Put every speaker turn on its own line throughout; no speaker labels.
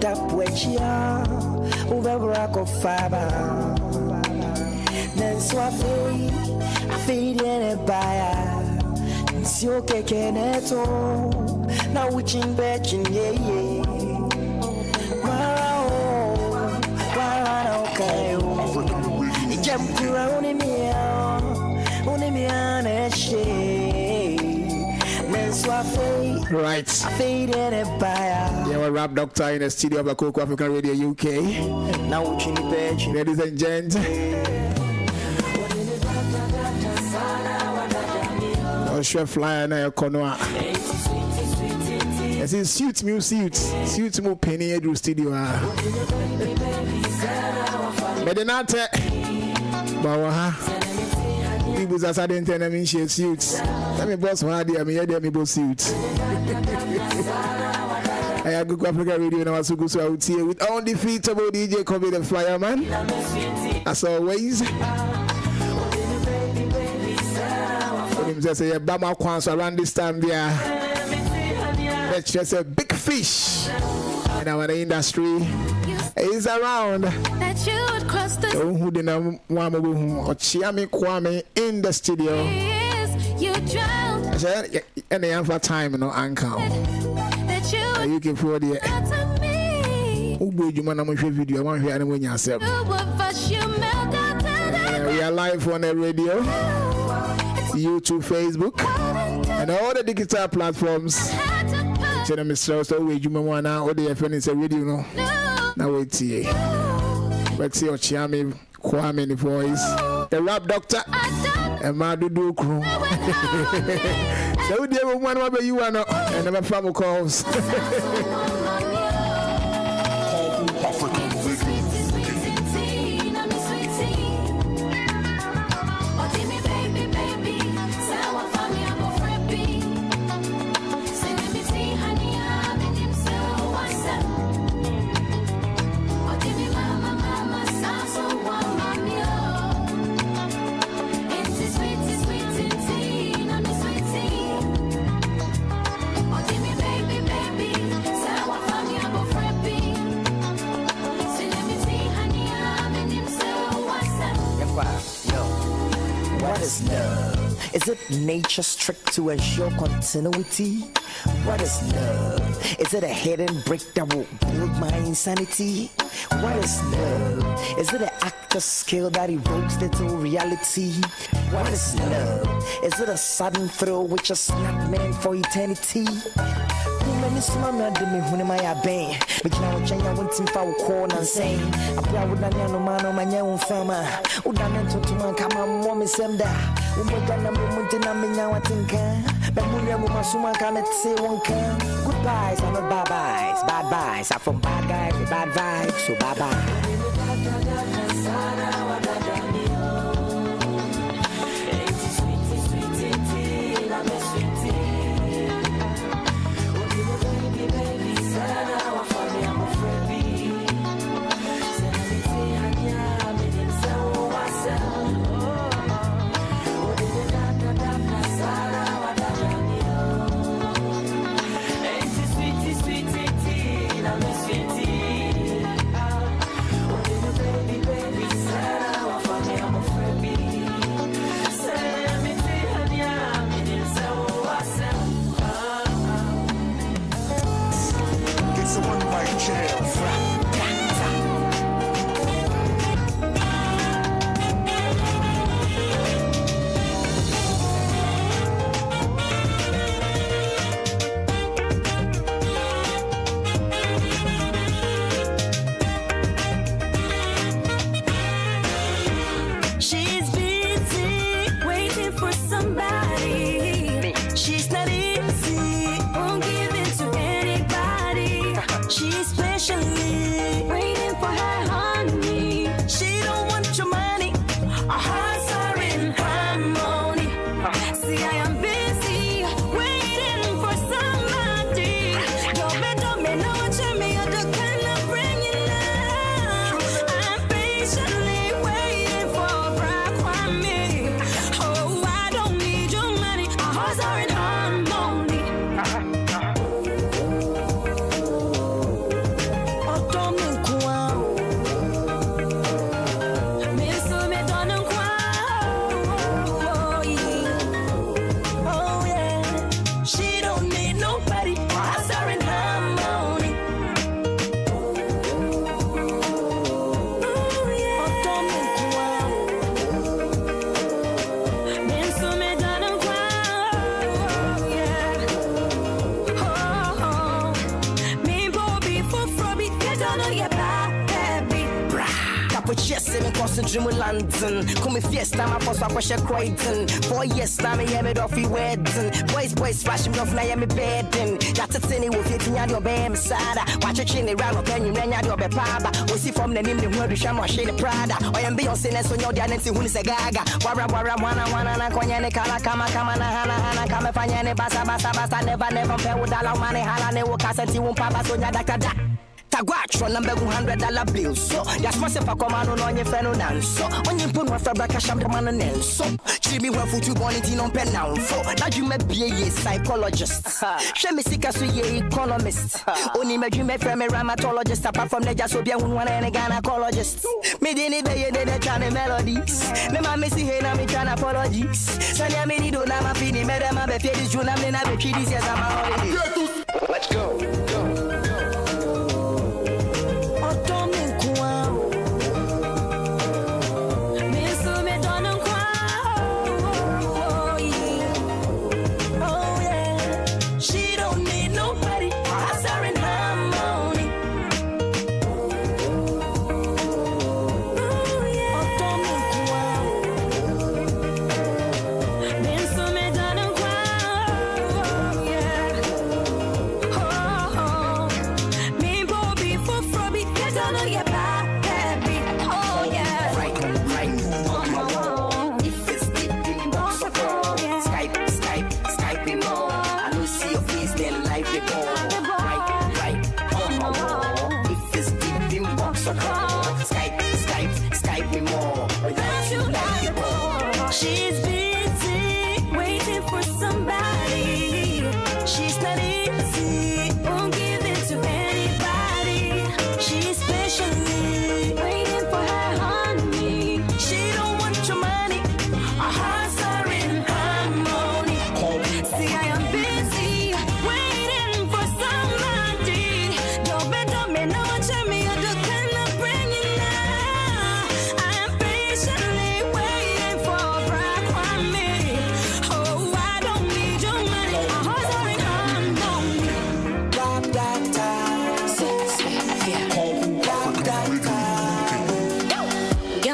tapwechia ubebrako faba nenso afei ene baya nsio kekeneto na wichin bechin ye wara okay ijem kura unimia neshe.
Right. Yeah, we're Rap Doctor in the studio of Akoko African Radio UK. Ladies and gents. Oh, chef flyer na konoa. Yes, it's suits me penny edu studio. Medinate. Bawa. People are saying that I mean she suits. Let me boss one idea. Me hear me boss suits. I have good Africa Radio now. So good. So out here with undefeatable DJ Kobi the Fireman. As always. When him say Bama Kwans around this time there. Let's just a big fish in our industry. Is around. Who didn't want Okyeame Kwame in the studio? You drowned. And they have for time, no anchor. You can afford it. Who would you want to make a video? I want to hear anyone yourself. We are live on the radio, YouTube, Facebook, and all the digital platforms. So, Mr. Wait, you want now? All the friends a radio, no? Now wait here. Let's see Okyeame Kwame in the voice. The Rap Doctor and Madudu crew. So we have one over you and never family calls.
Is it nature's trick to ensure continuity? What is love? Is it a hidden brick that will build my insanity? What is love? Is it an actor's skill that evokes little reality? What is love? Is it a sudden thrill which is not meant for eternity? Miss Mama, do me when my bang. But now, I want to follow corn and say, I would not know man on my own farmer. Would I not to my come on, woman, send that. Umagana mumuntina minya watinka. Bamunya mumasuma kana say one can. Goodbyes, I'm a bye byes. Bad byes, I'm from bad guys with bad vibes. So bye bye. just seven crossing dream London. Come me fiesta, my boss, I wash a Croydon. 4 years now, me hear me off wedding. Boys, flashing off, now I'm bedding. That's a thing with it in your bam sada. Watch a chin around, or can you run out your papa? We see from the name, the word, Shama, Shane Prada. I am Beyonce, and so you're the answer who is a gaga. Wara, wana, Konyane, Kama, Hana, Kama, Fanyane, Basa, never, pay with a lot of money, Halane, Wakasati, Papa, Sonia, Daka. Tagwatch on number $100 bill. So, that's myself a command on your friend on so. When you put one for bracket, I'm the man and so. Jimmy, one foot you want it in on pen now. For now, you may be a psychologist. Show me sick as a economist. Only make you make from a rheumatologist. Apart from the Jasobia, one and a gynecologist. Me didn't be the China melodies. Me ma missy here, now me trying apologies. Sanya me need to know my feeling. Madam, I'm a fetish, you know, I'm a kiddies, yes, I'm a let's go.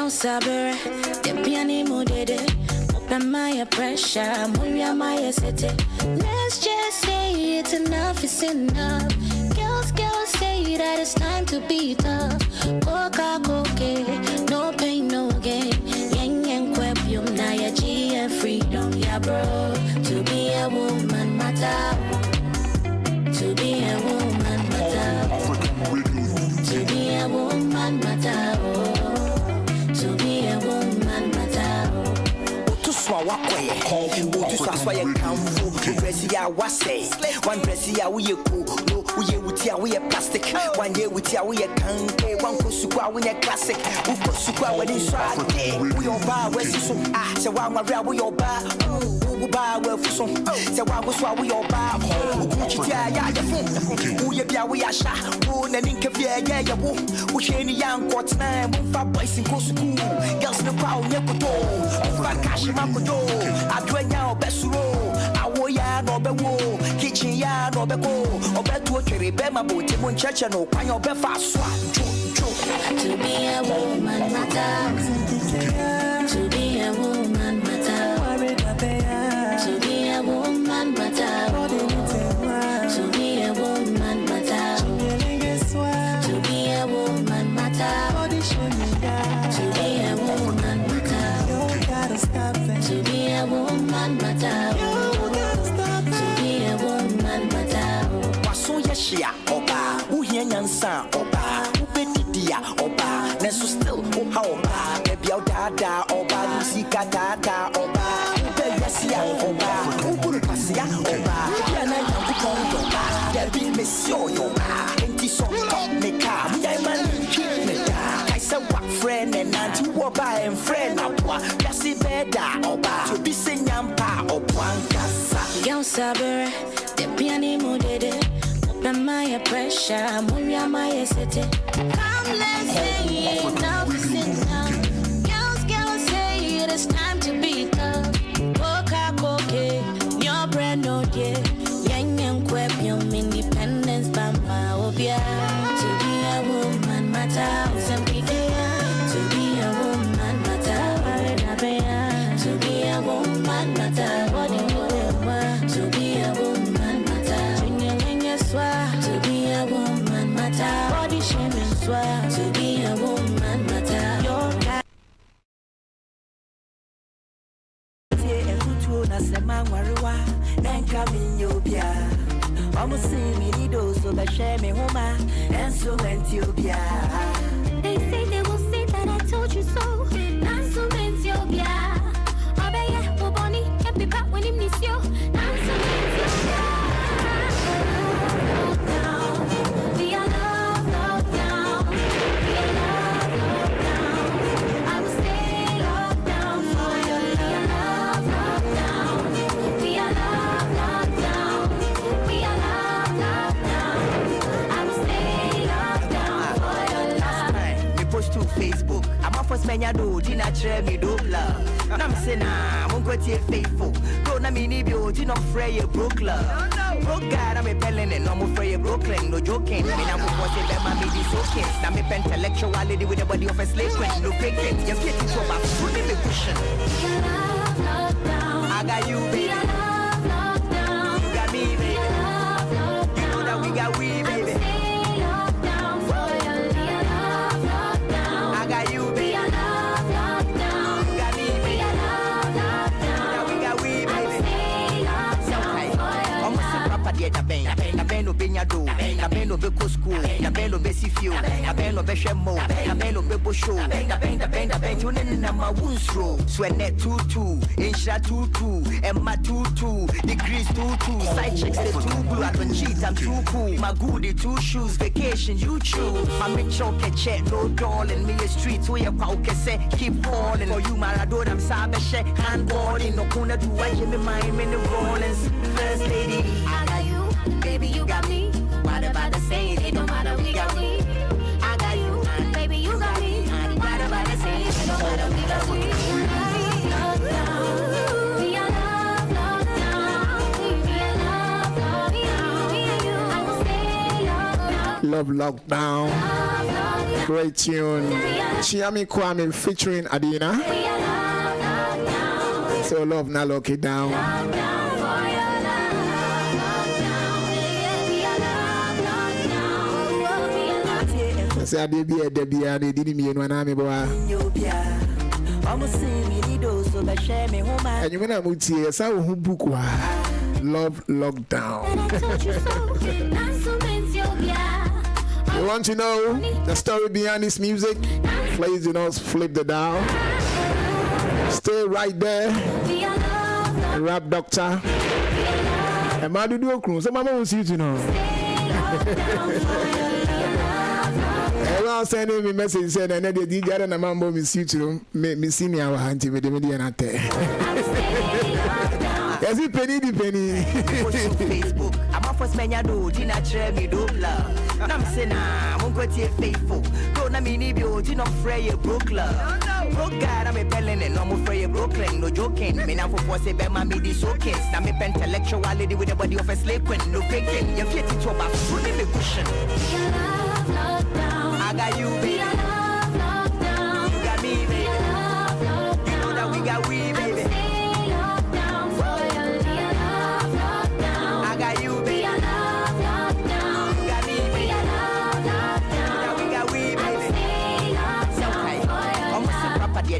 Sabre, the piano did open my pressure, Muria my city. Let's just say it's enough, it's enough. Girls say that it's time to be tough. Coca-Cola, no pain, no gain. Yang quepium, na ya G and freedom, yeah, bro. To be a woman, matter. To be a woman, matter. To be a woman, matter. To be a woman, matter.
To swallow, to swallow, come for Brescia, was say. One Brescia, we are cool, no, we are plastic. 1 year with ya, we are can't. One Kosukwa, we are classic. Who Kosukwa, when it's right, we all bar, where's so? So one my we all bar. Who bar, well, for some. So one was why we all bar. Who ya, we are shot. Who and Inkavia, yeah, who any young quartz nine, who fat boys in Kosuku. Girls no power, Yakuto. Kashi Makoto, I do now, Besuro. I will ya no bewo, kitchen ya no beko, or beto cherry bema boat, Timon Chacha no, Pine or Belfast.
To be a woman, matter. To be a woman, matter. To be a woman, matter. To be a woman, matter. To be a woman, matter. To be a woman, matter. To be a woman, matter. To be a woman, matter.
Waso yeshia oba, uye nyansa oba, ubetidia oba, nesu still uha oba, baby dada oba, musika tata oba, ube yesia oba, uburu pasia oba, yana yangu oba, debi mesio oba, enti so neka, muya man keep me da, kaisa wak friend and auntie oba and friend oba, yasi beda oba, to be senyampa oba nkasa.
Girl sabre, the piano did it. Open my pressure, Muria my city. Come, let's say enough is enough. Girls say it is time to be tough. Coca-Cola, your brand no dear. Yang quepium, independence, bamba, obia. To be a woman, matter. To be
Almost see me need so but share me home and so went you
They say they will say that I told you so. Not so meant you Bonnie, happy back when he miss you. Not so meant you Be a love, locked down. Be a love, locked down. I will stay locked down for your love, locked down. Be a love, locked down. Be a love, locked down. I will stay locked down for your love.
Me post to Facebook. I'm a first man, do dinner share me do love. And I'm saying, I'm going to faithful. Don't I mean, if you did not fray a broke love. Broke God, I'm a pelling and I'm afraid of Brooklyn. No joking. I mean, I'm going to let my baby so kiss. I'm a intellectuality with the body of a slave queen. No faking. You're getting so much. Put in the cushion. I got you, baby. You got me, baby. You know that we got we, baby. I got you, baby. Na ben no benya do, na ben no be ko school, na ben no be sifio, na ben no be shemo, na ben no be bosho, na ben you na ma wunstro. Sweat 22, insha 22, Emma 22, degrees 22, side checks the 2 blue, I don't cheat, I'm too cool. My goodie 2 shoes, vacation you choose. My make choke check, no darling, me a street where you pauke say keep falling. For you Maradona, I'm sabeshe, handballing, no kuna do I give me mine in the rollins. First lady,
I got you, baby, you got me. What about the say? It don't matter, we got we. I got you, baby, you got me. What about the say? It don't matter, we got we. Locked down, be a love, locked down. Be a love, locked down. Me and you, I will stay locked down.
Love Lockdown. Great tune. Okyeame Kwame featuring Adina.
Be a love, locked down.
So love now lock it down.
Locked down for your love, locked down. Be a love, locked down. Be a love.
Say I did be a Debbie, they didn't mean one army boy.
almost see me need so but share me home.
And you wanna move here, so who book Love Lockdown. You want to know the story behind this music? Please do not flip the dial. Stay right there. Rap Doctor. And my do a crew. So mama will see you to know. Everyone sending me message said I need the DJ and a mambo miss you to me see me our auntie with the media and yes, it penny.
Facebook. I'm a first man, you do, dinner share me do love. And I'm saying, I'm going to faithful. Don't I mean, if you did not fray a broke love. Broke God, I'm a pelling and I'm afraid of Brooklyn. No joking. Me now for force, I'm a midi so kiss. I'm a intellectuality with the body of a slave queen. No faking. You're getting to about food in the cushion. I got you, baby. You got me, baby. You know that we got we, baby. I got you, baby. You got me, baby. You know that we got we, baby. Almost a proper day,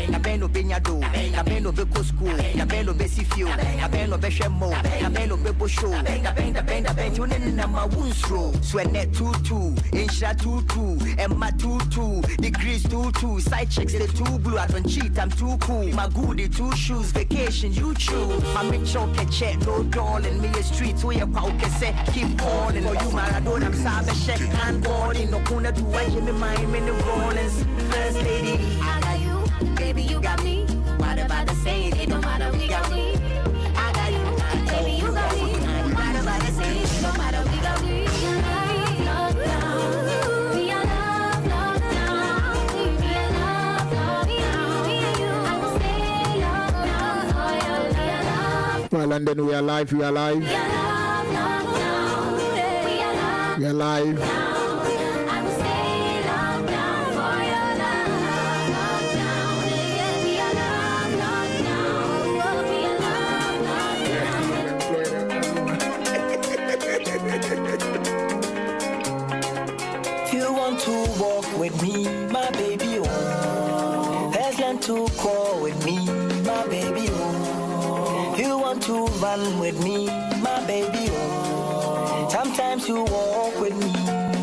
na ben no benya do, na ben no be ko school, na ben no be sifio, na ben no be shemo, na ben no be bosho, na ben you na ma wunstro. Sweat 22, insha 22, Emma 22, degrees 22, side checks the 2 blue, I don't cheat, I'm too cool. My goodie 2 shoes, vacation you choose. My make choke check, no darling, me a street where you pauke say keep calling. For you Maradona, I'm sabeshe, handballing, no kuna do I give me mine in the rollins. First lady,
I got you, baby, you got me. What about the say? It don't matter, we got we. I got you, baby, you got me. What about the say? It don't matter, we got we. Locked down, be a love, locked down. Be a love, locked down. Me and you, I will stay locked down for your love.
Well, London, we are live.
Be a love, locked down. Be a love.
We are live.
I will stay locked down for your love, locked down. Be a love, locked down. Be a love, locked down.
if you want to walk with me, my baby, oh, let's learn to crawl with me, my baby, oh. If you want to run with me, my baby, oh, Sometimes you walk with me,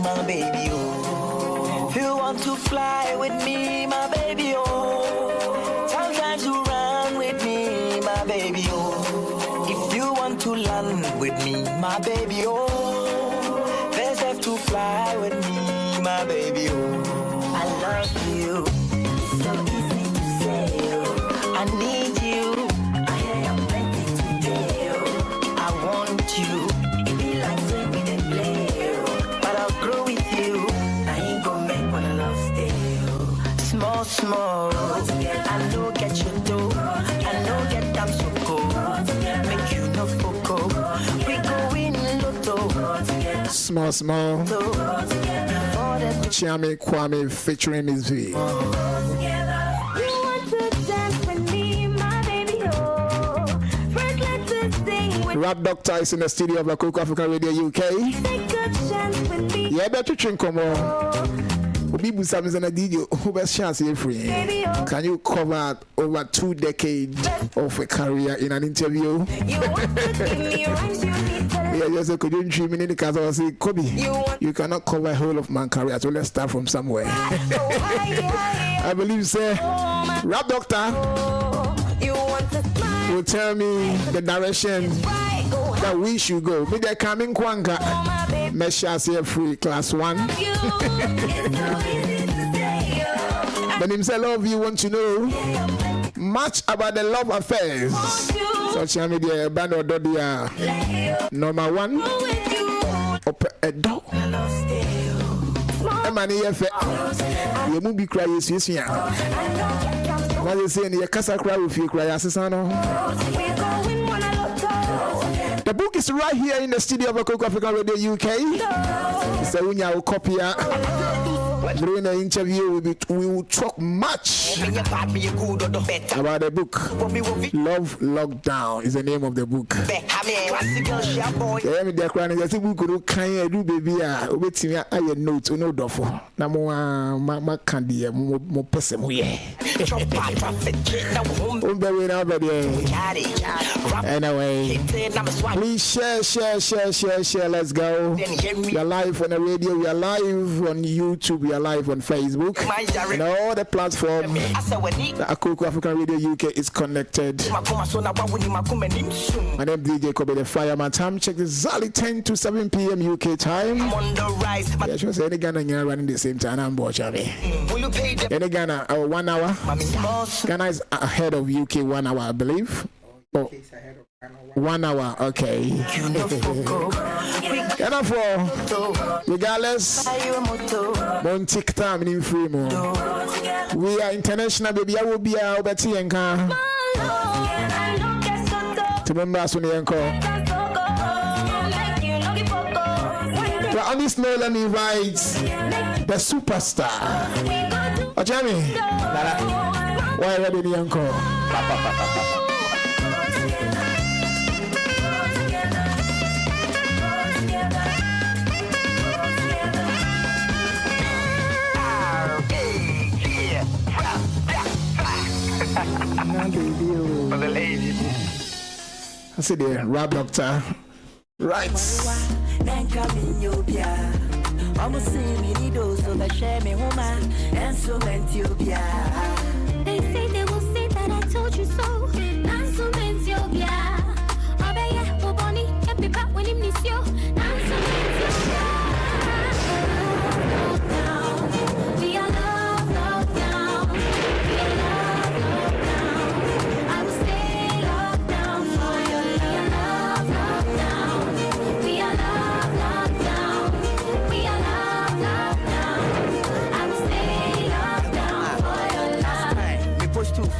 my baby, oh. If you want to fly with me, my baby, oh. Sometimes you run with me, my baby, oh. If you want to land with me, my baby, oh. Let's have to fly with me, my baby, oh. I love you, so easy to say, oh. I need you, I am plenty to do. I want you. Small, I know get you do, I know get them so cool, make you no foco, we go in lotto.
Small. Okyeame Kwame featuring Miss V. Rap Doctor is in the studio of Akoko African Radio UK. Yeah, better drink more. People say I'm a DJ who best chance here free. Can you cover over 2 decades of a career in an interview? Yeah, just could you dream in the case I say, Kobi, you cannot cover a whole of my career, so let's start from somewhere. I believe, say, Rap Doctor will tell me the direction that we should go. Be there coming Kwanga. Mesha say free class 1. Then himself love you want to know much about the love affairs. Social media band or dodia number 1 up a dog. Emani efe you be cry yes ya. What you say in your casa cry if you cry asesano. The book is right here in the studio of Akoko African Radio UK. So when you copy during the interview, we will talk much about the book. Love Lockdown is the name of the book. Yeah, me dey cry na say book no kan do baby a obetimi aye note no dofo. Na ma kan dey mo pese mo ye. Anyway, please share. Let's go. We are live on the radio. We are live on YouTube. We are live on Facebook. And all the platforms. The Akoko African Radio UK is connected. My name is DJ Kobi the Fireman. Time check is exactly 10 to 7 p.m. UK time. Yeah, sure. Say any Ghana here running the same time. I'm watching. Any Ghana 1 hour. Ghana is ahead of UK 1 hour, I believe. Oh. 1 hour, okay. Enough for regardless. Mon TikTok in free mo. We are international, baby. I will be a Betty and Car. To remember us when you call. But on this note, let me invite the superstar. Okyeame. Why ready the uncle? For the ladies. I see the Rap Doctor. Right.
They say they will say that I told you so.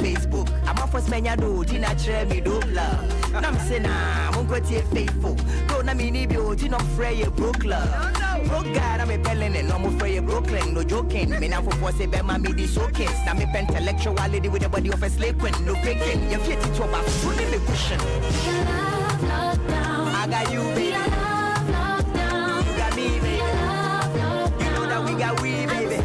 Facebook. I'm off for Spania do, Tina Tremi do love. Nam Sena, Mongotia faithful. Don't na mini beauty, no fray a Brooklyn. Broke God, I'm a pelling and no more fray a Brooklyn. No joking, me now for force a bema midi showcase. Now me intellectuality with the body of a slave queen. No faking, you're fit to about fully the cushion. I got you, baby. You got me, baby. You know that we got we, baby.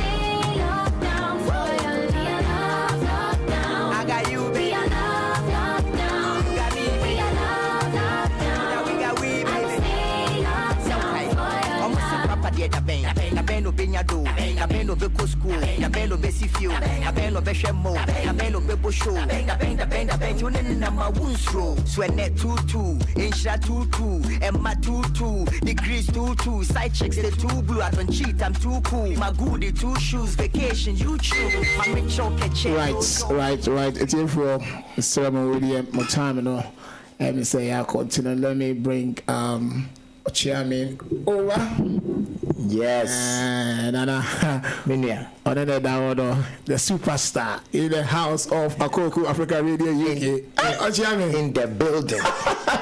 do. Na ben no be school, na ben no be sifio, na ben no be shemo, na ben no be show, na ben you na ma wunstro. Sweat tutu, insha tutu, Emma tutu, degrees tutu, side chicks they too blue. I don't cheat, I'm too cool. My goodie, 2 shoes, vacation, you choose. My make choke
Right. It's here for Mr. William more time, you know. Let me say I continue. Let me bring Okyeame over.
Yes.
Nana.
Minia.
The superstar in the house of Akoko Africa Radio UK. Okyeame.
In the building.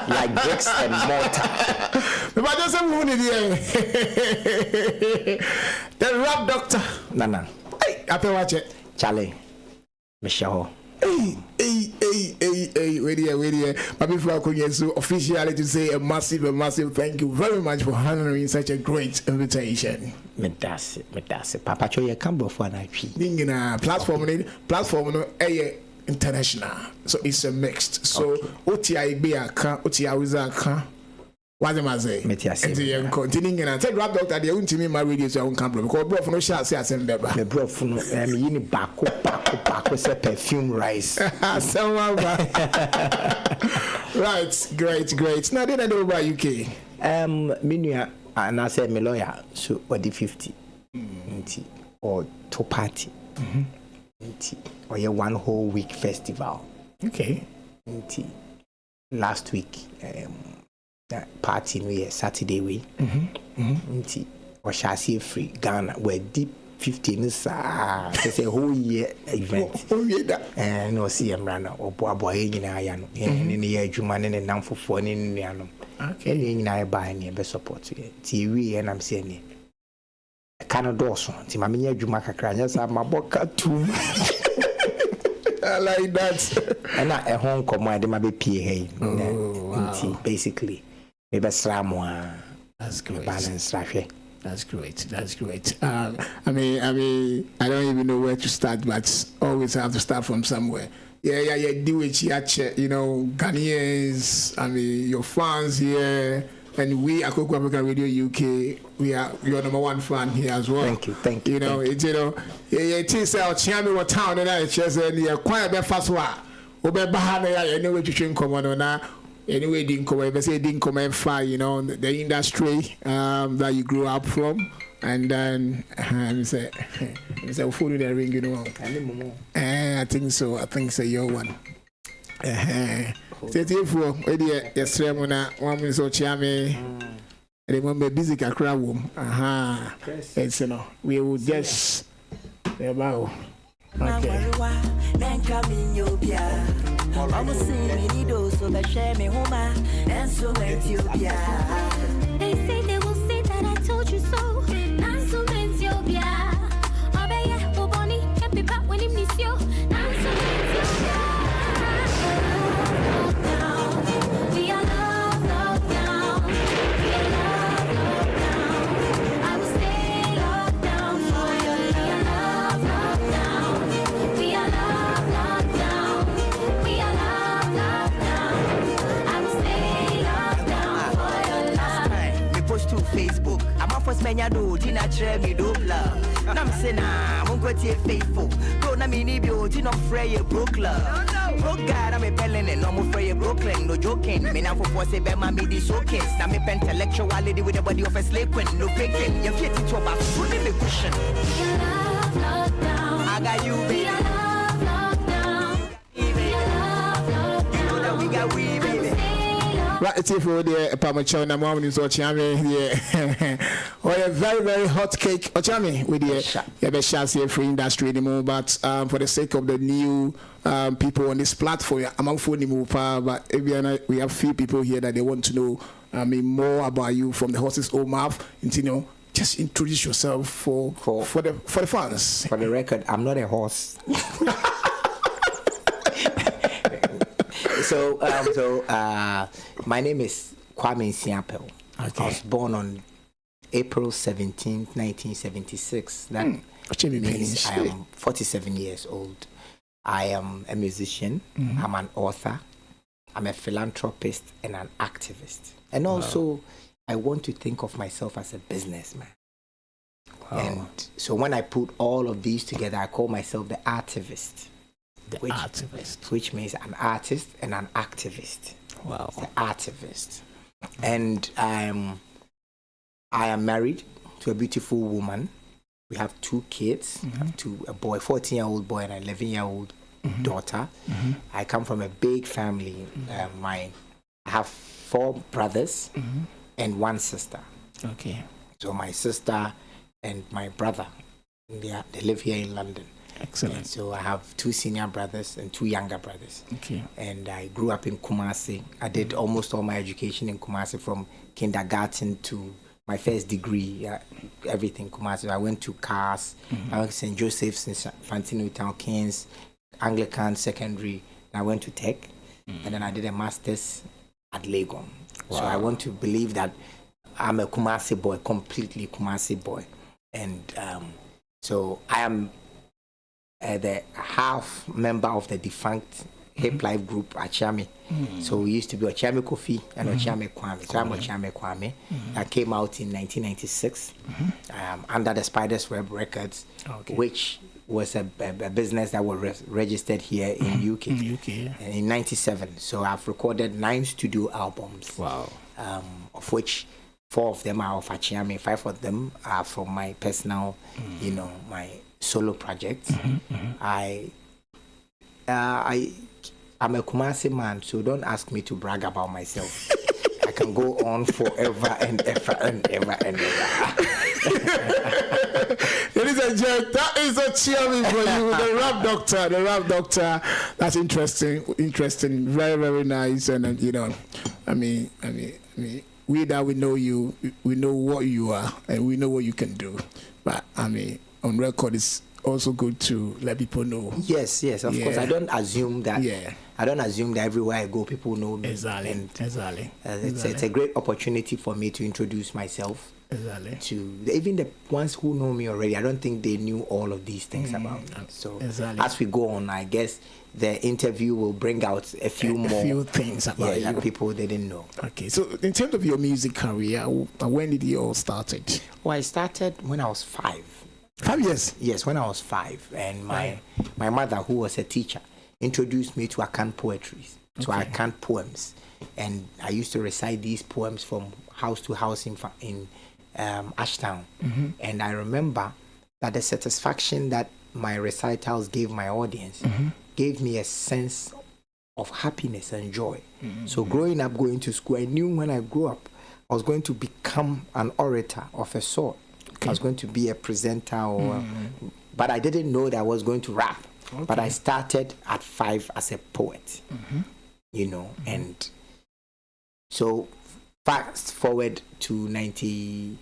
Like bricks and mortar.
But just the rap doctor.
Nana.
Hey, I watch it.
Charlie. Michelle.
Hey, wait here. But before I could get so officially to say a massive thank you very much for honoring such a great invitation.
Me das it. Papa cho ye come before na twi.
Dingina platform no international. So it's a mixed. So OTI be aka, OTI aka. What am I saying? And continuing and take rap doctor the own team my radio so I won't come because bro no shall say asem beba.
Me bro no yini bako say perfume rice.
Right, great. Now then I know about UK.
Minua and I say my lawyer so what the 50 or two party. Or a 1 whole week festival.
Okay.
Last week party New Year Saturday we or shall see free Ghana where deep 15 is a whole year event. And no see em rana or boy in ayano in the year Juman and now for 4 in Yano. Okay, in I buy any best support TV and I'm saying I cannot do so. Timamia Jumaka Cranias are my boca too.
I like that.
And at home come where they might be PA. Basically. Maybe Sramwa.
That's great.
Balance Rafi.
That's great. I mean, I don't even know where to start, but always have to start from somewhere. Yeah. Do it, you know, Ghanaians. I mean, your fans here, and we at Akoko Africa Radio UK, we are your number 1 fan here as well.
Thank you.
You know, it's it is Okyeame what town and I just quite a fast one. Obe bahana ya anyway to train come on na. Anyway, didn't come far, you know, the industry that you grew up from, and then say, follow the ring, you know. I think so. You're one. Say for yes, Ramona, 1 minute Okyeame. Remember, busy crowd room. It's you know, we will just about. Okay. I'm a singing so that share me home and so let you be.
They say they will say that I told you so. And so let you be. Obey, Bonnie, can't be back when he miss you. And so let you be. We are locked down. I will stay locked down for your love. We are locked down. We are locked down. I will stay locked down for your love.
Me post to Facebook. I'm off for Smenya do. Tina share me do love. I'm saying I'm going to faithful. Don't na me need you. Tina fray broke love. Broke God, I'm a pelling and no more fray Brooklyn. No joking. Me now for force be my midi showcase. Now me intellectuality with the body of a slave queen. No faking. You fit it to about fully the cushion.
We are locked down.
I got you, baby.
We are locked down. We are locked down.
You know that we got we, baby.
Right, it's for the Pamacho na mom is Okyeame here. Oh, a very hot cake. Okyeame with the best here for industry anymore, but for the sake of the new people on this platform, I'm on phone anymore, but we have few people here that they want to know more about you from the horse's own mouth. And, you know, just introduce yourself for the fans.
For the record, I'm not a horse. So my name is Kwame. Okay. I was born on April 17th, 1976. That means I am 47 years old. I am a musician. I'm an author. I'm a philanthropist and an activist. And also, I want to think of myself as a businessman. Wow. And so when I put all of these together, I call myself the artivist. Which means an artist and an activist.
Wow.
The artivist. And I am married to a beautiful woman. We have 2 kids, a boy, 14-year-old boy and an 11-year-old daughter. I come from a big family. I have 4 brothers and 1 sister.
Okay.
So my sister and my brother, they live here in London.
Excellent.
And so I have 2 senior brothers and 2 younger brothers.
Okay.
And I grew up in Kumasi. I did almost all my education in Kumasi, from kindergarten to my first degree, everything Kumasi. I went to CARS, I went to St. Joseph's in Fantino Town, Kings, Anglican Secondary. I went to Tech, and then I did a master's at Legon. Wow. So I want to believe that I'm a Kumasi boy, completely Kumasi boy. And so I am the half member of the defunct hip life group Okyeame. So we used to be Okyeame Kofi and Okyeame Kwame. So I'm Okyeame Kwame. That came out in 1996 under the Spider's Web Records, which was a business that was registered here in UK. In 97. So I've recorded 9 studio albums.
Wow.
Of which 4 of them are of Okyeame, 5 of them are from my personal, my solo projects. I'm a Kumasi man, so don't ask me to brag about myself. I can go on forever and ever and ever and ever.
Ladies and gentlemen, that is Okyeame for you, the rap doctor. That's interesting, very, very nice. And I mean, we know you, we know what you are, and we know what you can do. But on record, it's also good to let people know.
Yes, of course. I don't assume that. I don't assume that everywhere I go, people know me.
Exactly.
It's a great opportunity for me to introduce myself. To even the ones who know me already. I don't think they knew all of these things about me. So as we go on, I guess the interview will bring out a few
things about you
that people didn't know.
Okay, so in terms of your music career, when did it all started?
Well, I started when I was 5.
5 years?
Yes, when I was 5, and my mother, who was a teacher, introduced me to Akan poetry, to Akan poems, and I used to recite these poems from house to house in Ashtown. And I remember that the satisfaction that my recitals gave my audience gave me a sense of happiness and joy. So growing up, going to school, I knew when I grew up, I was going to become an orator of a sort. I was going to be a presenter, but I didn't know that I was going to rap. But I started at 5 as a poet, and so fast forward to 91,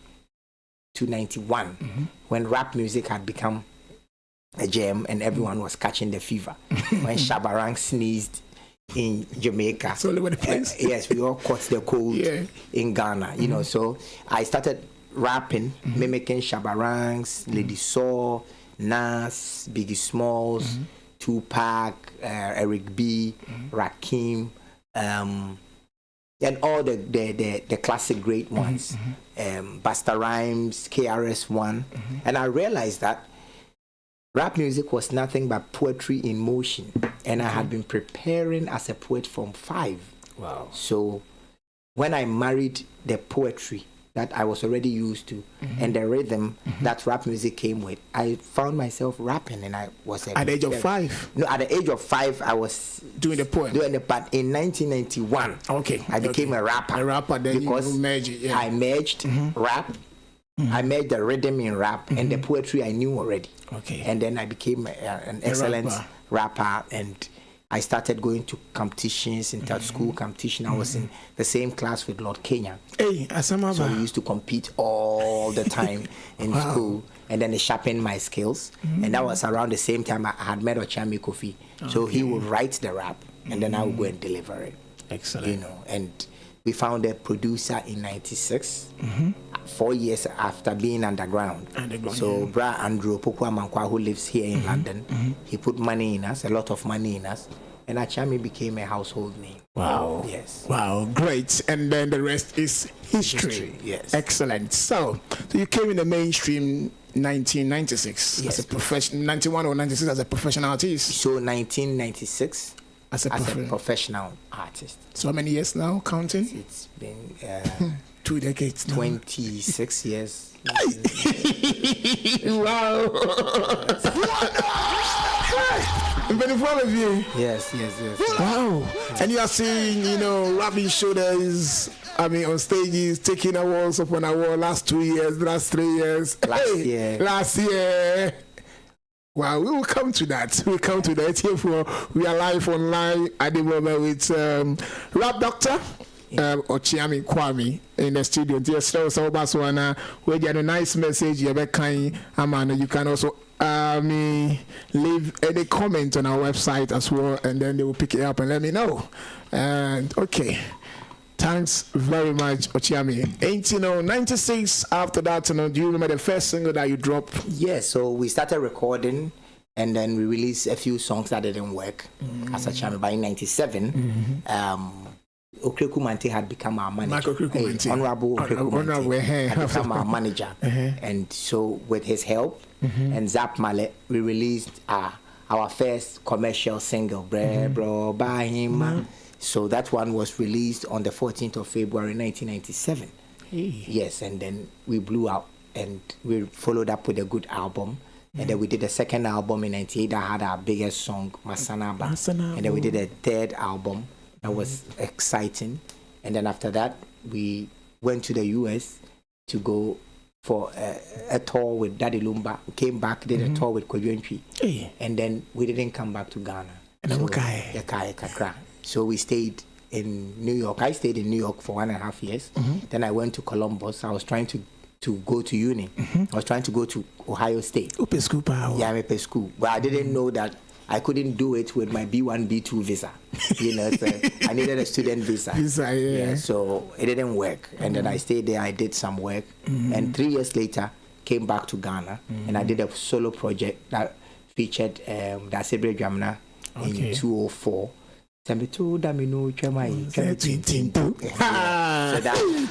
when rap music had become a gem and everyone was catching the fever. When Shabarang sneezed in Jamaica, yes, we all caught the cold in Ghana, so I started rapping, mimicking Shabarangs, Lady Saw, Nas, Biggie Smalls, Tupac, Eric B, Rakim, and all the classic great ones, Busta Rhymes, KRS-One, and I realized that rap music was nothing but poetry in motion, and I had been preparing as a poet from 5.
Wow!
So when I married the poetry that I was already used to, and the rhythm that rap music came with, I found myself rapping, and I was
at the age of 5.
No, at the age of 5, I was
doing the poem.
But in 1991, I became a rapper.
Then
because
you merged it. Yeah.
I merged rap. I made the rhythm in rap and the poetry I knew already. And then I became an excellent rapper, and I started going to competitions, inter-school competition. I was in the same class with Lord Kenya.
Hey,
so we used to compete all the time in school, and then it sharpened my skills. And that was around the same time I had met Okyeame Kofi. So he would write the rap, and then I would go and deliver it.
Excellent.
And we found a producer in 96, 4 years after being underground. So Bra Andrew Pokwamankwa, who lives here in London, he put money in us, a lot of money in us, and Okyeame became a household name.
Wow.
Yes.
Wow, great. And then the rest is history.
Yes.
Excellent. So you came in the mainstream 1996
Yes.
as a professional, 91 or 96 as a professional artist.
So 1996
As a
professional artist.
So how many years now, counting?
It's been
2 decades now.
26 years.
Wow. In front of you.
Yes.
Wow. And you are seeing, rubbing shoulders, on stages, taking awards upon award last 2 years, last 3 years. Last year. Wow, we will come to that. We'll come to that. We are live online at the moment with Rap Doctor. Okyeame Kwame in the studio. Dear so Baswana, we get a nice message. You can also leave any comment on our website as well, and then they will pick it up and let me know. And okay, thanks very much, Okyeame. 96. After that, do you remember the first single that you dropped?
Yes. So we started recording, and then we released a few songs that didn't work. As a channel by 97. Okyeame had become our manager. Honorable Okyeame had become our manager. And so with his help and Zap Mallet, we released our first commercial single, Bro By Him. So that one was released on the 14th of February 1997. Yes, and then we blew out, and we followed up with a good album. And then we did a second album in 98 that had our biggest song, Masanaba. And then we did a third album. That was exciting. And then after that, we went to the US to go for a tour with Daddy Lumba. We came back, did a tour with Kobi. And then we didn't come back to Ghana. So we stayed in New York. I stayed in New York for 1.5 years. Then I went to Columbus. I was trying to go to uni. I was trying to go to Ohio State. Yeah, I'm a school. But I didn't know that I couldn't do it with my B1, B2 visa. So I needed a student visa. So it didn't work. And then I stayed there. I did some work. And 3 years later, came back to Ghana. And I did a solo project that featured Dasebre Jamna in 2004. So that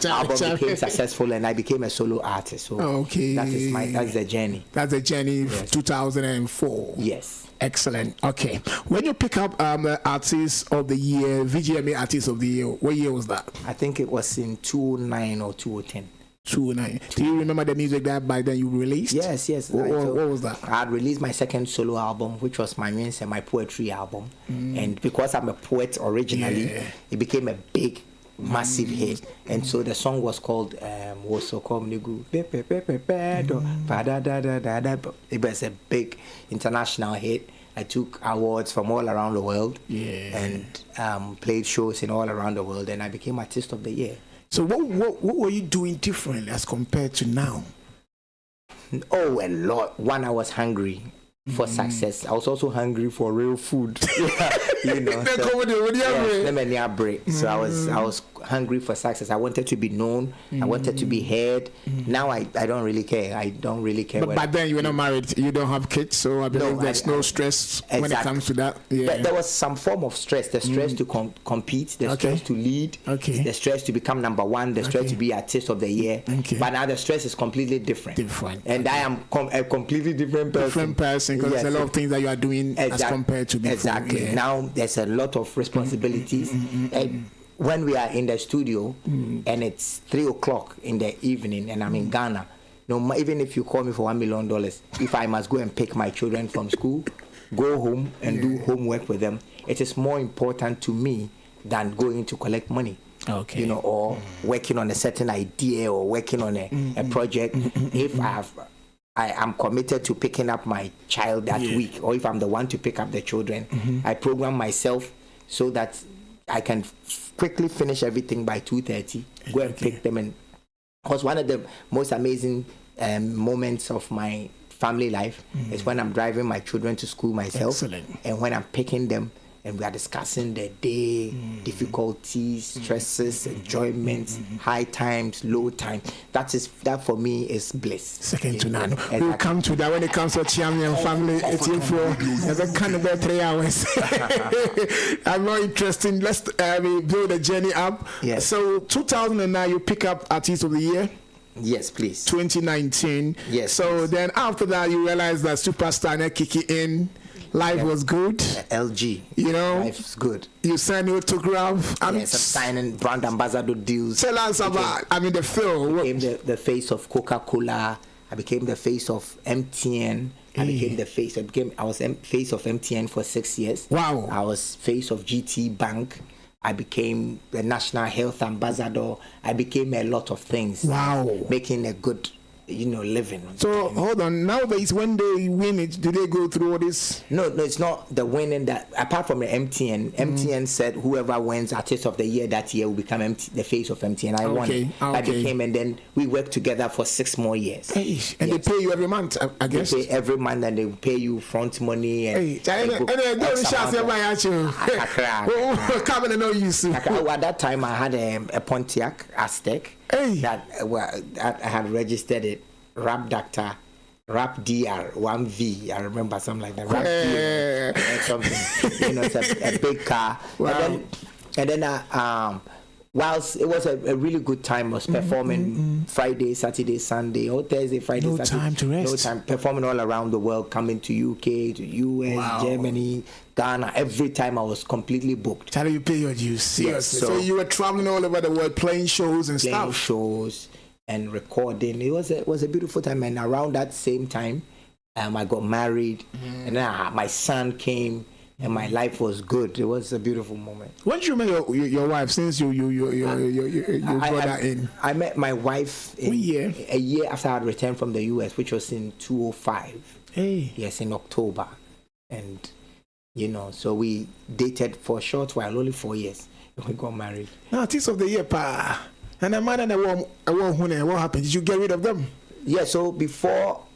album became successful, and I became a solo artist. So that's the journey.
That's the journey of 2004.
Yes.
Excellent. Okay. When you pick up Artist of the Year, VGMA Artist of the Year, what year was that?
I think it was in 2009 or 2010.
2009. Do you remember the music that by then you released?
Yes.
What was that?
I had released my second solo album, which was my music and my poetry album. And because I'm a poet originally, it became a big, massive hit. And so the song was called It was a big international hit. I took awards from all around the world and played shows in all around the world, and I became Artist of the Year.
So what were you doing differently as compared to now?
Oh, a lot. One, I was hungry for success. I was also hungry for real food. So I was hungry for success. I wanted to be known. I wanted to be heard. Now I don't really care. I don't really care.
But then you were not married. You don't have kids, so I believe there's no stress when it comes to that.
But there was some form of stress. The stress to compete, the stress to lead, the stress to become number one, the stress to be Artist of the Year. But now the stress is completely different. And I am a completely different person.
Because there's a lot of things that you are doing as compared to before.
Now there's a lot of responsibilities. When we are in the studio and it's 3 o'clock in the evening and I'm in Ghana, even if you call me for $1 million, if I must go and pick my children from school, go home and do homework with them, it is more important to me than going to collect money. Or working on a certain idea or working on a project. If I am committed to picking up my child that week, or if I'm the one to pick up the children, I program myself so that I can quickly finish everything by 2:30, go and pick them. And because one of the most amazing moments of my family life is when I'm driving my children to school myself. And when I'm picking them and we are discussing the day, difficulties, stresses, enjoyments, high times, low times. That for me is bliss.
Second to none. We'll come to that when it comes to Okyeame and family. It's in for a kind of 3 hours. I'm more interesting. Let's build the journey up.
Yes.
So 2009, you pick up Artist of the Year.
Yes, please.
2019.
Yes.
So
please.
then after that, you realize that Superstar and kicking in. Life was good.
LG.
You know,
life's good.
You signed your autograph.
Yes, I'm signing brand ambassador deals.
Tell us about. The film.
I became the face of Coca-Cola. I became the face of MTN. I was face of MTN for 6 years.
Wow.
I was face of GT Bank. I became the national health ambassador. I became a lot of things.
Wow.
Making a good, living.
So hold on. Nowadays, when they win it, do they go through all this?
No, it's not the winning. That apart from the MTN, MTN said whoever wins Artist of the Year that year will become the face of MTN. I won it. I became, and then we worked together for 6 more years.
Hey, and they pay you every month, I guess.
They pay every month, and they pay you front money. And
At
that time, I had a Pontiac Aztec that I had registered it. Rap Doctor, Rap DR 1V. I remember something like that. Rap DR, something. It's a big car.
Wow.
And then whilst it was a really good time, I was performing Friday, Saturday, Sunday, or Thursday, Friday, Saturday.
No time to rest.
No time. Performing all around the world, coming to UK, to US, Germany, Ghana. Every time I was completely booked.
How do you pay your dues? Seriously.
Yes,
so you were traveling all over the world, playing shows and stuff.
Playing shows and recording. It was a beautiful time. And around that same time, I got married, and then my son came. And my life was good. It was a beautiful moment.
When did you meet your wife? Since you brought that in,
I met my wife
a year
after I had returned from the US, which was in 2005.
Hey,
yes, in October, and so we dated for a short while, only 4 years, and we got married.
Now, Artist of the Year, pa, and a man and a woman. What happened? Did you get rid of them?
Yeah. So before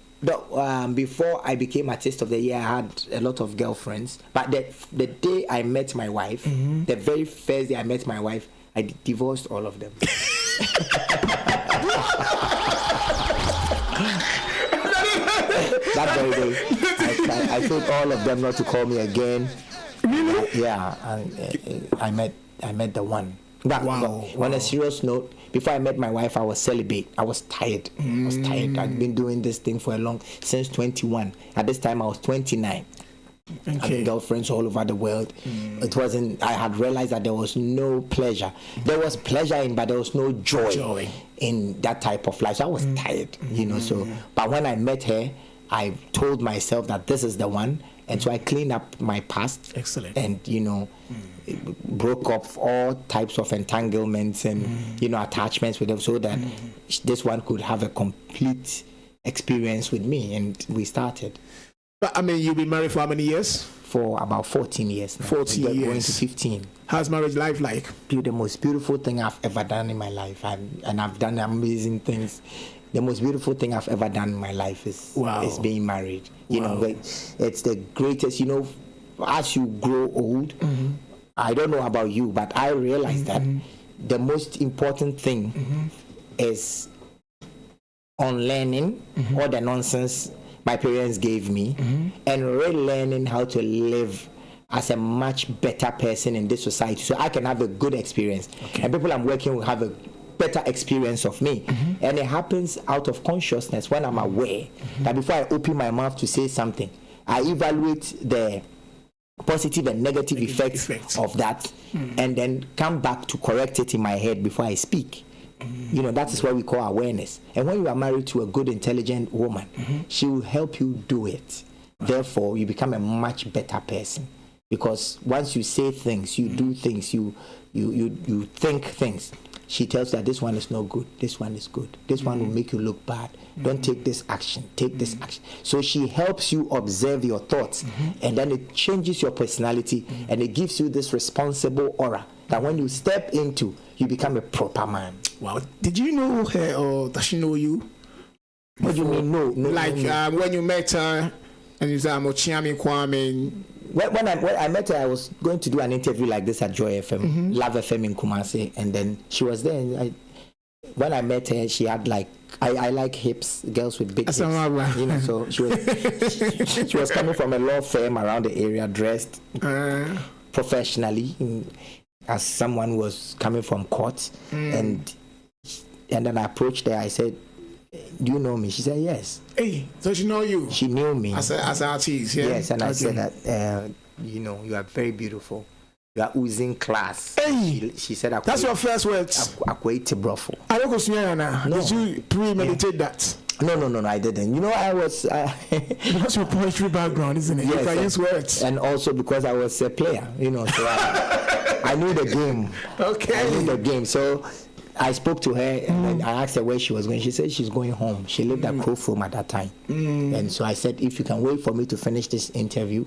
I became Artist of the Year, I had a lot of girlfriends. But the day I met my wife, the very first day I met my wife, I divorced all of them. That very day, I told all of them not to call me again.
Really?
Yeah, and I met the one. But on a serious note, before I met my wife, I was celibate. I was tired. I'd been doing this thing since 21. At this time, I was 29. Having girlfriends all over the world. It wasn't. I had realized that there was no pleasure. There was pleasure but there was no joy in that type of life. So I was tired, So, but when I met her, I told myself that this is the one. And so I cleaned up my past.
Excellent.
And, broke off all types of entanglements and, attachments with them so that this one could have a complete experience with me. And we started.
But, you've been married for how many years?
For about 14 years now.
14 years.
Going to 15.
How's marriage life like?
The most beautiful thing I've ever done in my life. I've done amazing things. The most beautiful thing I've ever done in my life is being married. It's the greatest, as you grow old, I don't know about you, but I realize that the most important thing is unlearning all the nonsense my parents gave me and relearning how to live as a much better person in this society so I can have a good experience. And people I'm working with have a better experience of me. And it happens out of consciousness when I'm aware that before I open my mouth to say something, I evaluate the positive and negative effects of that and then come back to correct it in my head before I speak. That is what we call awareness. And when you are married to a good, intelligent woman, she will help you do it. Therefore, you become a much better person. Because once you say things, you do things, you think things, she tells you that this one is not good, this one is good, this one will make you look bad. Don't take this action, take this action. So she helps you observe your thoughts, and then it changes your personality, and it gives you this responsible aura that when you step into, you become a proper man.
Wow. Did you know her or does she know you?
What do you mean, no?
When you met her, and you said, I'm Okyeame Kwame,
when I met her, I was going to do an interview like this at Joy FM, Love FM in Kumasi, and then she was there. And when I met her, she had like I like hips, girls with big hips. You know, so she was coming from a law firm around the area, dressed professionally, as someone who was coming from court, and then I approached her. I said, "Do you know me?" She said, "Yes."
Hey, so she know you?
She knew me
as an artist, yeah.
Yes, and I said that you know, you are very beautiful. You are oozing class.
Hey,
she said,
"That's your first words."
Akwete brofo.
I don't go. Did you premeditate that?
No, I didn't. You know, I was
because your poetry background, isn't it?
Yes,
you can use words,
and also because I was a player. You know, so I knew the game.
Okay,
I knew the game. So I spoke to her and I asked her where she was going. She said she's going home. She lived at Crowfoam at that time. And so I said, if you can wait for me to finish this interview,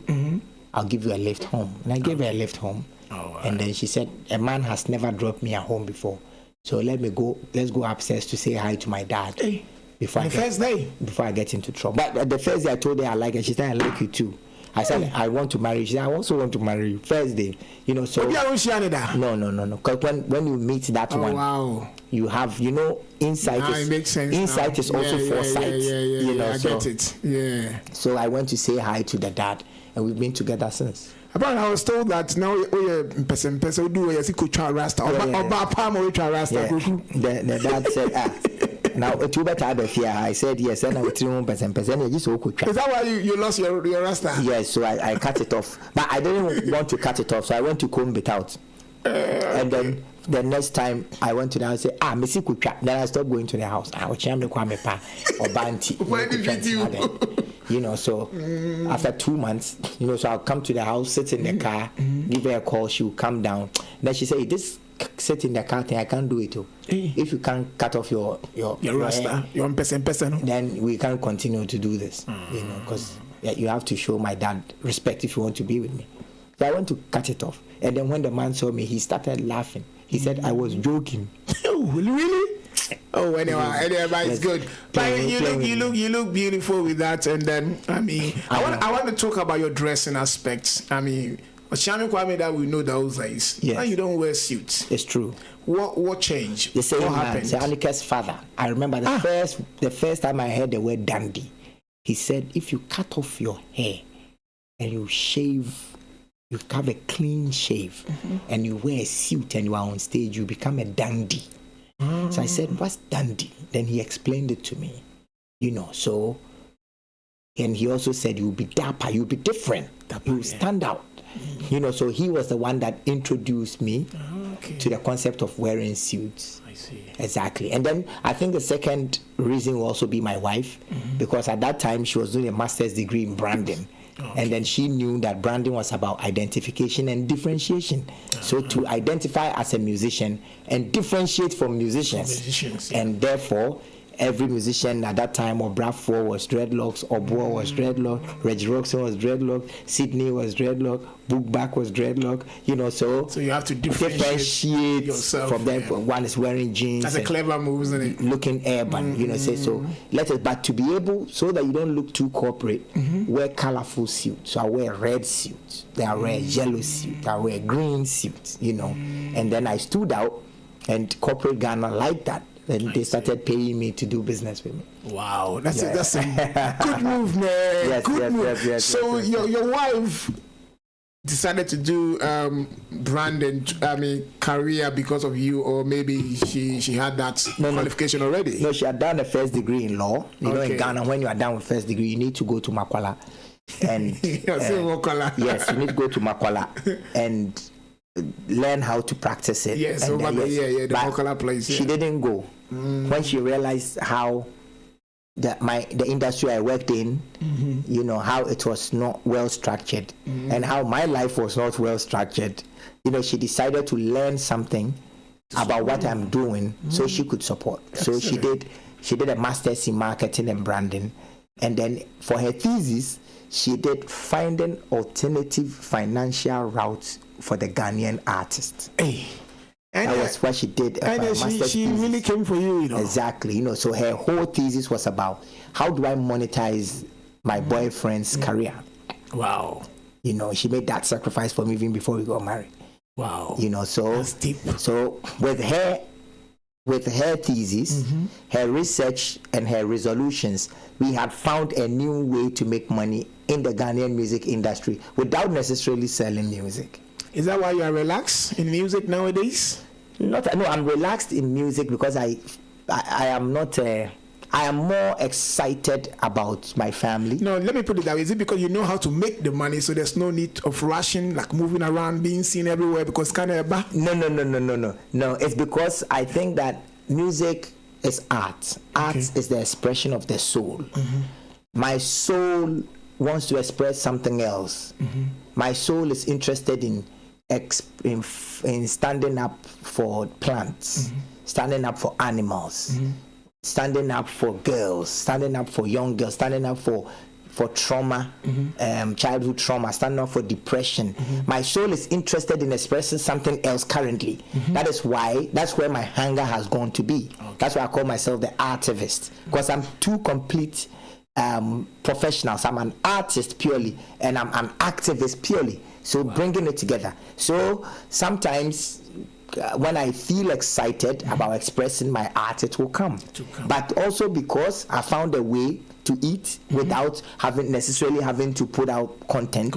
I'll give you a lift home. And I gave her a lift home. And then she said, a man has never dropped me at home before. So let's go upstairs to say hi to my dad.
Hey,
before I get into trouble. But the first day I told her I like her, she said, I like you too. I said, I want to marry you. She said, I also want to marry you. First day, you know, so... No. Because when you meet that one,
wow,
you have, you know, insight
it makes sense
insight
now.
Is also foresight.
You know, I
so,
get it. Yeah.
So I went to say hi to the dad, and we've been together since.
Apparently, I was told that now person do a secret rasta or palm or rasta.
The dad said, now too better I said yes, and I was 3% just so quick.
Is that why you lost your rasta?
Yes, so I cut it off, but I didn't want to cut it off, so I went to comb it out. And then the next time I went to the house, I say, Missy Kucha. Then I stopped going to the house. Okyeame Kwame pa or Banti. You know, so after 2 months, you know, so I'll come to the house, sit in the car, give her a call, she'll come down. Then she say, this sit in the car thing, I can't do it too. If you can't cut off your
rasta, your person,
then we can't continue to do this. You know, because you have to show my dad respect if you want to be with me. So I went to cut it off. And then when the man saw me, he started laughing. He said I was joking.
Oh, really? Oh, anyway, it's good. But you look beautiful with that. And then I want to talk about your dressing aspects. I mean, Okyeame Kwame that we know those days.
Yes.
Now you don't wear suits.
It's true.
What changed?
The same
what
man,
happened?
Anika's father. I remember the first time I heard the word dandy. He said, if you cut off your hair and you shave. You have a clean shave and you wear a suit and you are on stage, you become a dandy. So I said, what's dandy? Then he explained it to me. You know, so, and he also said, you'll be dapper, you'll be different, you'll stand out. You know, so he was the one that introduced me to the concept of wearing suits.
I see.
Exactly. And then I think the second reason will also be my wife, because at that time she was doing a master's degree in branding. And then she knew that branding was about identification and differentiation. So to identify as a musician and differentiate from musicians. And therefore, every musician at that time, or Bradford was dreadlocks, Oboa was dreadlock, Reggie Roxon was dreadlock, Sydney was dreadlock, Bookback was dreadlock, you know, so
you have to differentiate yourself
from them. One is wearing jeans.
That's a clever move, isn't it?
Looking urban, you know, say so. But to be able, so that you don't look too corporate, wear colorful suits. So I wear red suits, I wear yellow suits, I wear green suits, you know. And then I stood out, and corporate Ghana liked that. Then they started paying me to do business with me.
Wow, that's a good move, man.
Yes,
good move.
Yes,
so your wife decided to do branding, career because of you, or maybe she had that qualification already?
No, she had done a first degree in law. You know, in Ghana, when you are done with first degree, you need to go to Makwala. And yes, you need to go to Makwala and learn how to practice it.
Yes, the Makwala place.
She didn't go. When she realized how the industry I worked in, you know, how it was not well structured, and how my life was not well structured, you know, she decided to learn something about what I'm doing so she could support. So she did a master's in marketing and branding, and then for her thesis she did finding alternative financial routes for the Ghanaian artists. And that was what she did.
And she really came for you, you know.
Exactly, you know. So her whole thesis was about how do I monetize my boyfriend's career.
Wow.
You know, she made that sacrifice for me even before we got married.
Wow.
You know, so
that's deep.
So with her thesis, her research, and her resolutions, we had found a new way to make money in the Ghanaian music industry without necessarily selling music.
Is that why you are relaxed in music nowadays?
No, I'm relaxed in music because I am not. I am more excited about my family.
No, let me put it that way. Is it because you know how to make the money, so there's no need of rushing, like moving around, being seen everywhere? Because kind of
No. It's because I think that music is art. Art is the expression of the soul. My soul wants to express something else. My soul is interested in standing up for plants, standing up for animals. Standing up for girls, standing up for young girls, standing up for trauma, childhood trauma, standing up for depression. My soul is interested in expressing something else currently. That's where my hunger has gone to be. That's why I call myself the artivist, because I'm two complete professionals. I'm an artist purely, and I'm an activist purely. So bringing it together. So sometimes when I feel excited about expressing my art, it will come. But also because I found a way to eat without necessarily having to put out content.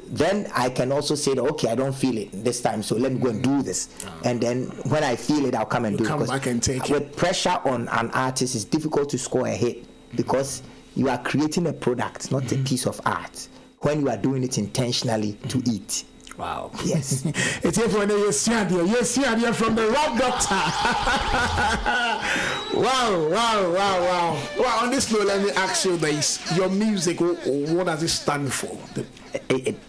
Then I can also say that, okay, I don't feel it this time, so let me go and do this. And then when I feel it, I'll come and do it.
Come back and take it.
With pressure on an artist, it's difficult to score a hit because you are creating a product, not a piece of art, when you are doing it intentionally to eat.
Wow.
Yes.
It's here for yes, from the Rock Doctor. Wow. Well, on this note, let me ask you this. Your music, what does it stand for?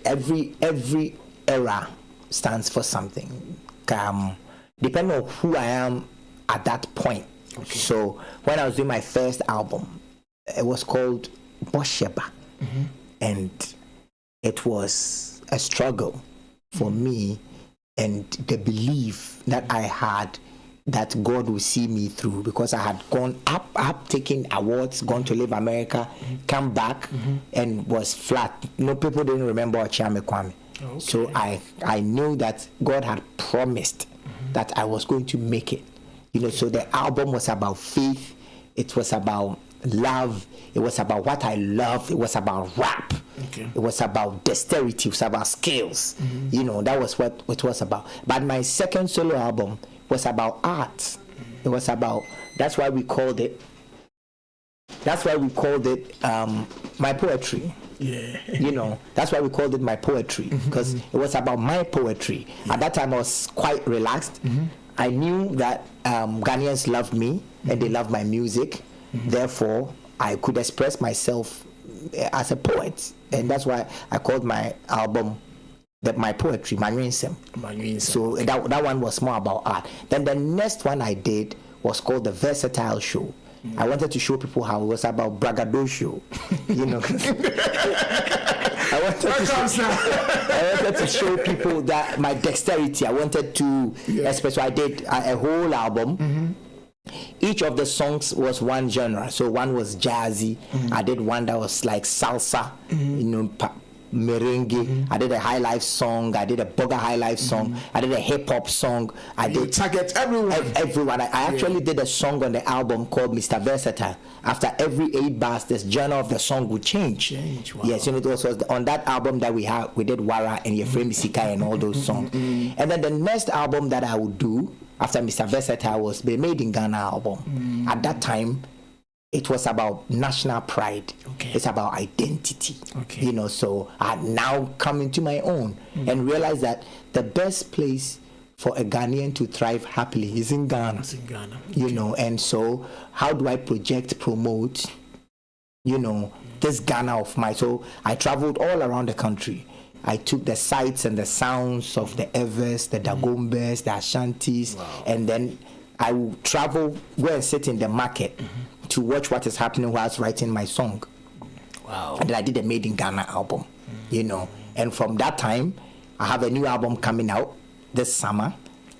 Every era stands for something. Depending on who I am at that point. Okay. So when I was doing my first album, it was called Bosheba. And it was a struggle for me, and the belief that I had that God would see me through, because I had gone up, taken awards, gone to live America, come back, and was flat. No, people didn't remember Okyeame Kwame. Okay. So I knew that God had promised that I was going to make it. You know, so the album was about faith. It was about love. It was about what I love. It was about rap. Okay. It was about dexterity. It was about skills. You know, that was what it was about. But my second solo album was about art. It was about, that's why we called it my poetry.
Yeah.
You know, that's why we called it my poetry, because it was about my poetry. At that time I was quite relaxed. I knew that Ghanaians loved me and they loved my music. Therefore, I could express myself as a poet, and that's why I called my album my poetry, Manwinsem. So that one was more about art. Then the next one I did was called the Versatile Show. I wanted to show people how it was about braggadocio, you know. I wanted to show people that my dexterity. I wanted to express. So I did a whole album. Each of the songs was one genre. So one was jazzy. I did one that was like salsa, you know, merengue. I did a high life song. I did a bugger high life song. I did a hip hop song. I did
target everyone.
I actually did a song on the album called Mr. Versatile. After every 8 bars, the genre of the song would change. Wow. Yes, you know, it was on that album that we did Wara and Yefrem Sikai and all those songs. And then the next album that I would do after Mr. Versatile was the Made in Ghana album. At that time, it was about national pride. Okay. It's about identity. Okay. You know, so I now come into my own and realize that the best place for a Ghanaian to thrive happily is in Ghana.
It's in Ghana. Okay.
You know, and so how do I promote, you know, this Ghana of mine? So I traveled all around the country. I took the sights and the sounds of the Evers, the Dagombes, the Ashantis, and then I will travel, go and sit in the market to watch what is happening whilst writing my song. Wow. And then I did a Made in Ghana album, you know. And from that time, I have a new album coming out this summer.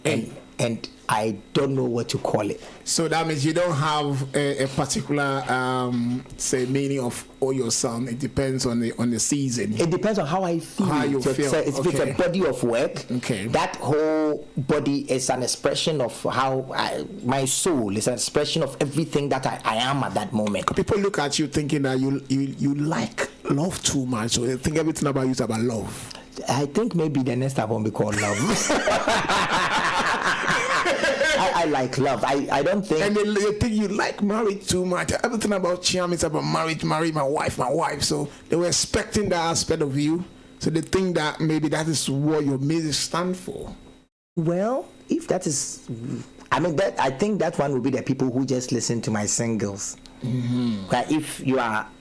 And and I don't know what to call it.
So that means you don't have a particular say meaning of all your song. It depends on the season.
It depends on how I feel.
How you feel.
So it's
Okay.
a body of work.
Okay.
That whole body is an expression of how my soul is an expression of everything that I am at that moment.
People look at you thinking that you like love too much, so they think everything about you is about love.
I think maybe the next album will be called Love. I like love. I don't think.
And they think you like marriage too much. Everything about Okyeame is about marriage, marry my wife. So they were expecting that aspect of you. So they think that maybe that is what your music stand for.
Well, if that is, I mean, that I think that one will be the people who just listen to my singles. But if you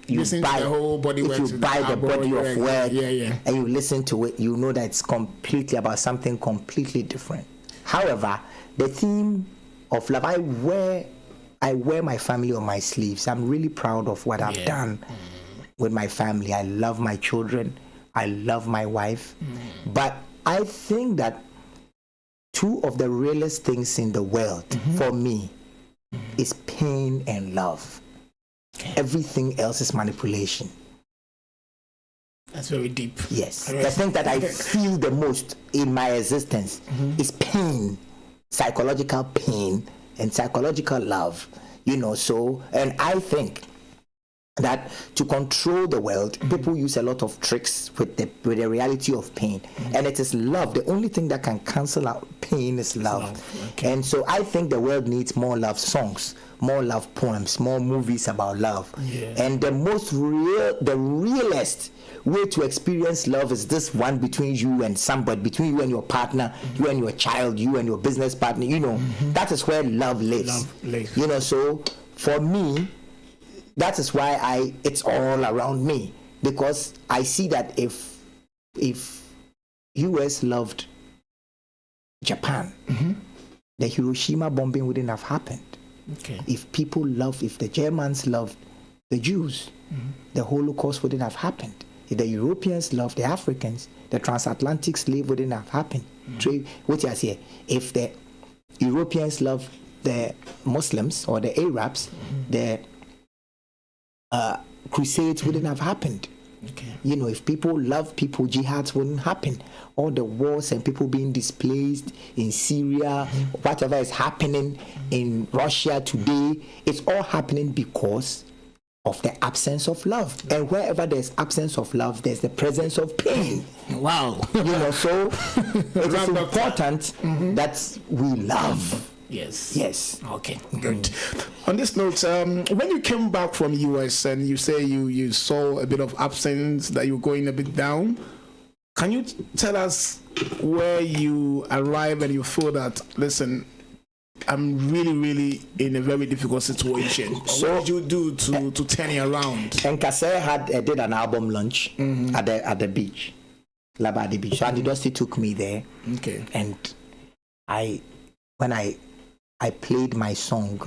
Listen
buy
to the whole body
if
work,
you buy the body of work,
yeah.
and you listen to it, you know that it's completely about something completely different. However, the theme of love, I wear my family on my sleeves. I'm really proud of what I've done with my family. I love my children. I love my wife. But I think that two of the realest things in the world for me is pain and love. Everything else is manipulation.
That's very deep.
Yes. The thing that I feel the most in my existence is pain, psychological pain and psychological love. So, and I think that to control the world, people use a lot of tricks with the reality of pain. And it is love. The only thing that can cancel out pain is love. Okay. And so I think the world needs more love songs, more love poems, more movies about love. And the realest way to experience love is this one between you and somebody, between you and your partner, you and your child, you and your business partner. That is where love lives. So for me, that is why it's all around me, because I see that if US loved Japan, the Hiroshima bombing wouldn't have happened. If the Germans loved the Jews, the Holocaust wouldn't have happened. If the Europeans loved the Africans, the transatlantic slave wouldn't have happened. What you say? If the Europeans loved the Muslims or the Arabs, the crusades wouldn't have happened. If people love people, jihads wouldn't happen. All the wars and people being displaced in Syria, whatever is happening in Russia today, it's all happening because of the absence of love. And wherever there's absence of love, there's the presence of pain.
Wow.
So it is important that we love.
Yes. Okay, good. On this note, when you came back from US and you say you saw a bit of absence, that you're going a bit down, can you tell us where you arrive and you feel that, listen, I'm really, really in a very difficult situation? So what did you do to turn it around?
And Kase did an album launch at the beach, Labadi Beach. So Andy Dusty took me there.
Okay.
And when I played my song.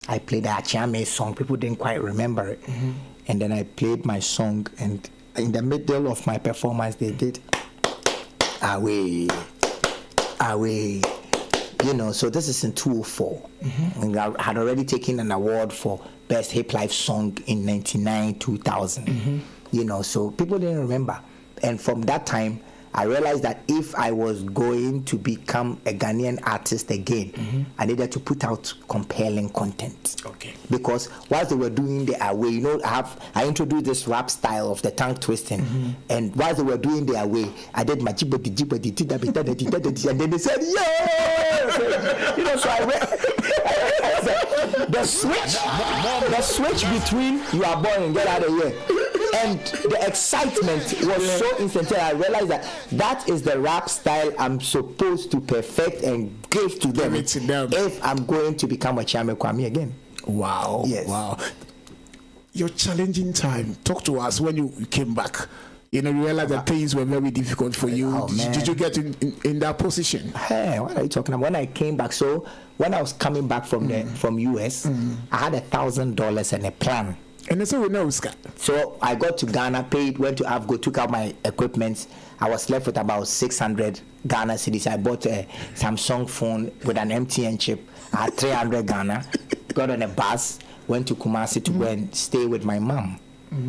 I played the Okyeame song. People didn't quite remember it. And then I played my song, and in the middle of my performance, they did away. So this is in 2004. And I had already taken an award for Best Hip Life Song in 99, 2000. So people didn't remember. And from that time, I realized that if I was going to become a Ghanaian artist again, I needed to put out compelling content.
Okay.
Because whilst they were doing the away, I introduced this rap style of the tongue twisting, and whilst they were doing the away, I did my jibba, and then they said, yeah! So I realized the switch between you are born and get out of here. And the excitement was so instantaneous. I realized that is the rap style I'm supposed to perfect and give to them if I'm going to become Okyeame Kwame again.
Wow.
Yes.
Wow. Your challenging time. Talk to us when you came back. You realized that things were very difficult for you. Did you get in that position?
Hey, what are you talking about? When I came back, so when I was coming back from US, I had $1,000 and a plan.
And so we know, Scott.
So I got to Ghana, went to Afgo, took out my equipment. I was left with about 600 Ghana cedis. I bought a Samsung phone with an MTN chip. I had 300 Ghana. Got on a bus, went to Kumasi to go and stay with my mom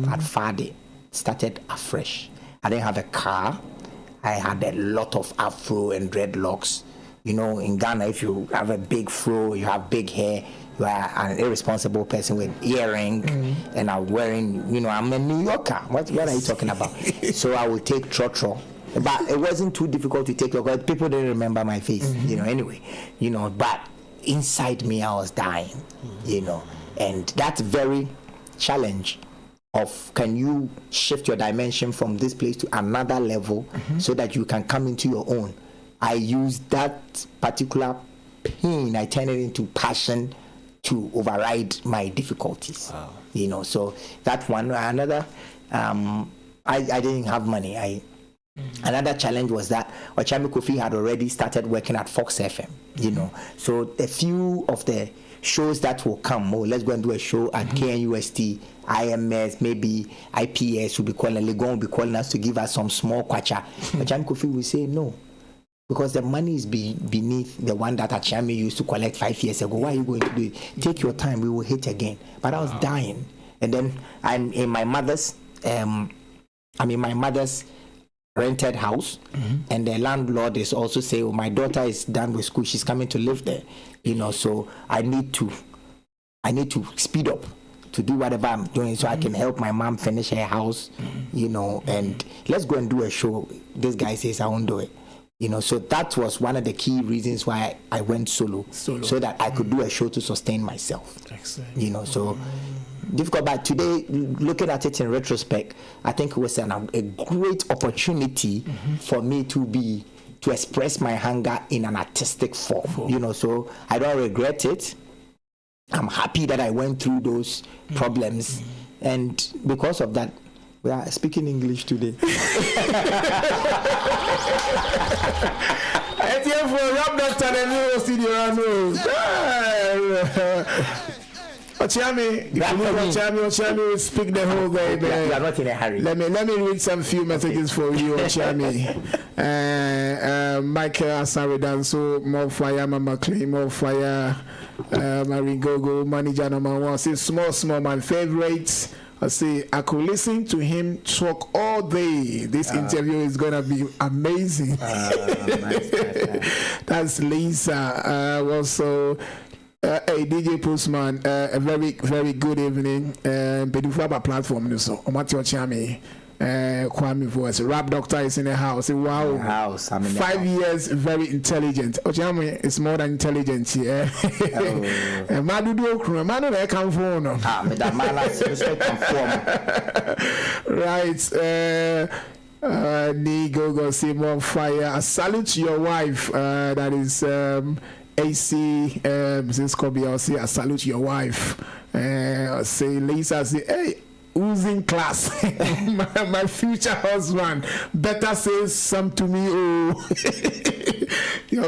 at Fade. Started afresh. I didn't have a car. I had a lot of afro and dreadlocks. You know, in Ghana, if you have a big fro, you have big hair, you are an irresponsible person with earring, and I'm wearing, you know, I'm a New Yorker. What are you talking about? So I will take trotro. But it wasn't too difficult to take because people didn't remember my face, you know, anyway. You know, but inside me, I was dying, you know. And that very challenge of can you shift your dimension from this place to another level so that you can come into your own. I used that particular pain, I turned it into passion to override my difficulties. Wow. You know, so that one. Another, I didn't have money. Another challenge was that Okyeame Kofi had already started working at Fox FM, you know. So a few of the shows that will come, let's go and do a show at KNUST, IMS, maybe IPS will be calling, Legon will be calling us to give us some small kwacha. Okyeame Kofi will say no. Because the money is beneath the one that Okyeame used to collect 5 years ago. Why are you going to do it? Take your time, we will hit again. But I was dying. And then I'm in my mother's rented house, and the landlord is also saying, oh, my daughter is done with school, she's coming to live there. You know, so I need to speed up to do whatever I'm doing so I can help my mom finish her house, you know, and let's go and do a show. This guy says I won't do it. You know, so that was one of the key reasons why I went solo. So that I could do a show to sustain myself. Excellent. You know, so difficult, but today, looking at it in retrospect, I think it was a great opportunity for me to express my hunger in an artistic form. You know, so I don't regret it. I'm happy that I went through those problems, and because of that, we are speaking English today.
Okyeame, Okyeame will speak the whole day.
You are not in a hurry.
Let me read some few messages for you, Okyeame. Michael Asaridanso, more fire, Mama Clean, more fire, Marigogo, manager number 1. Say small man favorites. I say I could listen to him talk all day. This interview is gonna be amazing. Nice. That's Lisa. Also, a DJ Postman. A very, very good evening. Before our platform, so Okyeame. Kwame voice. Rap doctor is in the house. Wow.
House.
5 years, very intelligent. Okyeame is more than intelligent. Yeah. Madu do okru. Madu na come phone.
Me da mala come phone.
Right. Go say more fire. I salute your wife. That is AC. Mrs. Kobi. I'll say I salute your wife. Say Lisa. Say hey. Oozing class, my future husband better say some to me. Oh, you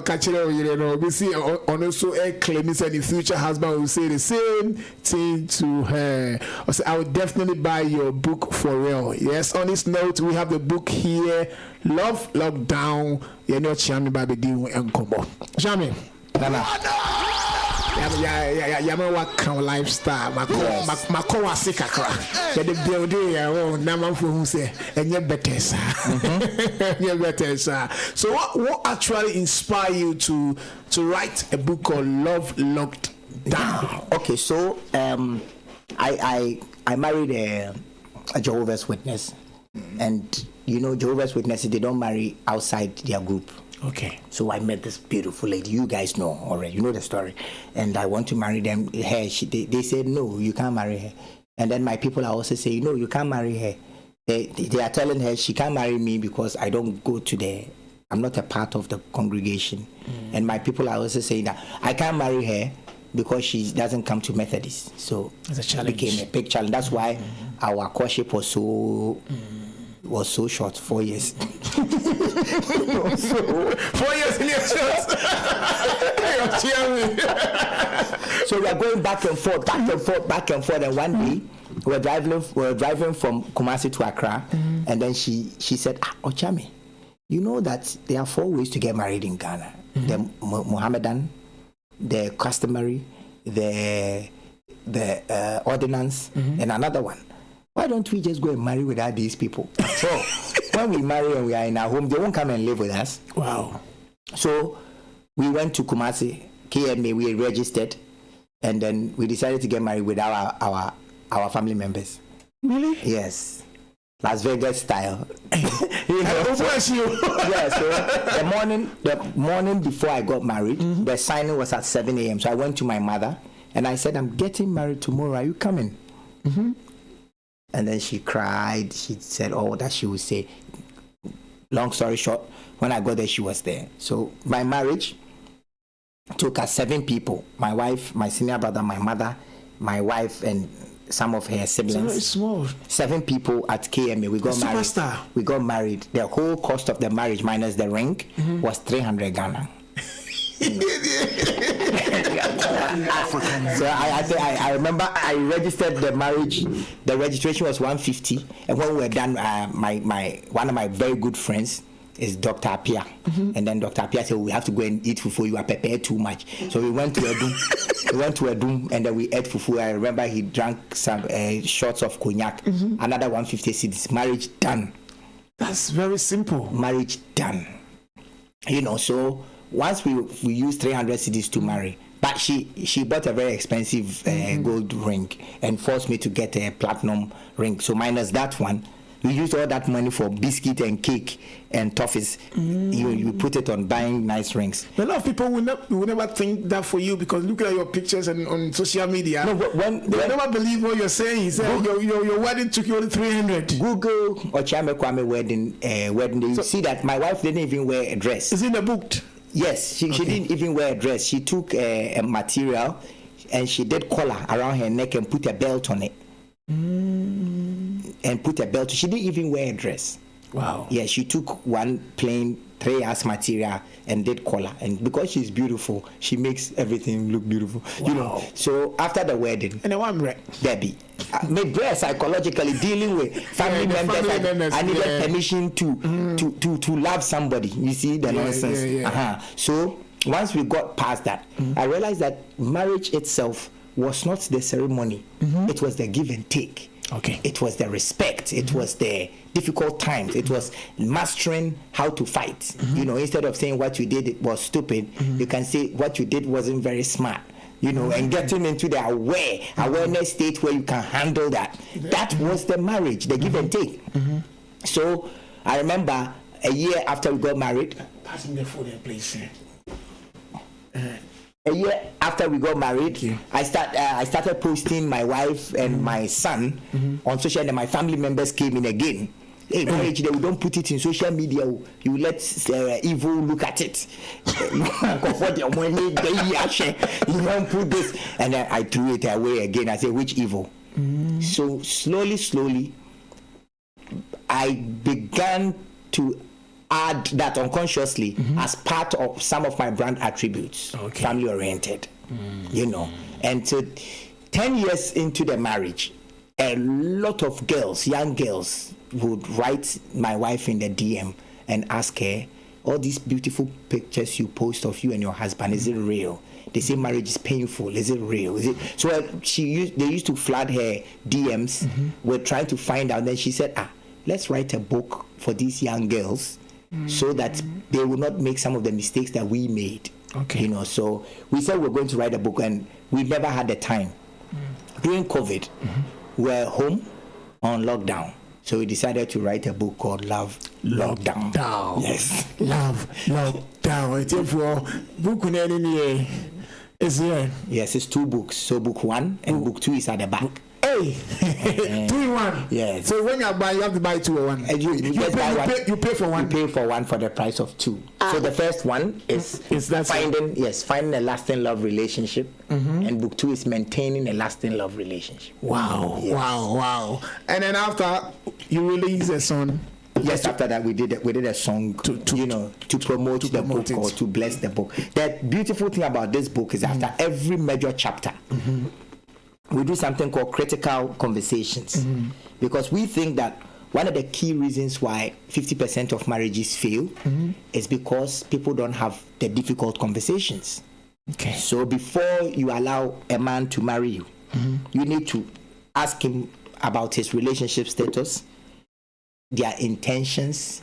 know, we see also a claim said the future husband will say the same thing to her. Also, I would definitely buy your book for real. Yes, on this note, we have the book here, Love Lockdown. You know, Chami Baby Dio and Kobo. Chami. Yama waka lifestyle mako wase kakra ya de building ya o na manfo hu say enye better sir. So what actually inspired you to write a book called Love Locked Down?
Okay, so I married a Jehovah's Witness, and you know Jehovah's Witnesses, they don't marry outside their group.
Okay.
So I met this beautiful lady. You guys know already. You know the story. And I want to marry them. Her, they said, no, you can't marry her. And then my people are also saying, no, you can't marry her. They are telling her she can't marry me because I don't go to I'm not a part of the congregation. And my people are also saying that I can't marry her because she doesn't come to Methodist. So it became a big challenge. That's why our courtship was so short, 4 years. 4
years in your short.
So we are going back and forth. And one day we were driving from Kumasi to Accra, and then she said, Okyeame, you know that there are 4 ways to get married in Ghana. The Mohammedan, the customary, the ordinance, and another one. Why don't we just go and marry without these people? So when we marry and we are in our home, they won't come and live with us.
Wow.
So we went to Kumasi, KMA, we registered, and then we decided to get married with our family members.
Really?
Yes. Las Vegas style.
Yeah, so
the morning before I got married, the signing was at 7 a.m. So I went to my mother and I said, I'm getting married tomorrow. Are you coming? And then she cried. She said all that she would say. Long story short, when I got there, she was there. So my marriage took us 7 people. My wife, my senior brother, my mother, my wife, and some of her siblings.
It's small.
7 people at KMA. We got married.
Superstar.
We got married. The whole cost of the marriage minus the ring was 300 Ghana. So I remember I registered the marriage. The registration was 150, and when we were done, one of my very good friends is Dr. Apia, and then Dr. Apia said, we have to go and eat fufu. You are prepared too much. So we went to a doom. And then we ate fufu. I remember he drank some shots of cognac. Another 150 cedis. Marriage done.
That's very simple.
Marriage done. So once we used 300 cedis to marry, but she bought a very expensive gold ring and forced me to get a platinum ring. So minus that one, we used all that money for biscuit and cake and toffees. You put it on buying nice rings.
A lot of people will never think that for you, because look at your pictures and on social media.
No, but when
never believe what you're saying. He said your wedding took you only 300.
Google Okyeame Kwame wedding. You see that my wife didn't even wear a dress.
Is in the book?
Yes, she didn't even wear a dress. She took a material and she did collar around her neck and put a belt on it. And put a belt. She didn't even wear a dress.
Wow.
Yeah, she took one plain 3-hours material and did collar. And because she's beautiful, she makes everything look beautiful.
Wow.
So after the wedding,
and then one
Debbie, made breast psychologically dealing with family members. I needed permission to love somebody. You see the nonsense. So once we got past that, I realized that marriage itself was not the ceremony. It was the give and take.
Okay.
It was the respect. It was the difficult times. It was mastering how to fight. Instead of saying what you did it was stupid, you can say what you did wasn't very smart. And getting into the awareness state where you can handle that. That was the marriage, the give and take. So I remember a year after we got married.
Passing the food in place.
A year after we got married, I started posting my wife and my son on social media. My family members came in again. Hey, marriage, we don't put it in social media. You let evil look at it. You don't put this. And then I threw it away again. I said, which evil? So slowly, I began to add that unconsciously as part of some of my brand attributes. Family oriented, and so 10 years into the marriage, a lot of young girls would write my wife in the DM and ask her, all these beautiful pictures you post of you and your husband, is it real? They say marriage is painful. Is it real? Is it? So they used to flood her DMs with trying to find out. Then she said, let's write a book for these young girls so that they will not make some of the mistakes that we made. So we said we're going to write a book, and we never had the time. During COVID, we're home on lockdown. So we decided to write a book called Love Lockdown. Yes.
Love Lockdown. It's for book is here.
Yes, it's 2 books. So book 1 and book 2 is at the back.
Hey, 2 in 1.
Yes.
So when you buy, you have to buy 2 or 1.
And you
pay for 1.
You pay for 1 for the price of 2. So the first one is finding a lasting love relationship, and book 2 is maintaining a lasting love relationship.
Wow, yes. Wow. And then after you release a song.
Yes, after that we did a song to promote the book or to bless the book. The beautiful thing about this book is after every major chapter, we do something called critical conversations, because we think that one of the key reasons why 50% of marriages fail is because people don't have the difficult conversations.
Okay.
So before you allow a man to marry you, you need to ask him about his relationship status, their intentions,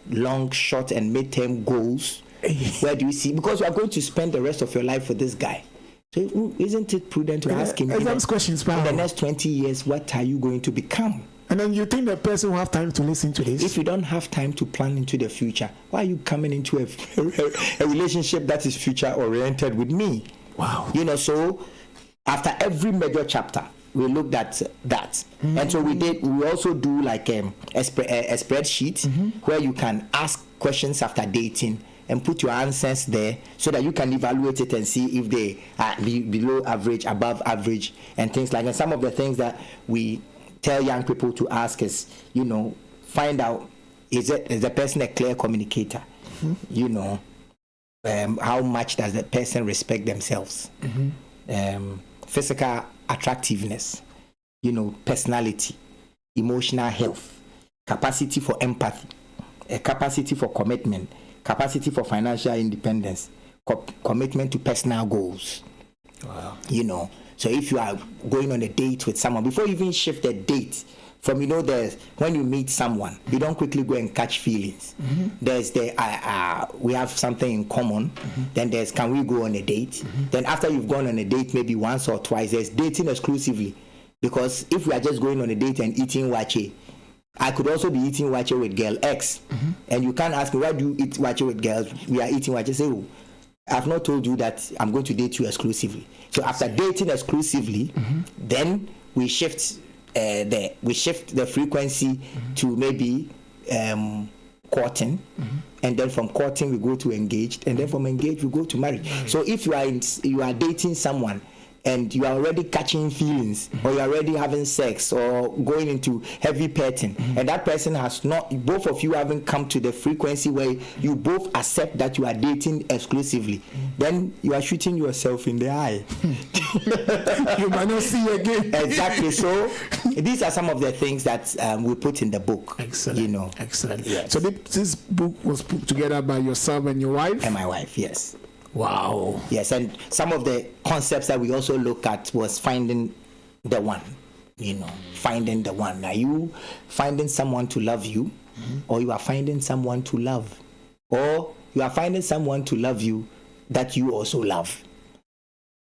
long, short, and mid-term goals. Where do you see? Because you are going to spend the rest of your life with this guy. So isn't it prudent to ask him in the next 20 years, what are you going to become?
And then you think the person will have time to listen to this?
If you don't have time to plan into the future, why are you coming into a relationship that is future oriented with me?
Wow.
You know, so after every major chapter, we looked at that. And so we also do like a spreadsheet where you can ask questions after dating and put your answers there so that you can evaluate it and see if they are below average, above average, and things like that. And some of the things that we tell young people to ask is, you know, find out, is the person a clear communicator? You know, how much does the person respect themselves? Physical attractiveness, you know, personality, emotional health, capacity for empathy, a capacity for commitment, capacity for financial independence, commitment to personal goals.
Wow.
You know, so if you are going on a date with someone, before you even shift the date from, you know, when you meet someone, you don't quickly go and catch feelings. There's we have something in common. Then there's, can we go on a date? Then after you've gone on a date maybe once or twice, there's dating exclusively. Because if we are just going on a date and eating wache, I could also be eating wache with girl X. And you can't ask me, why do you eat wache with girls? We are eating wache. Say, oh, I've not told you that I'm going to date you exclusively. So after dating exclusively, then we shift the frequency to maybe courting, and then from courting we go to engaged, and then from engaged we go to marriage. So if you are dating someone and you are already catching feelings, or you're already having sex, or going into heavy petting, and that person has not, both of you haven't come to the frequency where you both accept that you are dating exclusively, then you are shooting yourself in the eye.
You might not see again.
Exactly. So these are some of the things that we put in the book.
Excellent.
You know.
Excellent.
Yes.
So this book was put together by yourself and your wife?
And my wife, yes.
Wow.
Yes, and some of the concepts that we also look at was finding the one. You know, finding the one. Are you finding someone to love you, or you are finding someone to love, or you are finding someone to love you that you also love?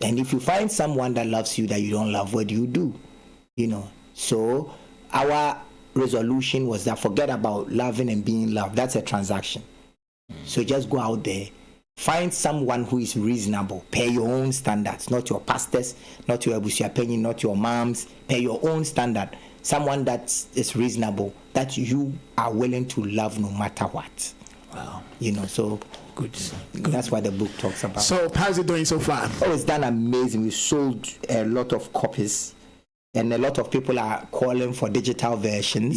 And if you find someone that loves you that you don't love, what do you do? You know, so our resolution was that forget about loving and being loved. That's a transaction. So just go out there, find someone who is reasonable, pay your own standards, not your pastors, not your abusuapenyi, not your moms, pay your own standard. Someone that is reasonable, that you are willing to love no matter what.
Wow.
You know, so
good.
That's what the book talks about.
So how's it doing so far?
Oh, it's done amazing. We sold a lot of copies, and a lot of people are calling for digital versions.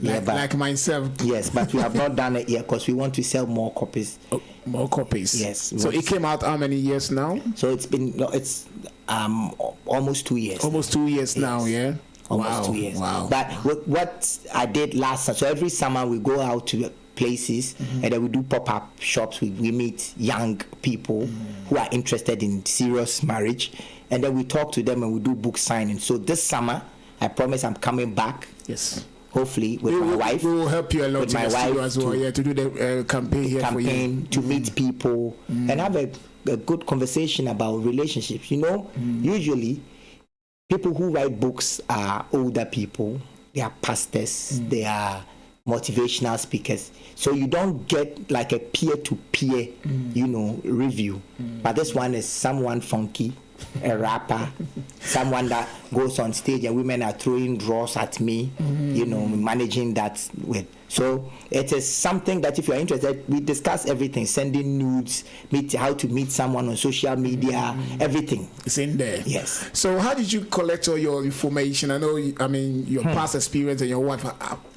Like myself.
Yes, but we have not done it yet because we want to sell more copies.
Oh, more copies.
Yes.
So it came out how many years now?
So it's almost 2 years.
Almost 2 years now, yeah.
Almost 2 years.
Wow.
But what I did last summer, so every summer we go out to places and then we do pop-up shops. We meet young people who are interested in serious marriage, and then we talk to them and we do book signing. So this summer, I promise I'm coming back.
Yes.
Hopefully with my wife.
We will help you a lot
with my wife
as well, to do the campaign here for you.
To meet people and have a good conversation about relationships. You know, usually people who write books are older people. They are pastors. They are motivational speakers. So you don't get like a peer-to-peer, review. But this one is someone funky, a rapper, someone that goes on stage and women are throwing draws at me, managing that with. So it is something that if you're interested, we discuss everything, sending nudes, how to meet someone on social media, everything.
It's in there.
Yes.
So how did you collect all your information? I know, your past experience and your wife.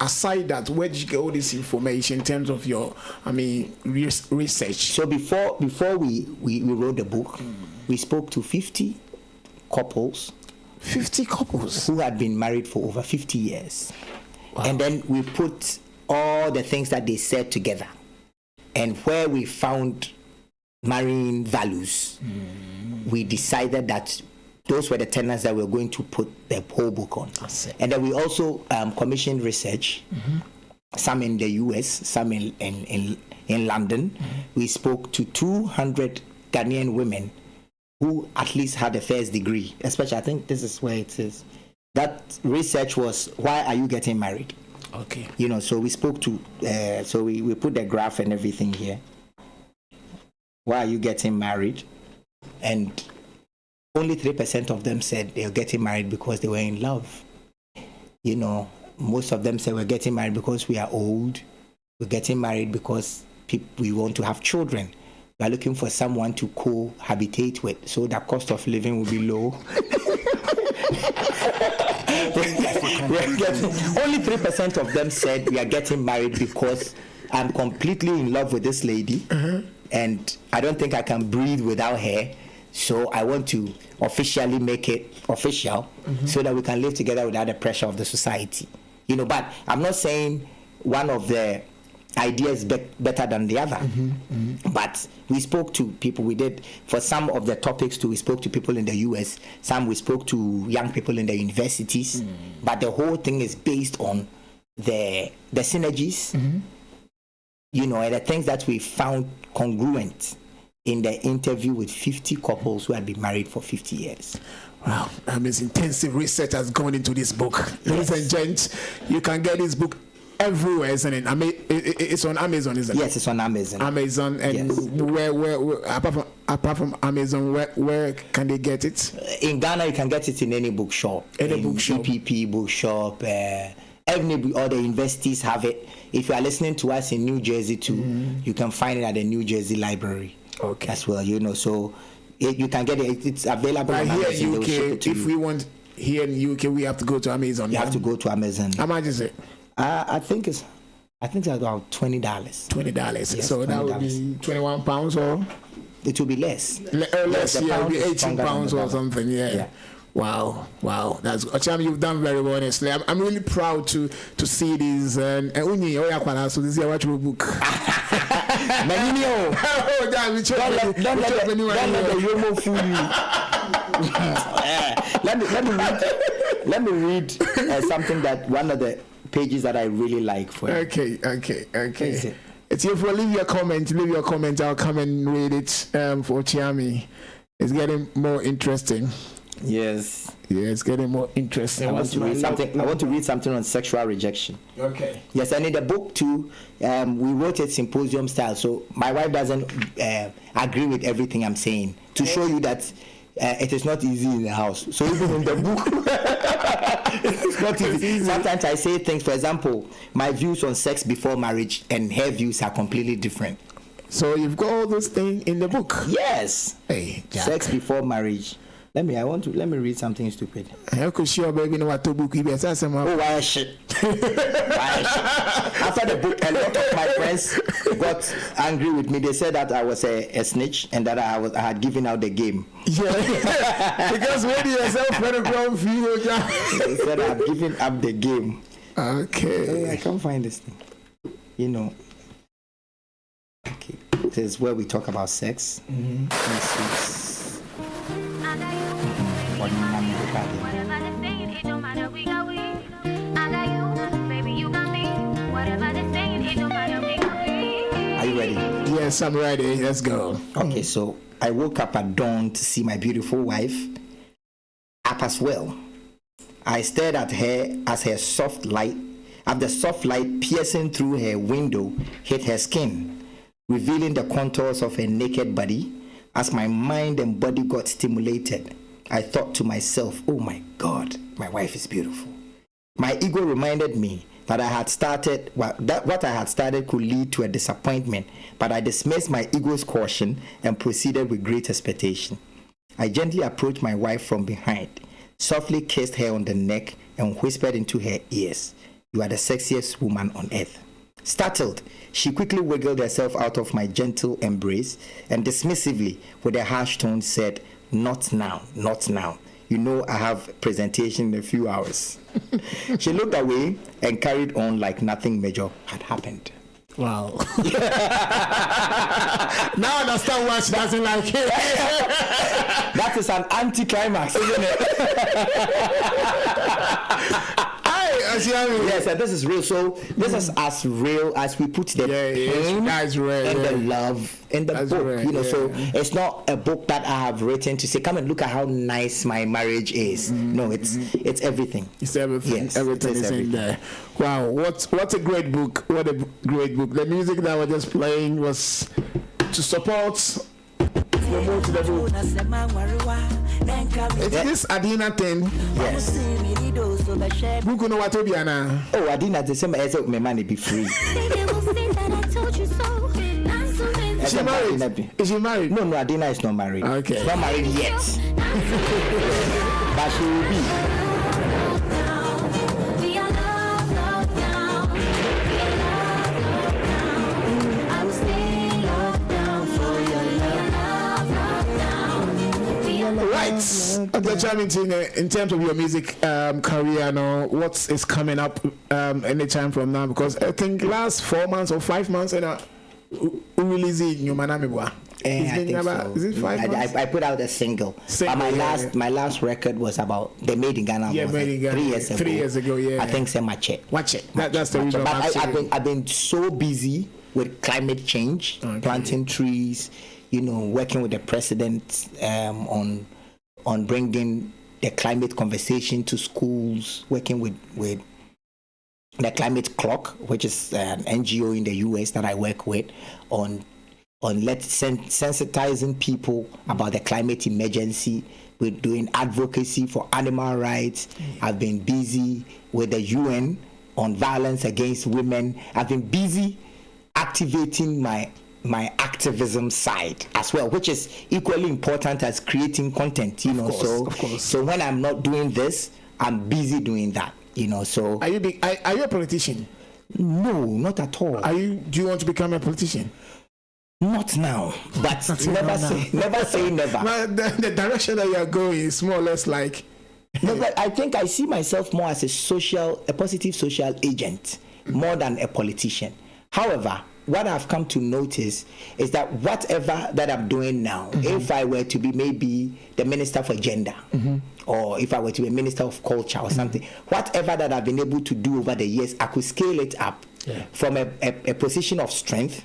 Aside that, where did you get all this information in terms of your, research?
So before we wrote the book, we spoke to 50 couples.
50 couples?
Who had been married for over 50 years. And then we put all the things that they said together. And where we found marrying values, we decided that those were the tenets that we were going to put the whole book on. And then we also commissioned research, some in the US, some in London. We spoke to 200 Ghanaian women who at least had a first degree, especially, I think this is where it is. That research was, why are you getting married?
Okay.
You know, so we spoke to, so we put the graph and everything here. Why are you getting married? And only 3% of them said they were getting married because they were in love. You know, most of them said we're getting married because we are old. We're getting married because we want to have children. We're looking for someone to cohabitate with, so the cost of living will be low. Only 3% of them said we are getting married because I'm completely in love with this lady, and I don't think I can breathe without her. So I want to officially make it official, so that we can live together without the pressure of the society. You know, but I'm not saying one of the ideas better than the other. But we spoke to people. We did, for some of the topics too, we spoke to people in the US. Some we spoke to young people in the universities. But the whole thing is based on the synergies, you know, and the things that we found congruent in the interview with 50 couples who had been married for 50 years.
Wow, amazing. Intensive research has gone into this book. Ladies and gents, you can get this book everywhere, isn't it? I mean, it's on Amazon, isn't it?
Yes, it's on Amazon.
Amazon, and
yes.
where apart from Amazon, where can they get it?
In Ghana, you can get it in any bookshop.
Any bookshop.
EPP bookshop. All the universities have it. If you are listening to us in New Jersey too, you can find it at the New Jersey Library. Okay. As well, you know. So you can get it. It's available.
But here in UK, if we want here in UK, we have to go to Amazon.
You have to go to Amazon.
How much is it?
I think it's about $20. $20.
Yes, so $20. That would be £21 or
it will be less.
Less, yeah, it will be £18 or something. Yeah. Wow. That's Okyeame, you've done very well, honestly. I'm really proud to see this. And Unyi, so this is your book.
Don't let the Yomo fool you. Let me read something that one of the pages that I really like for you.
Okay. It's here for leave your comment. I'll come and read it for Okyeame. It's getting more interesting.
Yes.
Yeah, it's getting more interesting.
I want to read something on sexual rejection.
Okay.
Yes, and in the book too, we wrote it symposium style. So my wife doesn't agree with everything I'm saying, to show you that it is not easy in the house. So even in the book, it's not easy. Sometimes I say things, for example, my views on sex before marriage and her views are completely different.
So you've got all those things in the book?
Yes.
Hey, Jack.
Sex before marriage. Let me read something stupid.
I could sure baby know what to book.
Oh, why shit. After the book, a lot of my friends got angry with me. They said that I was a snitch and that I had given out the game.
Yeah, because when you yourself very ground feel,
they said I've given up the game.
Okay.
I can't find this thing. You know. Okay. This is where we talk about sex. Are you ready?
Yes, I'm ready. Let's go.
Okay, so I woke up at dawn to see my beautiful wife up as well. I stared at her as the soft light piercing through her window hit her skin, revealing the contours of her naked body. As my mind and body got stimulated, I thought to myself, oh my God, my wife is beautiful. My ego reminded me that what I had started could lead to a disappointment, but I dismissed my ego's caution and proceeded with great expectation. I gently approached my wife from behind, softly kissed her on the neck, and whispered into her ears, "You are the sexiest woman on earth." Startled, she quickly wiggled herself out of my gentle embrace and dismissively, with a harsh tone, said, "Not now, not now. You know I have presentation in a few hours. She looked away and carried on like nothing major had happened.
Wow. Now I understand why she doesn't like it.
That is an anticlimax, isn't it? Yes, and this is real. So this is as real as we put the pain
that's real,
and the love in the book.
Real,
you know, so it's not a book that I have written to say, come and look at how nice my marriage is. No, it's everything.
It's everything.
Yes,
everything is in there. Wow, what a great book. What a great book. The music that we're just playing was to support promote the book. Is this Adina thing?
Yes.
Book no what Obiana.
Oh, Adina the same as my money be free.
Is she married? Is she married?
No, Adina is not married.
Okay.
She's not married yet. But she will be.
Right. Okyeame, in terms of your music career now, what is coming up anytime from now? Because I think last 4 months or 5 months, and releasing your manamibwa. Is it 5 months?
I put out a single. But my last record was about the Made in Ghana.
Yeah, Made in Ghana.
3 years ago.
3 years ago, yeah.
I think say Mache.
That's the reason.
But I've been so busy with climate change, planting trees, working with the president on bringing the climate conversation to schools, working with the Climate Clock, which is an NGO in the US that I work with, on sensitizing people about the climate emergency. We're doing advocacy for animal rights. I've been busy with the UN on violence against women. I've been busy activating my activism side as well, which is equally important as creating content,
Of course.
So when I'm not doing this, I'm busy doing that, so.
Are you a politician?
No, not at all.
Do you want to become a politician?
Not now, but never say never.
But the direction that you are going is more or less like.
No, but I think I see myself more as a positive social agent, more than a politician. However, what I've come to notice is that whatever that I'm doing now, if I were to be maybe the minister for gender, or if I were to be a minister of culture or something, whatever that I've been able to do over the years, I could scale it up from a position of strength,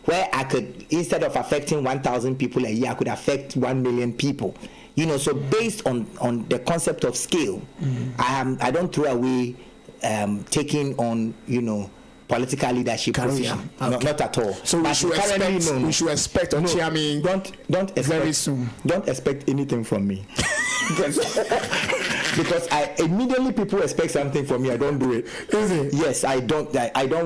where I could, instead of affecting 1,000 people a year, I could affect 1 million people. So based on the concept of scale, I don't throw away taking on, political leadership position. Okay. Not at all.
So we should expect Okyeame
don't expect
very soon.
Don't expect anything from me. Because people expect something from me, I don't do it.
Is it?
Yes, I don't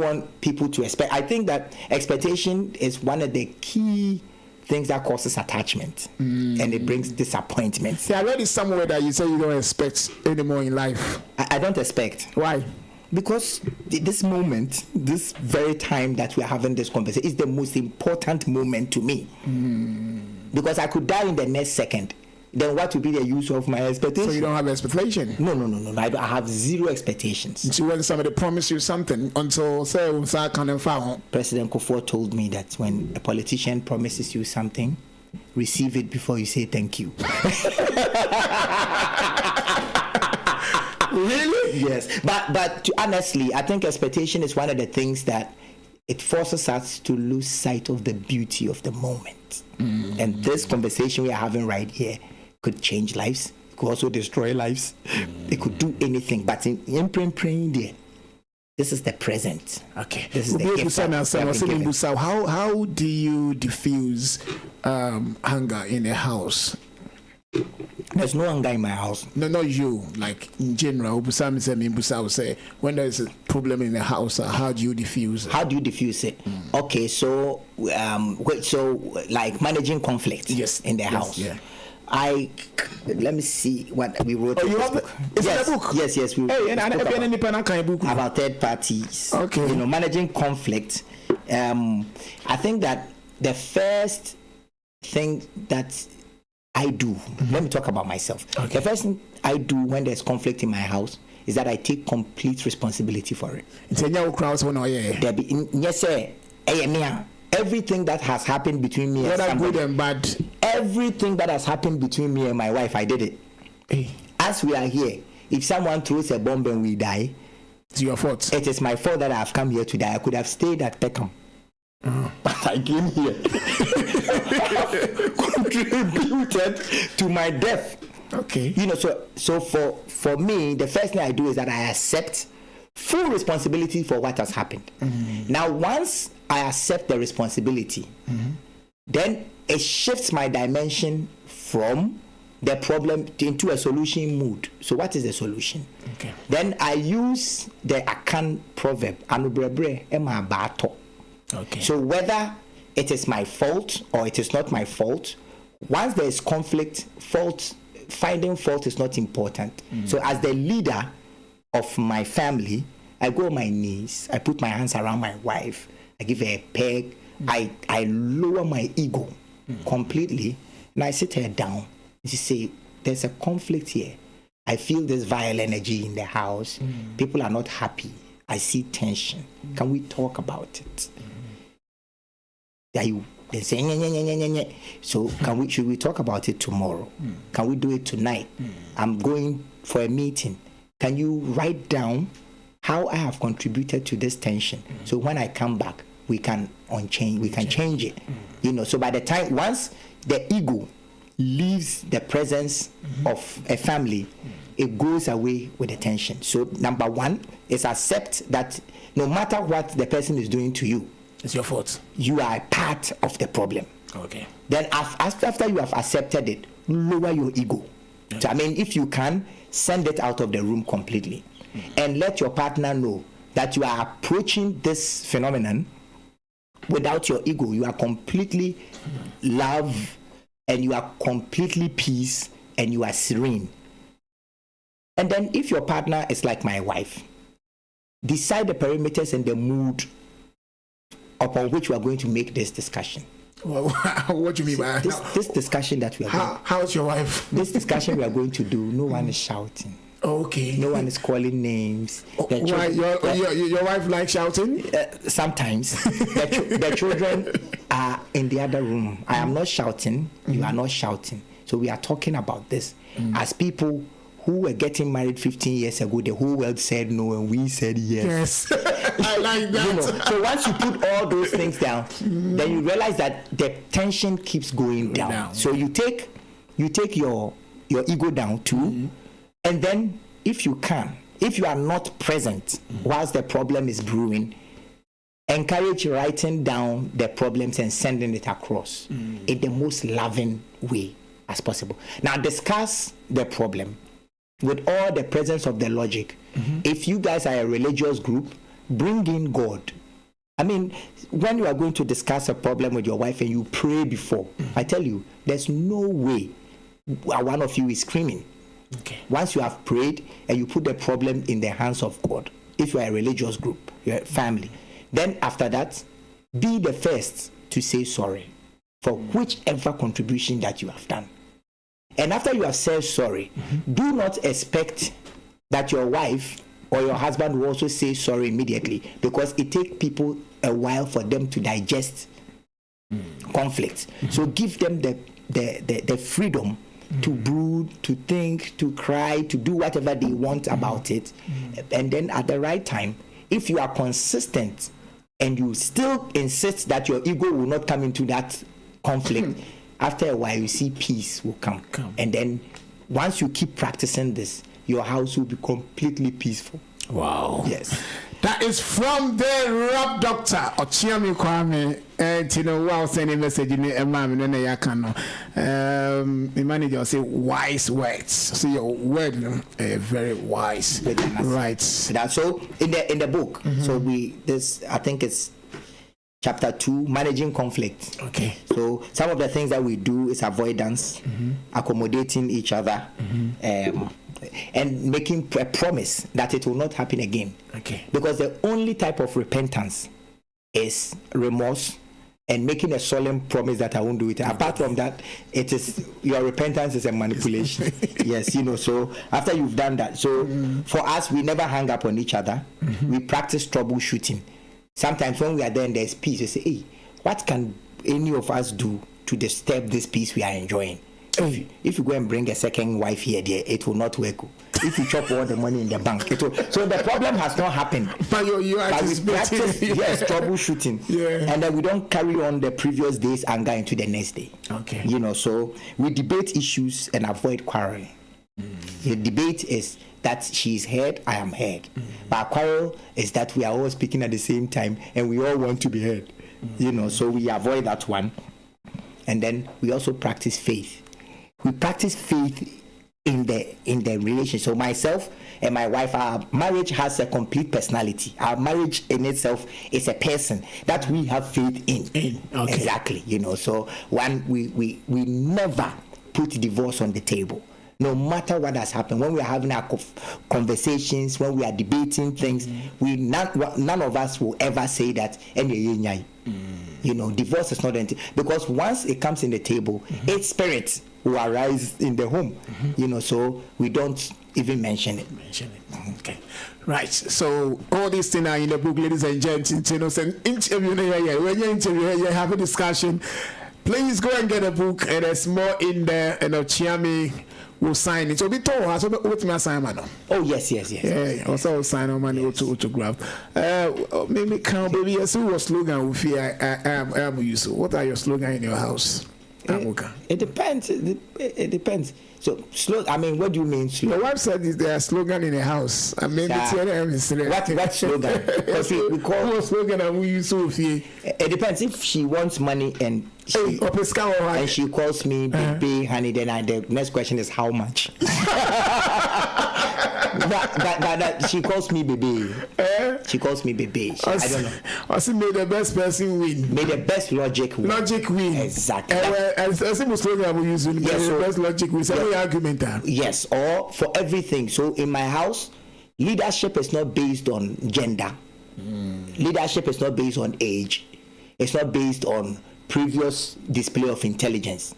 want people to expect. I think that expectation is one of the key things that causes attachment, and it brings disappointment.
Yeah, I read it somewhere that you say you don't expect anymore in life.
I don't expect.
Why?
Because this moment, this very time that we are having this conversation, is the most important moment to me. Because I could die in the next second. Then what would be the use of my expectation?
So you don't have expectation?
No. I have zero expectations.
So when somebody promised you something until
President Kufuor told me that when a politician promises you something, receive it before you say thank you.
Really?
Yes. But honestly, I think expectation is one of the things that it forces us to lose sight of the beauty of the moment. And this conversation we are having right here could change lives. It could also destroy lives. It could do anything. But in praying there, this is the present.
Okay.
This is the gift.
How do you diffuse hunger in a house?
There's no anger in my house.
No, not you. Like in general, I would say when there is a problem in the house, how do you diffuse it?
How do you diffuse it? Okay, so like managing conflict in the house.
Yeah.
Let me see what we wrote.
Oh, you have it's in a book.
Yes. We
spoke
about third parties.
Okay.
Managing conflict. I think that the first thing that I do, let me talk about myself.
Okay.
The first thing I do when there's conflict in my house is that I take complete responsibility for it. There be yes, sir. Everything that has happened between me and somebody,
good and bad,
everything that has happened between me and my wife, I did it.
Hey.
As we are here, if someone throws a bomb and we die,
it's your fault.
It is my fault that I have come here to die. I could have stayed at Peckham. But I came here. Contributed to my death.
Okay.
You know, so for me, the first thing I do is that I accept full responsibility for what has happened. Now, once I accept the responsibility, then it shifts my dimension from the problem into a solution mood. So what is the solution?
Okay.
Then I use the Akan proverb, Anubrebre ema bato.
Okay.
So whether it is my fault or it is not my fault, once there is conflict, finding fault is not important. So as the leader of my family, I go on my knees, I put my hands around my wife, I give her a peg, I lower my ego completely, and I sit her down. You say, there's a conflict here. I feel this vile energy in the house. People are not happy. I see tension. Can we talk about it? They say, nye. So should we talk about it tomorrow? Can we do it tonight? I'm going for a meeting. Can you write down how I have contributed to this tension? So when I come back, we can change it. You know, so by the time, once the ego leaves the presence of a family, it goes away with the tension. So number one is accept that no matter what the person is doing to you,
it's your fault.
You are part of the problem.
Okay.
Then after you have accepted it, lower your ego. So I mean, if you can, send it out of the room completely. And let your partner know that you are approaching this phenomenon without your ego. You are completely love, and you are completely peace, and you are serene. And then if your partner is like my wife, decide the perimeters and the mood upon which we are going to make this discussion.
Well, what do you mean by
this discussion that we are doing?
How's your wife?
This discussion we are going to do, no one is shouting.
Okay.
No one is calling names.
Why, your wife likes shouting?
Sometimes. The children are in the other room. I am not shouting. You are not shouting. So we are talking about this. As people who were getting married 15 years ago, the whole world said no and we said yes.
I like that.
You know, so once you put all those things down, then you realize that the tension keeps going down. So you take your ego down too, and then if you are not present whilst the problem is brewing, encourage writing down the problems and sending it across in the most loving way as possible. Now discuss the problem with all the presence of the logic. If you guys are a religious group, bring in God. I mean, when you are going to discuss a problem with your wife and you pray before, I tell you, there's no way one of you is screaming.
Okay.
Once you have prayed and you put the problem in the hands of God, if you are a religious group, your family, then after that, be the first to say sorry for whichever contribution that you have done. And after you have said sorry, do not expect that your wife or your husband will also say sorry immediately, because it takes people a while for them to digest conflict. So give them the freedom to brood, to think, to cry, to do whatever they want about it. And then at the right time, if you are consistent and you still insist that your ego will not come into that conflict, after a while you see peace will come. And then once you keep practicing this, your house will be completely peaceful.
Wow.
Yes.
That is from the rap doctor Okyeame Kwame. And you know, wow, sending message in a man and a yakano. The manager say wise words. So your word very wise. Right.
So in the book, so I think it's Chapter 2, managing conflict.
Okay.
So some of the things that we do is avoidance, accommodating each other, and making a promise that it will not happen again.
Okay.
Because the only type of repentance is remorse and making a solemn promise that I won't do it. Apart from that, it is your repentance is a manipulation. Yes, so after you've done that, so for us, we never hang up on each other. We practice troubleshooting. Sometimes when we are there and there's peace, we say, hey, what can any of us do to disturb this peace we are enjoying? If you go and bring a second wife here, there, it will not work. If you chop all the money in the bank, it will. So the problem has not happened.
But we
practice, yes, troubleshooting, and then we don't carry on the previous day's anger into the next day.
Okay.
So we debate issues and avoid quarreling. The debate is that she is heard, I am heard. But quarrel is that we are all speaking at the same time and we all want to be heard. So we avoid that one. And then we also practice faith. We practice faith in the relationship. So myself and my wife, our marriage has a complete personality. Our marriage in itself is a person that we have faith in.
Okay.
Exactly. So we never put divorce on the table. No matter what has happened, when we are having our conversations, when we are debating things, none of us will ever say that. Divorce is not anything, because once it comes in the table, its spirit will arise in the home. So we don't even mention it.
Okay, right. So all these things are in the book, ladies and gentlemen. Interview when you interview, you have a discussion. Please go and get a book, and there's more in there. And Okyeame will sign it. So be told us what my assignment.
Oh yes.
Yeah, also sign on money autograph. Maybe count baby. Yes, what slogan with you? I am you. So what are your slogan in your house?
It depends. It depends. So what do you mean slogan?
Your wife said there a slogan in the house. I mean,
what slogan? Because we call
what slogan and we use
it depends. If she wants money and she calls me baby, honey, then the next question is how much. that she calls me baby. She calls me baby. I don't know.
I see, may the best person win.
May the best logic win.
Logic win.
Exactly.
I see slogan we use. Yes, so, the best logic win. Any argument.
Yes, or for everything. So in my house, leadership is not based on gender. Leadership is not based on age. It's not based on previous display of intelligence.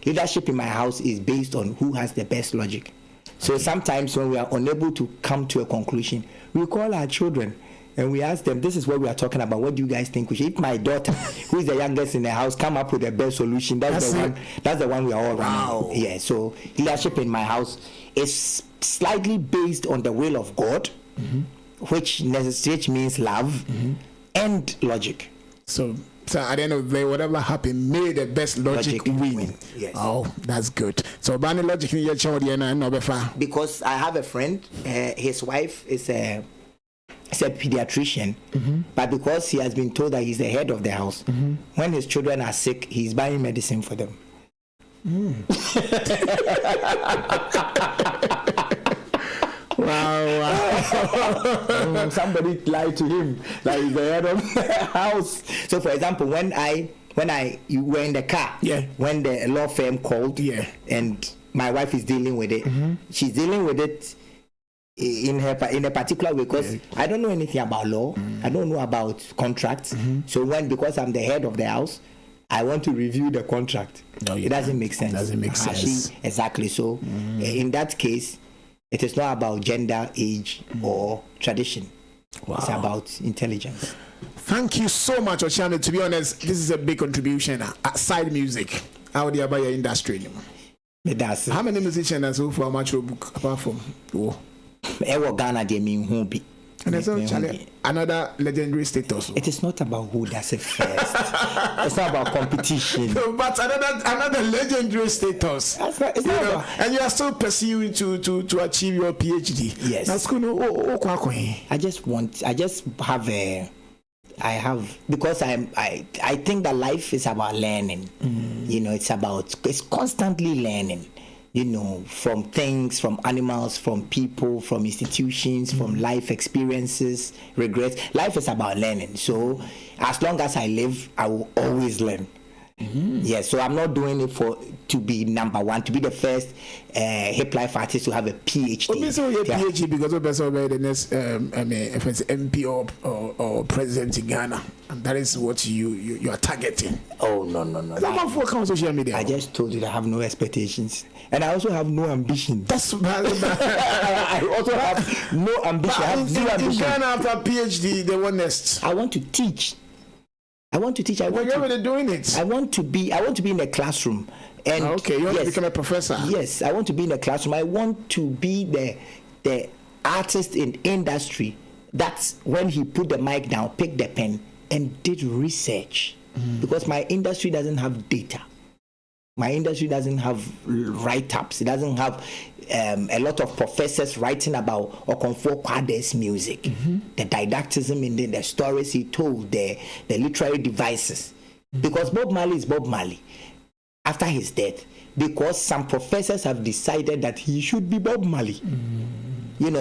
Leadership in my house is based on who has the best logic. So sometimes when we are unable to come to a conclusion, we call our children and we ask them, this is what we are talking about. What do you guys think we should? If my daughter, who is the youngest in the house, come up with the best solution, that's the one we are all running. Yeah, so leadership in my house is slightly based on the will of God, which means love and logic.
So at the end of the day, whatever happened, may the best logic win.
Yes.
Oh, that's good. So, Bani logic in your child,
because I have a friend, his wife is a pediatrician, but because he has been told that he's the head of the house, when his children are sick, he's buying medicine for them.
Wow.
Somebody lied to him like he's the head of the house. So for example, when you were in the car, when the law firm called, and my wife is dealing with it, she's dealing with it in a particular way, because I don't know anything about law, I don't know about contracts. So because I'm the head of the house, I want to review the contract. It doesn't make sense.
Doesn't make sense.
Exactly. So in that case, it is not about gender, age, or tradition. Wow. It's about intelligence.
Thank you so much, Okyeame. To be honest, this is a big contribution aside music. How do you about your industry? How many musicians have for a match book apart from?
Ghana, they mean who be.
And there's another legendary status.
It is not about who does it first. It's not about competition.
No, but another legendary status. And you are still pursuing to achieve your PhD.
Yes.
That's cool.
Because I think that life is about learning. It's constantly learning. From things, from animals, from people, from institutions, from life experiences, regrets. Life is about learning. So as long as I live, I will always learn. Yes, so I'm not doing it to be number one, to be the first hip life artist to have a PhD.
Obviously, you have PhD because of the next if it's MP or president in Ghana, and that is what you are targeting.
Oh no.
For social media.
I just told you that I have no expectations, and I also have no ambition.
That's bad.
I also have no ambition. I have zero ambition.
In Ghana, after PhD, they want next.
I want to teach.
Well, you're already doing it.
I want to be in a classroom. And
okay, you want to become a professor.
Yes, I want to be in a classroom. I want to be the artist in industry. That's when he put the mic down, picked the pen, and did research. Because my industry doesn't have data. My industry doesn't have write-ups. It doesn't have a lot of professors writing about Okonfo Kwade's music, the didacticism in the stories he told, the literary devices. Because Bob Marley is Bob Marley after his death, because some professors have decided that he should be Bob Marley.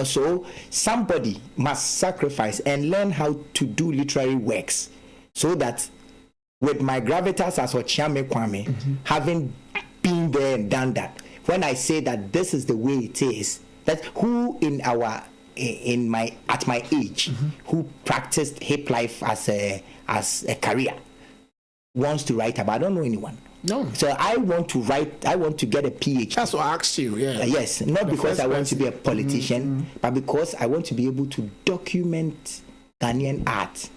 So somebody must sacrifice and learn how to do literary works, so that with my gravitas as Okyeame Kwame, having been there and done that, when I say that this is the way it is, that who at my age, who practiced hip life as a career, wants to write about, I don't know anyone.
No.
So I want to write, I want to get a PhD.
That's what I asked you, yeah.
Yes, not because I want to be a politician, but because I want to be able to document Ghanaian art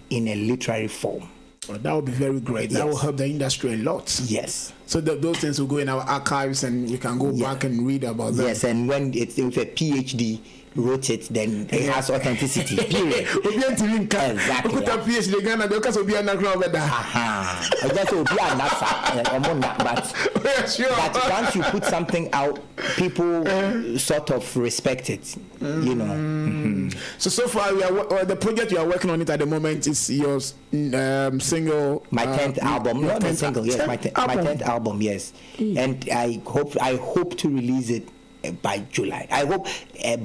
in a literary form.
Well, that would be very great. That will help the industry a lot.
Yes.
So those things will go in our archives and we can go back and read about them.
Yes, and when it's with a PhD wrote it, then it has authenticity. Period. Exactly. But once you put something out, people sort of respect it.
So far, the project you are working on it at the moment is your single.
My 10th album, not the single. Yes, my 10th album. Yes, and I hope to release it by July. I hope,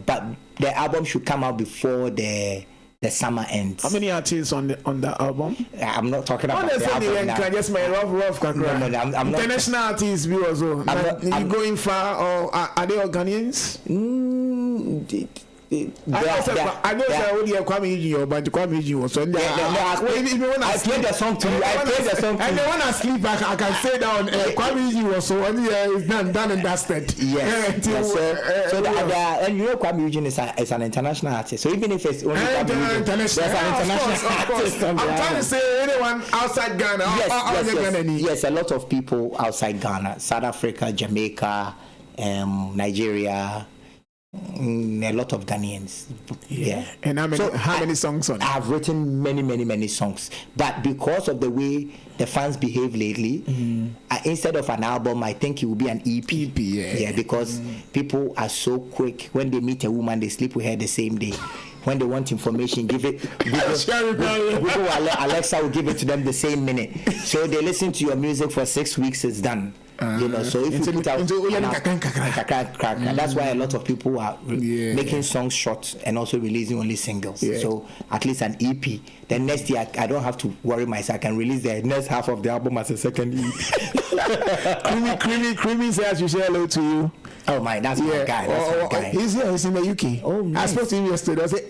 but the album should come out before the summer ends.
How many artists on the album?
I'm not talking about the album now.
Just my rough.
No, I'm not.
International artists, we also. You going far, or are they all Ghanaians? I know that only Kwame Eugene, but Kwame Eugene was on there.
I played the song to you.
And then when I sleep, I can say down Kwame Eugene was on there. It's done and dusted.
Yes. And you know Kwame Eugene is an international artist. So even if it's only Kwame Eugene, there's an international artist.
I'm trying to say anyone outside Ghana.
Yes, a lot of people outside Ghana, South Africa, Jamaica, Nigeria. A lot of Ghanaians. Yeah.
And how many songs on it?
I've written many songs. But because of the way the fans behave lately, instead of an album, I think it will be an EP. Yeah, because people are so quick. When they meet a woman, they sleep with her the same day. When they want information, Google Alexa will give it to them the same minute. So they listen to your music for 6 weeks, it's done. So if you put out, that's why a lot of people are making songs short and also releasing only singles. So at least an EP. Then next year I don't have to worry myself. I can release the next half of the album as a second EP.
Creamy says you say hello to you.
Oh my, that's my guy. That's my guy.
He's here. He's in the UK.
Oh, nice.
I spoke to him yesterday. I said,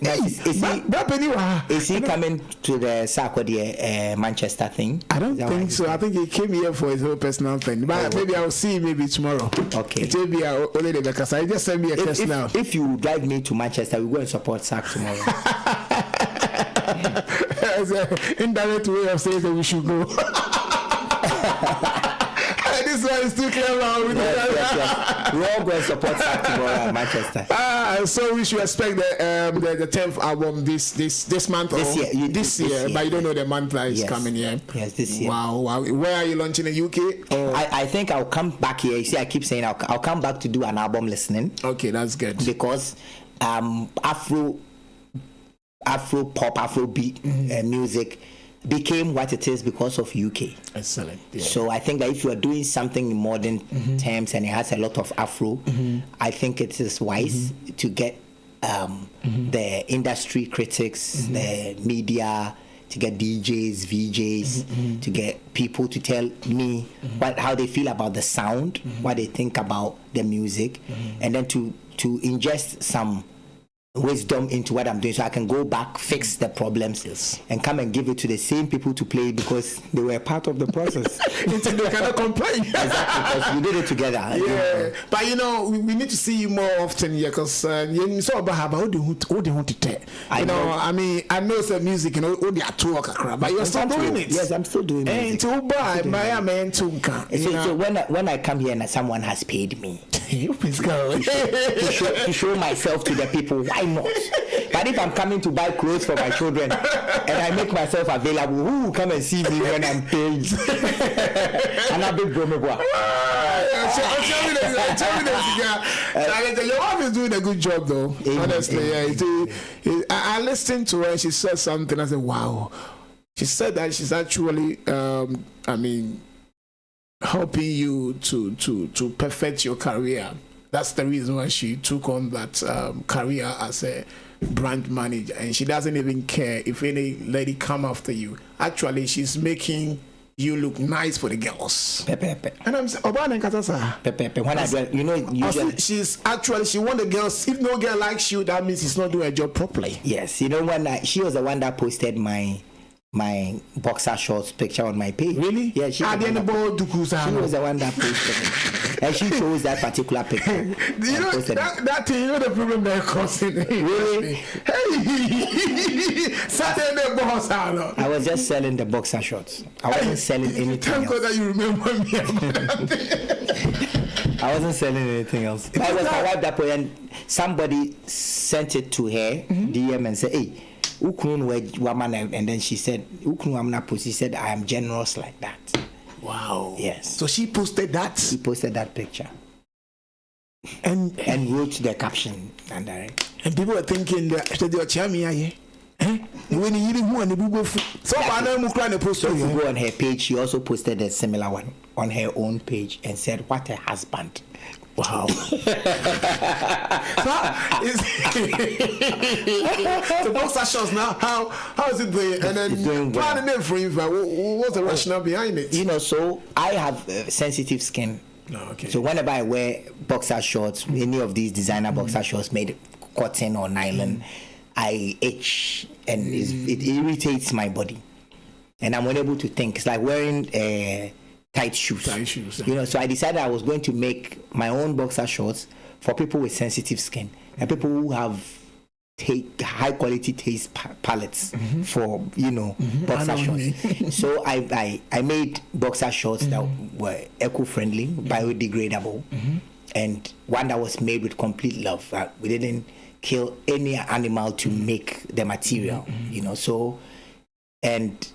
is he coming to the Sarkodie Manchester thing?
I don't think so. I think he came here for his whole personal thing. But maybe I'll see him maybe tomorrow.
Okay.
It will be only the because I just send me a text now.
If you drive me to Manchester, we go and support Sark tomorrow.
It's an indirect way of saying that we should go. This one is too clever.
Yes. We all go and support Sark tomorrow at Manchester.
So we should expect the 10th album this month or this year, but you don't know the month that is coming here.
Yes, this year.
Wow. Where are you launching in the UK?
I think I'll come back here. You see, I keep saying I'll come back to do an album listening.
Okay, that's good.
Because Afro pop, Afro beat music became what it is because of UK.
Excellent. Yeah.
So I think that if you are doing something in modern terms and it has a lot of Afro, I think it is wise to get the industry critics, the media, to get DJs, VJs, to get people to tell me how they feel about the sound, what they think about the music, and then to ingest some wisdom into what I'm doing, so I can go back, fix the problems, and come and give it to the same people to play because they were part of the process.
Until they cannot complain.
Exactly, because we did it together.
Yeah, but we need to see you more often here, because you saw about what they want to tell. I mean, I know it's music, all the talk, but you're still doing it.
Yes, I'm still doing it.
So
when I come here and someone has paid me
please go
to show myself to the people, why not? But if I'm coming to buy clothes for my children and I make myself available, who will come and see me when I'm paid? And I'll be bromeboa.
Your wife is doing a good job, though. Honestly, I listened to her. She said something. I said, "Wow." She said that she's actually, helping you to perfect your career. That's the reason why she took on that career as a brand manager, and she doesn't even care if any lady come after you. Actually, she's making you look nice for the girls. And I'm saying, when I do, she want the girls. If no girl likes you, that means he's not doing a job properly.
Yes, when she was the one that posted my boxer shorts picture on my page.
Really?
Yeah, she was the one that posted it. And she chose that particular picture.
That thing, the problem they're causing. Really? Hey! Saturday boss,
I was just selling the boxer shorts. I wasn't selling anything
Thank God that you remember me about that.
I wasn't selling anything else. I was my wife that point, and somebody sent it to her, DM, and said, "Hey, woman," and then she said, she said, "I am generous like that."
Wow.
Yes.
So she posted that.
She posted that picture.
And
wrote the caption and
people are thinking that the Okyeame when you so
if you go on her page, she also posted a similar one on her own page and said, "What a husband."
Wow. So boxer shorts now, how is it going? And then planning it for you, what's the rationale behind it?
So I have sensitive skin.
Oh, okay.
So whenever I wear boxer shorts, any of these designer boxer shorts made cotton or nylon, I itch and it irritates my body, and I'm unable to think. It's like wearing tight shoes. So I decided I was going to make my own boxer shorts for people with sensitive skin and people who have high quality taste palettes for boxer shorts. So I made boxer shorts that were eco-friendly, biodegradable, and one that was made with complete love. We didn't kill any animal to make the material, So, and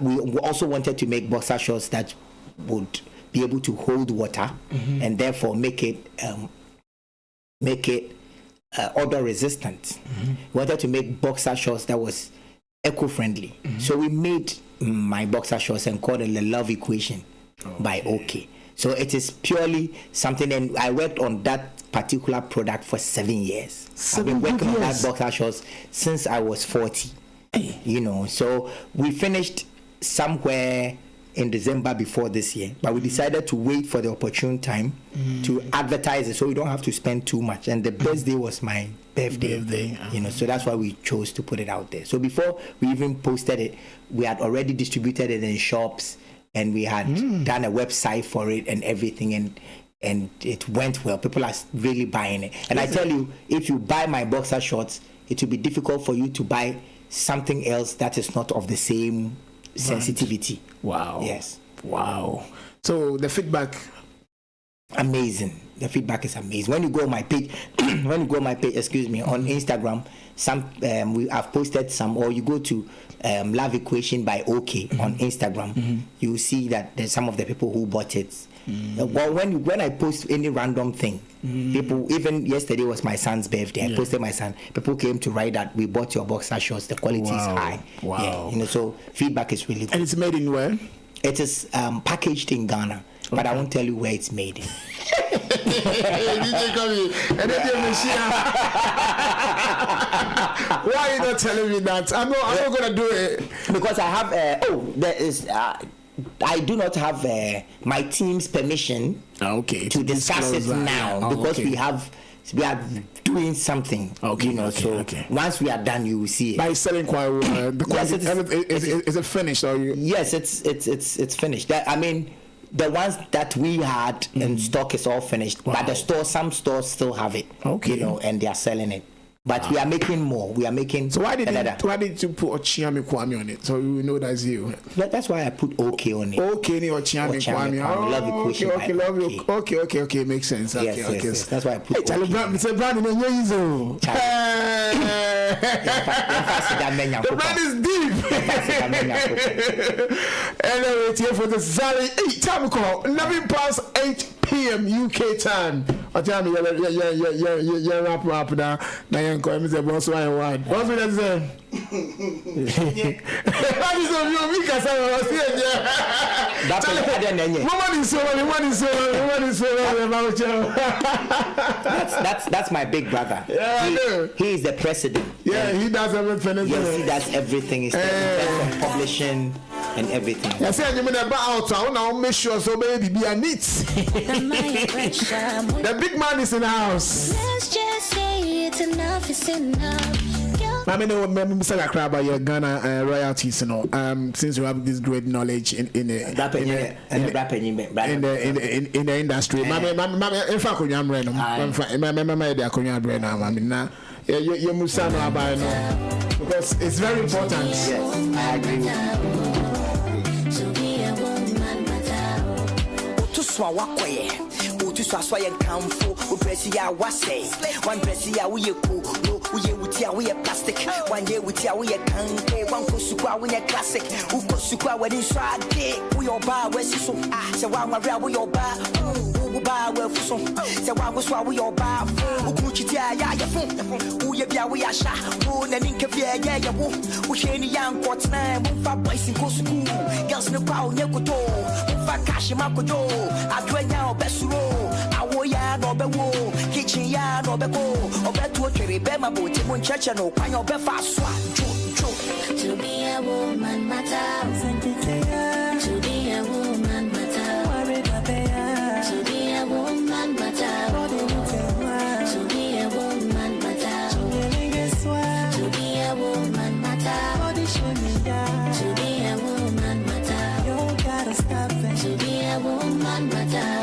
we also wanted to make boxer shorts that would be able to hold water and therefore make it odor resistant. We wanted to make boxer shorts that was eco-friendly. So we made my boxer shorts and called it the Love Equation by OK. So it is purely something, and I worked on that particular product for 7 years. I've been working on that boxer shorts since I was 40. So we finished somewhere in December before this year, but we decided to wait for the opportune time to advertise it, so we don't have to spend too much. And the best day was my birthday. So that's why we chose to put it out there. So before we even posted it, we had already distributed it in shops, and we had done a website for it and everything, and it went well. People are really buying it. And I tell you, if you buy my boxer shorts, it will be difficult for you to buy something else that is not of the same sensitivity.
Wow.
Yes.
Wow. So the feedback,
amazing. The feedback is amazing. When you go on my page, on Instagram, I've posted some, or you go to Love Equation by OK on Instagram, you will see that there's some of the people who bought it. Well, when I post any random thing, people, even yesterday was my son's birthday, I posted my son, people came to write that we bought your boxer shorts, the quality is high.
Wow.
Yeah, so feedback is really good.
And it's made in where?
It is packaged in Ghana, but I won't tell you where it's made in.
DJ Kobi, and then the machine. Why are you not telling me that? I'm not gonna do it
because I have. There is. I do not have my team's permission.
Okay.
To discuss it now because we are doing something.
Okay.
You know. Once we are done, you will see it.
By selling quite
yes,
is it finished or you?
Yes, it's finished. I mean. The ones that we had in stock is all finished, but some stores still have it.
Okay.
You know, and they are selling it. But we are making more. We are making.
So why did you put Okyeame Kwame on it? So you know that's you.
That's why I put OK on it.
OK, Okyeame Kwame. Okay. Makes sense.
Yes. That's why I put.
Hey, Charlie Brown, Mr. Brown, the brand is deep. Anyway, here for the Zali. Hey, time call 8 p.m. UK time. Okyeame, you wrap now. Now you're going to say, "What's my word?" What's it say?
That's my big brother. He is the president.
Yeah, he does everything.
Yes, he does everything. He's the publishing and everything.
I said you mean about I now make sure so baby be a neat. The big man is in the house.
Let's just say it's enough, it's enough.
I mean, Mr. Akraba, your Ghana royalties, you know. Since you have this great knowledge in the industry, in fact, I'm random. You must know about it because it's very important.
Yes, I agree with
you. To sway and come for Brescia was say one Brescia we cool, we with ya we plastic, 1 year with ya we can't one Kosukwa we a classic, Ukosukwa wedding swag day, we all bar where so one we all bar, bar where so one was why we all bar, Ukuchia, we are shy, and Inkavia, we young quartz nine, boys in Kosuku, girls no power, Yakuto, Fakashimakodo, I join now best row. Awoya no bewo, kitchen ya no beko, obeto cherry bema boti mon chacha no kwan obefa swa jo.
To be a woman matter, to be a woman matter, to be a woman matter, to be a woman matter, to be a woman matter, to be a woman matter, you gotta stop it, to be a woman matter.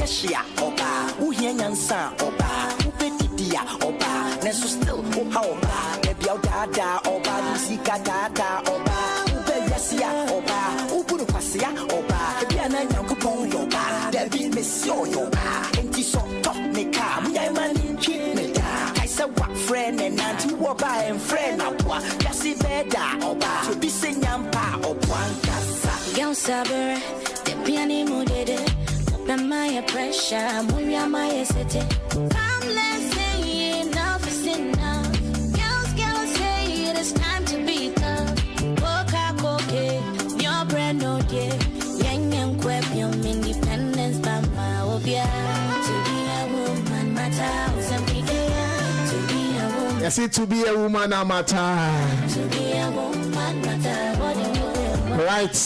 Shia oba, uyenyansa oba, upetidia oba, neso still oha oba, nebia dada oba, musika dada oba, ubeyasia oba, ubunu kwasia oba, ebiana nyankopon yoba, debi mesio yoba, enti so top meka, muyamani keep me da, kaisa wa friend and anti woba and friend abwa, yasi beda oba, to be senyampa obwa nkasa.
Girl saber, the piani mudede. My pressure, my city. Come, let's say enough is enough. Girls say it is time to be tough. Coca-Cola, your brand no dear. Young quep, your independence, but my obia. To be a woman, matter. To be a woman.
Yes, to be a woman, matter.
To be a woman, matter. What do you do?
Right.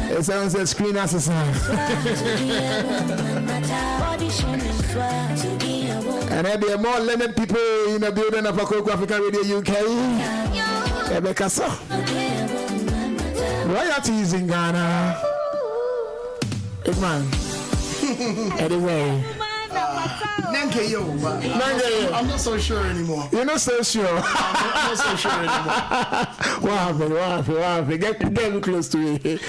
It sounds like screen assassin. And there are more learned people in the building of Akoko African Radio UK. Rebecca, so royalties in Ghana. Big man. Anyway.
I'm not so sure anymore.
You're not so sure.
I'm not so sure anymore.
What happened? Get close to it.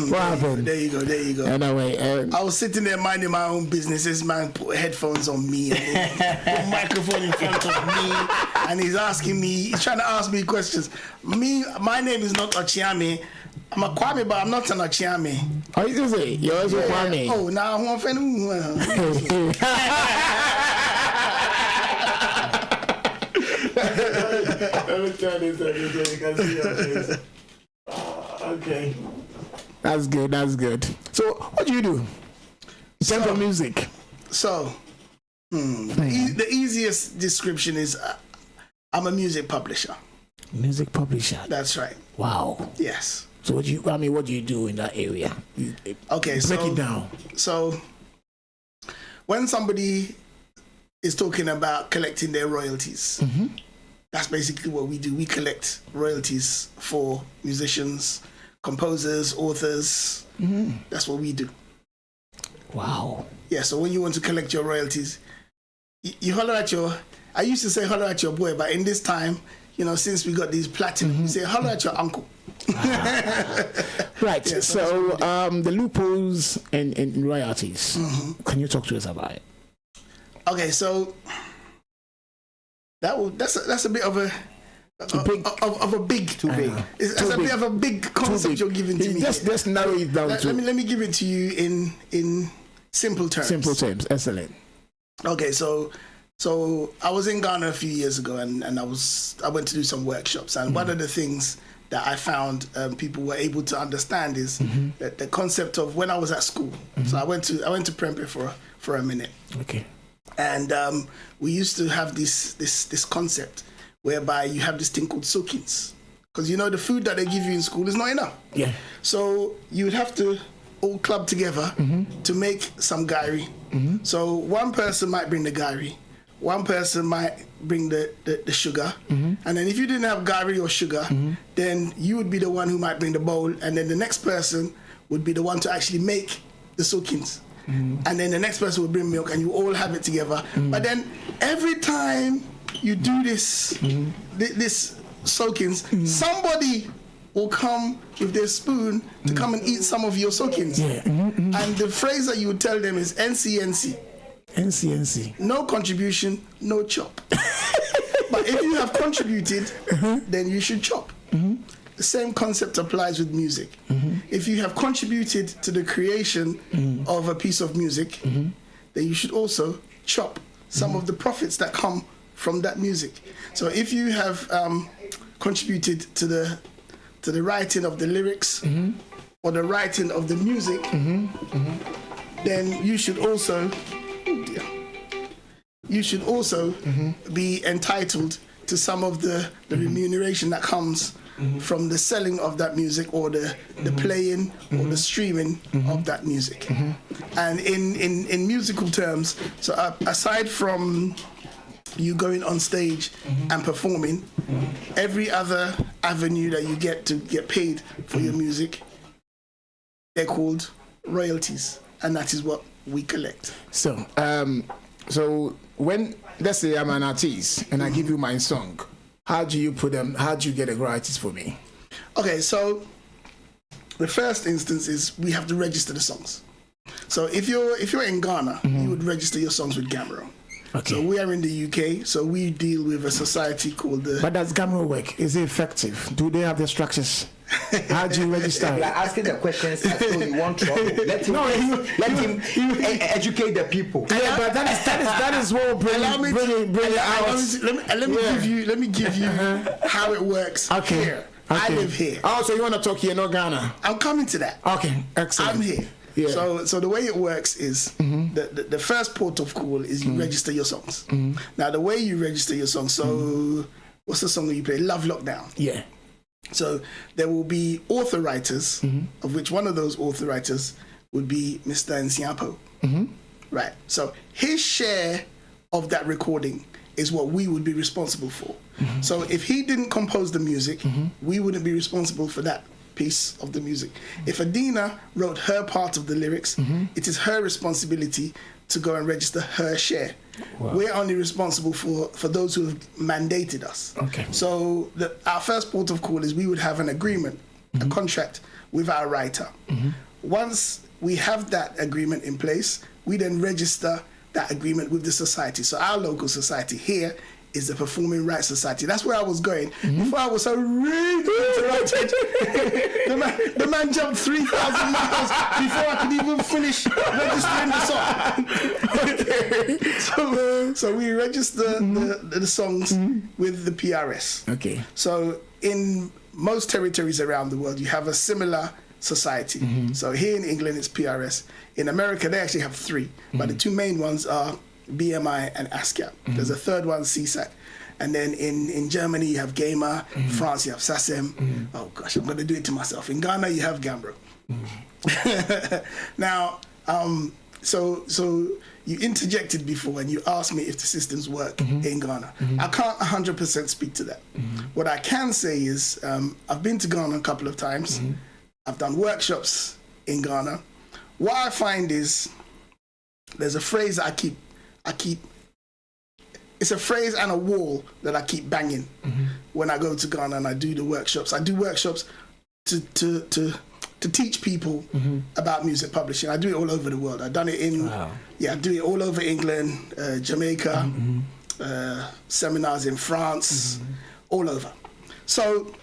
What happened?
There you go.
Anyway,
I was sitting there minding my own business. This man put headphones on me and put a microphone in front of me, and he's trying to ask me questions. My name is not Okyeame. I'm a Kwame, but I'm not an Okyeame.
Oh, you say you're also Kwame.
Oh, now I'm offending.
Let me try this. You can see your face. Okay. That's good. That's good. So, what do you do in terms of music?
So, the easiest description is I'm a music publisher.
Music publisher.
That's right.
Wow.
Yes.
So, what do you do in that area?
Okay,
break it down.
So, when somebody is talking about collecting their royalties, that's basically what we do. We collect royalties for musicians, composers, authors. That's what we do.
Wow.
Yeah, so when you want to collect your royalties, you holler at I used to say holler at your boy, but in this time, since we got these platinum, you say holler at your uncle.
Right. Yeah, so the loopholes and royalties. Can you talk to us about it?
Okay, so that's a bit of a big.
Too big.
It's a bit of a big concept you're giving to me.
Just narrow it down.
Let me give it to you in simple terms.
Simple terms. Excellent.
Okay, so I was in Ghana a few years ago, and I went to do some workshops, and one of the things that I found people were able to understand is that the concept of when I was at school. So I went to Prempeh for a minute.
Okay.
And we used to have this concept whereby you have this thing called soakings, because the food that they give you in school is not enough.
Yeah. So
you would have to all club together to make some gari. So one person might bring the gari, one person might bring the sugar, and then if you didn't have gari or sugar, then you would be the one who might bring the bowl, and then the next person would be the one to actually make the soakings. And then the next person will bring milk, and you all have it together. But then every time you do this soakings, somebody will come with their spoon to come and eat some of your soakings.
Yeah.
And the phrase that you would tell them is NCNC.
NCNC.
No contribution, no chop. But if you have contributed, then you should chop. The same concept applies with music. If you have contributed to the creation of a piece of music, then you should also chop some of the profits that come from that music. So if you have contributed to the writing of the lyrics or the writing of the music, then you should also be entitled to some of the remuneration that comes from the selling of that music, or the playing or the streaming of that music. And in musical terms, so aside from you going on stage and performing, every other avenue that you get to get paid for your music, they're called royalties, and that is what we collect.
So when, let's say I'm an artist and I give you my song, how do you put them? How do you get the royalties for me?
Okay, so the first instance is we have to register the songs. So if you're in Ghana, you would register your songs with Gamero.
Okay.
So we are in the UK, so we deal with a society called the...
But does Gamero work? Is it effective? Do they have the structures? How do you register?
You are asking the questions as though you want trouble. Let him educate the people.
Yeah, but that is what bring out.
Let me give you how it works.
Okay.
Here.
Okay.
I live here.
Oh, so you want to talk here, not Ghana?
I'm coming to that.
Okay, excellent.
I'm here.
Yeah.
So the way it works is the first port of call is you register your songs. Now the way you register your songs, so what's the song that you play? Love Lockdown.
Yeah.
So there will be author writers, of which one of those author writers would be Mr. Nsiapo. Right. So his share of that recording is what we would be responsible for. So if he didn't compose the music, we wouldn't be responsible for that piece of the music. If Adina wrote her part of the lyrics, it is her responsibility to go and register her share. Wow. We're only responsible for those who have mandated us.
Okay.
So our first port of call is we would have an agreement, a contract with our writer. Once we have that agreement in place, we then register that agreement with the society. So our local society here is the Performing Rights Society. That's where I was going. Before I was so really interrupted. the man jumped 3,000 miles before I could even finish registering the song. So we register the songs with the PRS.
Okay.
So in most territories around the world, you have a similar society. So here in England, it's PRS. In America, they actually have 3, but the 2 main ones are BMI and ASCAP. There's a third one, CSAC. And then in Germany, you have GAMA. France, you have SACEM. Oh gosh, I'm going to do it to myself. In Ghana, you have Gambro. Now, so you interjected before and you asked me if the systems work in Ghana. I can't 100% speak to that. What I can say is I've been to Ghana a couple of times. I've done workshops in Ghana. What I find is there's a phrase that I keep. It's a phrase and a wall that I keep banging when I go to Ghana and I do the workshops. I do workshops to teach people about music publishing. I do it all over the world. I've done it I do it all over England, Jamaica, seminars in France, all over. So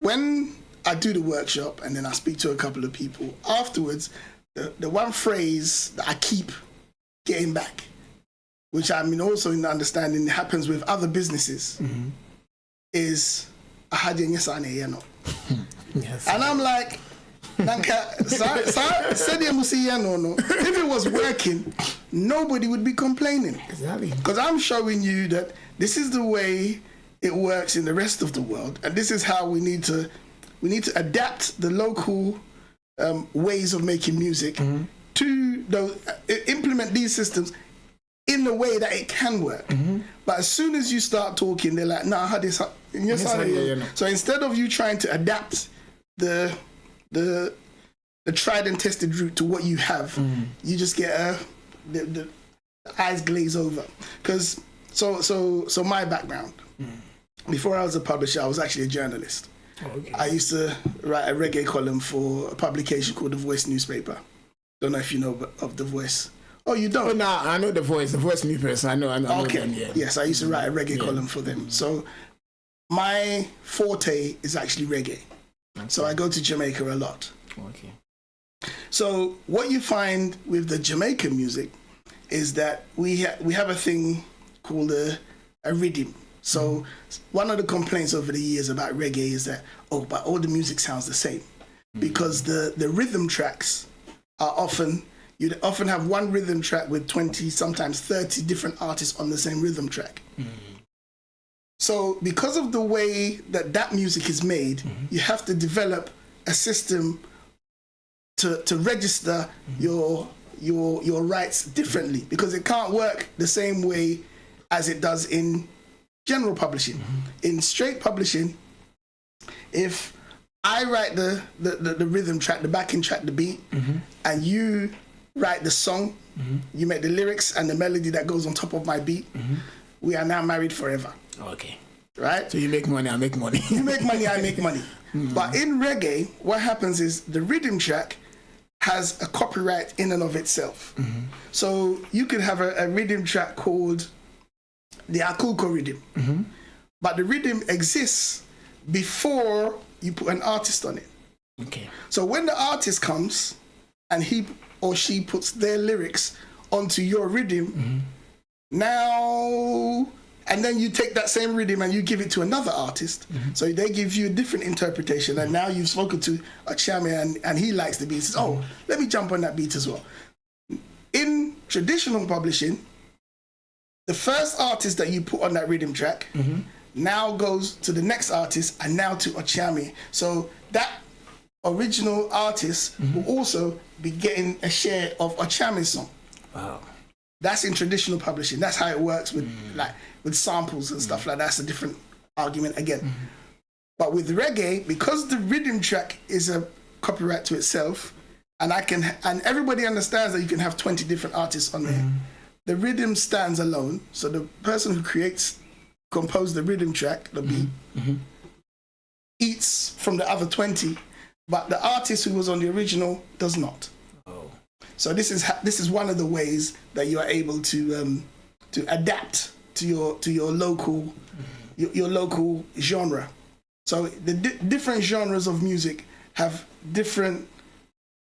when I do the workshop and then I speak to a couple of people afterwards, the one phrase that I keep getting back, which I mean also in understanding happens with other businesses, is yes. And I'm like, if it was working, nobody would be complaining.
Exactly.
Because I'm showing you that this is the way it works in the rest of the world, and this is how we need to adapt the local ways of making music to those, implement these systems in the way that it can work. But as soon as you start talking, they're like, nah, how this? So instead of you trying to adapt the tried and tested route to what you have, you just get the eyes glaze over. Because so my background, before I was a publisher, I was actually a journalist. Okay. I used to write a reggae column for a publication called The Voice newspaper. Don't know if you know of The Voice. Oh, you don't?
Oh, no, I know The Voice newspaper. I know
okay.
them, yeah.
Yes, I used to write a reggae column for them. So my forte is actually reggae. Okay. So I go to Jamaica a lot.
Okay.
So what you find with the Jamaican music is that we have a thing called a rhythm. So one of the complaints over the years about reggae is that, but all the music sounds the same. Because the rhythm tracks are you'd often have one rhythm track with 20, sometimes 30 different artists on the same rhythm track. So because of the way that music is made, you have to develop a system to register your rights differently, because it can't work the same way as it does in general publishing. In straight publishing, if I write the rhythm track, the backing track, the beat, and you write the song, you make the lyrics and the melody that goes on top of my beat, we are now married forever.
Okay.
Right?
So you make money, I make money.
You make money, I make money. But in reggae, what happens is the rhythm track has a copyright in and of itself. So you could have a rhythm track called the Akulko rhythm, but the rhythm exists before you put an artist on it.
Okay.
So when the artist comes and he or she puts their lyrics onto your rhythm, now, and then you take that same rhythm and you give it to another artist, so they give you a different interpretation, and now you've spoken to Okyeame and he likes the beat. He says, let me jump on that beat as well. In traditional publishing, the first artist that you put on that rhythm track now goes to the next artist and now to Okyeame. So that original artist will also be getting a share of Okyeame's song.
Wow.
That's in traditional publishing. That's how it works with with samples and stuff like that. That's a different argument again. But with reggae, because the rhythm track is a copyright to itself, and everybody understands that you can have 20 different artists on there. The rhythm stands alone. So the person who composed the rhythm track, the beat, eats from the other 20, but the artist who was on the original does not. So this is one of the ways that you are able to adapt to your local your local genre. So the different genres of music have different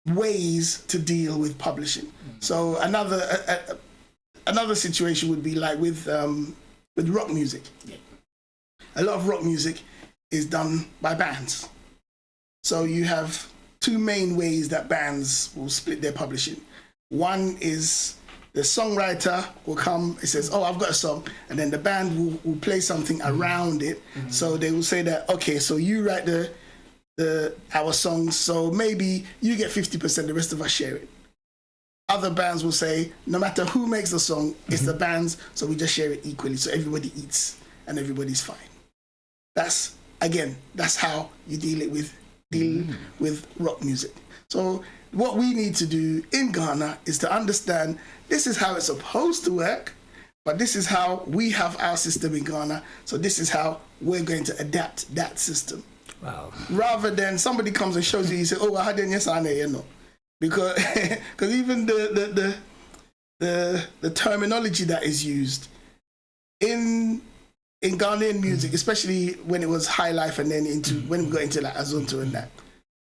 ways to deal with publishing. So another situation would be like with rock music. A lot of rock music is done by bands. So you have two main ways that bands will split their publishing. One is the songwriter will come, it says, oh, I've got a song, and then the band will play something around it. So they will say that, okay, so you write our songs, so maybe you get 50%, the rest of us share it. Other bands will say, no matter who makes the song, it's the band's, so we just share it equally, so everybody eats and everybody's fine. That's how you deal with rock music. So what we need to do in Ghana is to understand this is how it's supposed to work, but this is how we have our system in Ghana, so this is how we're going to adapt that system.
Wow.
Rather than somebody comes and shows you say, oh, I had yes, I know. Because even the terminology that is used in Ghanaian music, especially when it was high life and then when we got into like Azonto and that,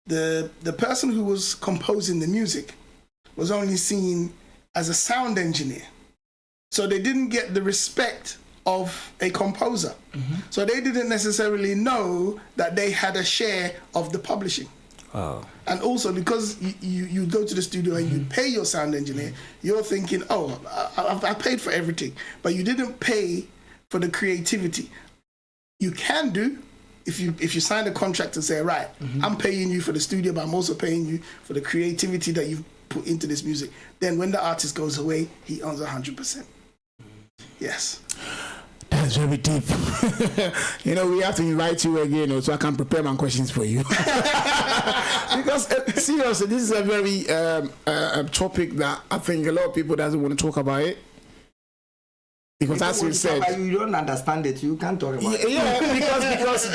the person who was composing the music was only seen as a sound engineer. So they didn't get the respect of a composer. So they didn't necessarily know that they had a share of the publishing.
Oh.
And also because you go to the studio and you pay your sound engineer, you're thinking, oh, I paid for everything, but you didn't pay for the creativity. You can do if you sign a contract and say, right, I'm paying you for the studio, but I'm also paying you for the creativity that you've put into this music. Then when the artist goes away, he owns 100%. Yes.
That's very deep. We have to invite you again so I can prepare my questions for you. Because seriously, this is a very topic that I think a lot of people doesn't want to talk about it. Because as you said,
you don't understand it. You can't talk about it.
Yeah, because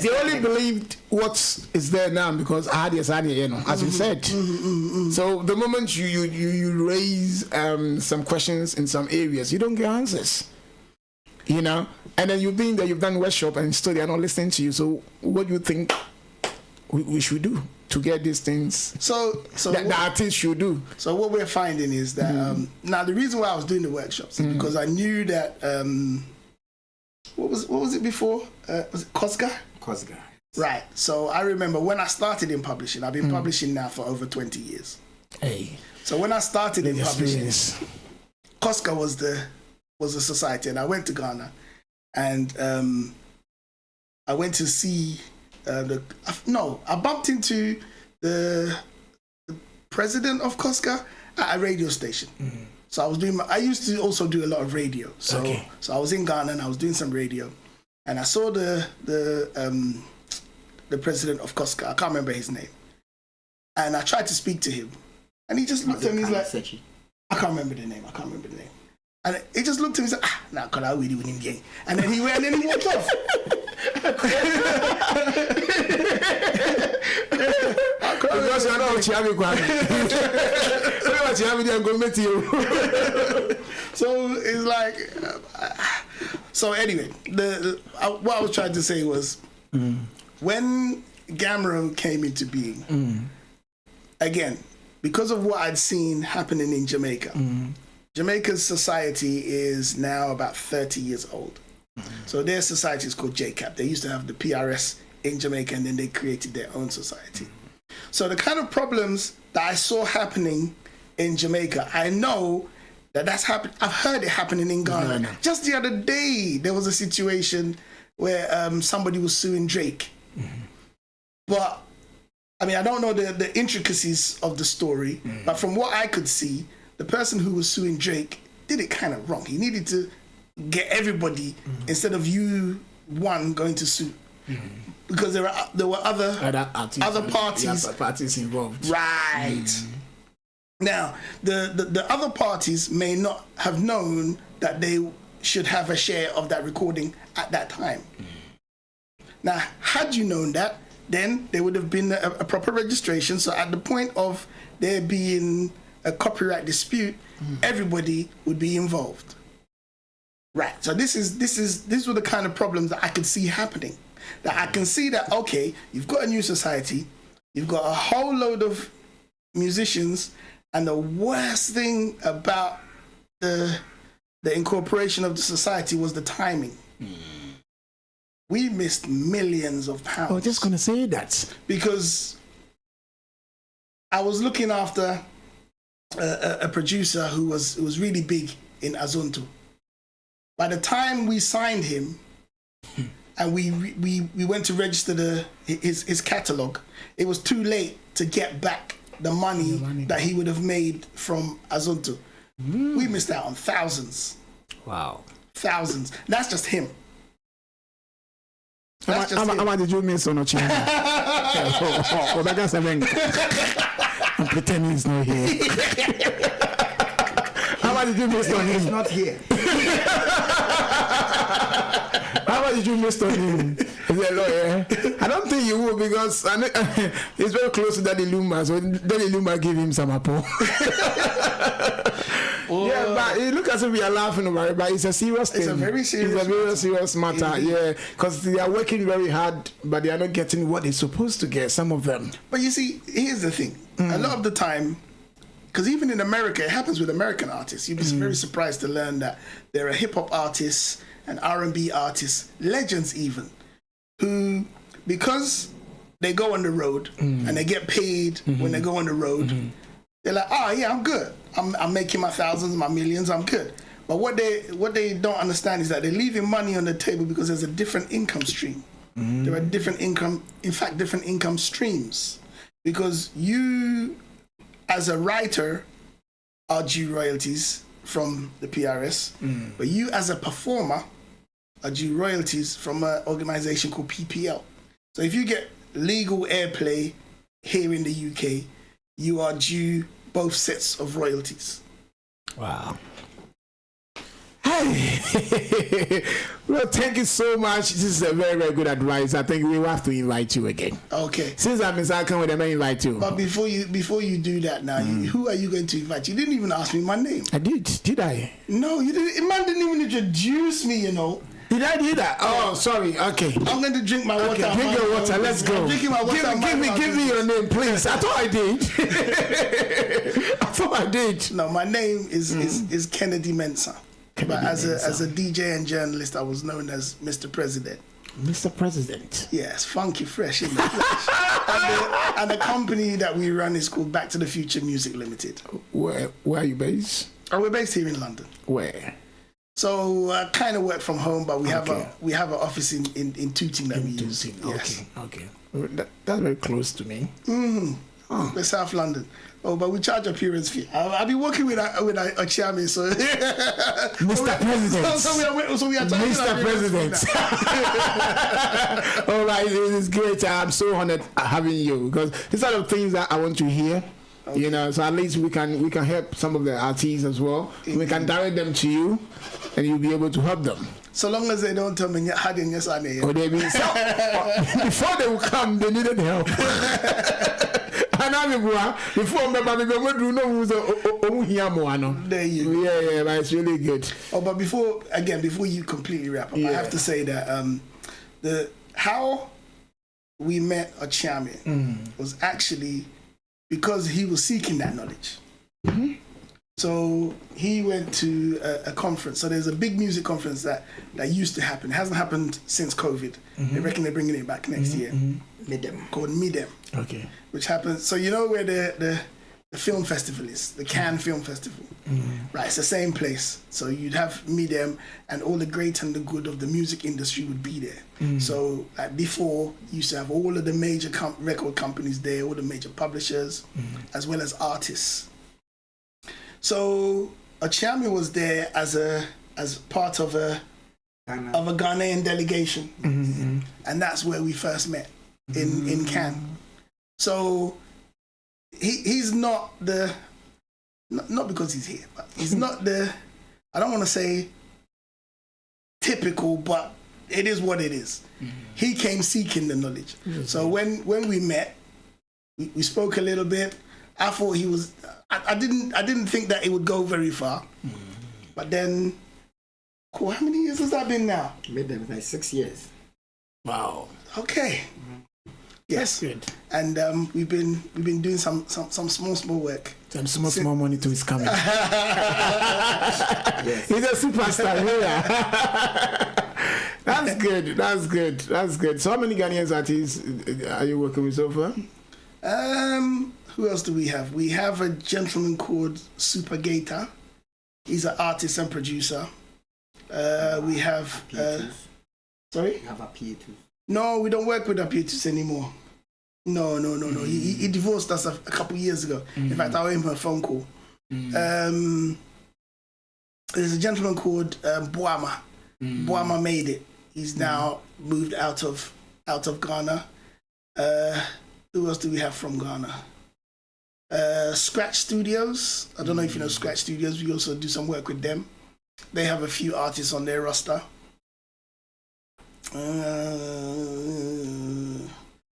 they only believed what is there now because as you said. So the moment you raise some questions in some areas, you don't get answers. And then you've been there, you've done workshop, and still they're not listening to you. So what do you think we should do to get these things that the artists should do? So
what we're finding is that now the reason why I was doing the workshops is because I knew that what was it before? Was it Kosga?
Kosga.
Right. So I remember when I started in publishing, I've been publishing now for over 20 years.
Hey.
So when I started in publishing, Kosga was the society, and I went to Ghana, and I went to see I bumped into the president of Kosga at a radio station. So I used to also do a lot of radio. So I was in Ghana and I was doing some radio, and I saw the president of Kosga. I can't remember his name, and I tried to speak to him, and he just looked at me. He's like, I can't remember the name. And he just looked at me and said, nah, cause I really win him. And then he went and he walked off.
Because you're not Okyeame, Kwame.
So it's like, so anyway, what I was trying to say was, when Gamero came into being, again, because of what I'd seen happening in Jamaica, Jamaica's society is now about 30 years old. So their society is called JCAP. They used to have the PRS in Jamaica, and then they created their own society. So the kind of problems that I saw happening in Jamaica, I know that's happened. I've heard it happening in Ghana. No. Just the other day, there was a situation where somebody was suing Drake. But, I mean, I don't know the intricacies of the story, but from what I could see, the person who was suing Drake did it kind of wrong. He needed to get everybody instead of you one going to sue, because there were other parties
involved.
Right. Now the other parties may not have known that they should have a share of that recording at that time. Now, had you known that, then there would have been a proper registration. So at the point of there being a copyright dispute, everybody would be involved. Right. So these were the kind of problems that I could see happening. That I can see that, okay, you've got a new society, you've got a whole load of musicians, and the worst thing about the incorporation of the society was the timing. we missed millions of pounds.
I was just gonna say that
because I was looking after a producer who was really big in Azonto. By the time we signed him and we went to register his catalog, it was too late to get back the money that he would have made from Azonto. We missed out on thousands.
Wow.
Thousands. That's just him. That's just him.
How much did you miss on Okyeame? I'm pretending he's not here. How much did you miss on him?
He's not here.
How much did you miss on him? He's a lawyer. I don't think you will because he's very close to Daddy Luma, so Daddy Luma gave him some apple. Yeah, but it looks as if we are laughing about it, but it's a serious thing.
It's a very serious
It's a very serious matter,
Indeed.
yeah, because they are working very hard, but they are not getting what they're supposed to get, some of them.
But you see, here's the thing. A lot of the time, because even in America, it happens with American artists. You'd be very surprised to learn that there are hip-hop artists and R&B artists, legends even, who, because they go on the road and they get paid when they go on the road, they're like, oh yeah, I'm good. I'm making my thousands, my millions, I'm good. But what they don't understand is that they're leaving money on the table because there's a different income stream. There are different income streams. Because you, as a writer, are due royalties from the PRS, but you, as a performer, are due royalties from an organization called PPL. So if you get legal airplay here in the UK, you are due both sets of royalties.
Wow. Hey, well, thank you so much. This is a very, very good advice. I think we will have to invite you again.
Okay.
Since I'm in Sakan with them, I invite you.
But before you do that now, who are you going to invite? You didn't even ask me my name.
I did I?
No, you didn't. Man didn't even introduce me, you know.
Did I do that? Oh, sorry. Okay.
I'm going to drink my water.
Okay, drink your water. Let's go.
I'm drinking my water.
Give me your name, please. I thought I did. I thought I did.
No, my name is Kennedy Mensah. But as a DJ and journalist, I was known as Mr. President.
Mr. President.
Yes, funky, fresh in the flesh. and the company that we run is called Back to the Future Music Limited.
Where are you based?
Oh, we're based here in London.
Where?
So I kind of work from home, but we have an office in Tooting that we use. Yes.
Okay. That's very close to me.
We're South London. Oh, but we charge appearance fee. I'll be working with Okyeame, so
Mr. President.
So we are charging
Mr. President. All right, it's great. I'm so honored having you because these are the things that I want to hear. Okay. You know, so at least we can help some of the artists as well. We can direct them to you, and you'll be able to help them.
So long as they don't tell me had in yes and
or they before they will come, they needed help. Before
there you go.
Yeah, but it's really good.
Oh, but before you completely wrap up, I have to say that how we met Okyeame was actually because he was seeking that knowledge. So he went to a conference. So there's a big music conference that used to happen. It hasn't happened since COVID. They reckon they're bringing it back next year.
Midem.
Called Midem.
Okay.
Which happens. So you know where the film festival is, the Cannes Film Festival. Right, it's the same place. So you'd have Midem, and all the great and the good of the music industry would be there. So before, you used to have all of the major record companies there, all the major publishers, as well as artists. So Okyeame was there as part of a Ghanaian delegation, and that's where we first met in Cannes. So he's not because he's here, but he's not I don't want to say typical, but it is what it is. He came seeking the knowledge. So when we met, we spoke a little bit. I thought he was. I didn't think that it would go very far. But then, cool. How many years has that been now?
Midem, like 6 years.
Wow.
Okay. Yes.
That's good.
And we've been doing some small work.
Some small money too is coming. He's a superstar. That's good. That's good. That's good. So how many Ghanaian artists are you working with so far?
Who else do we have? We have a gentleman called Super Gator. He's an artist and producer. We have sorry?
You have a PA2.
No, we don't work with Apietus anymore. No. He divorced us a couple years ago. In fact, I owe him a phone call. There's a gentleman called Boama. Boama made it. He's now moved out of Ghana. Who else do we have from Ghana? Scratch Studios. I don't know if you know Scratch Studios. We also do some work with them. They have a few artists on their roster.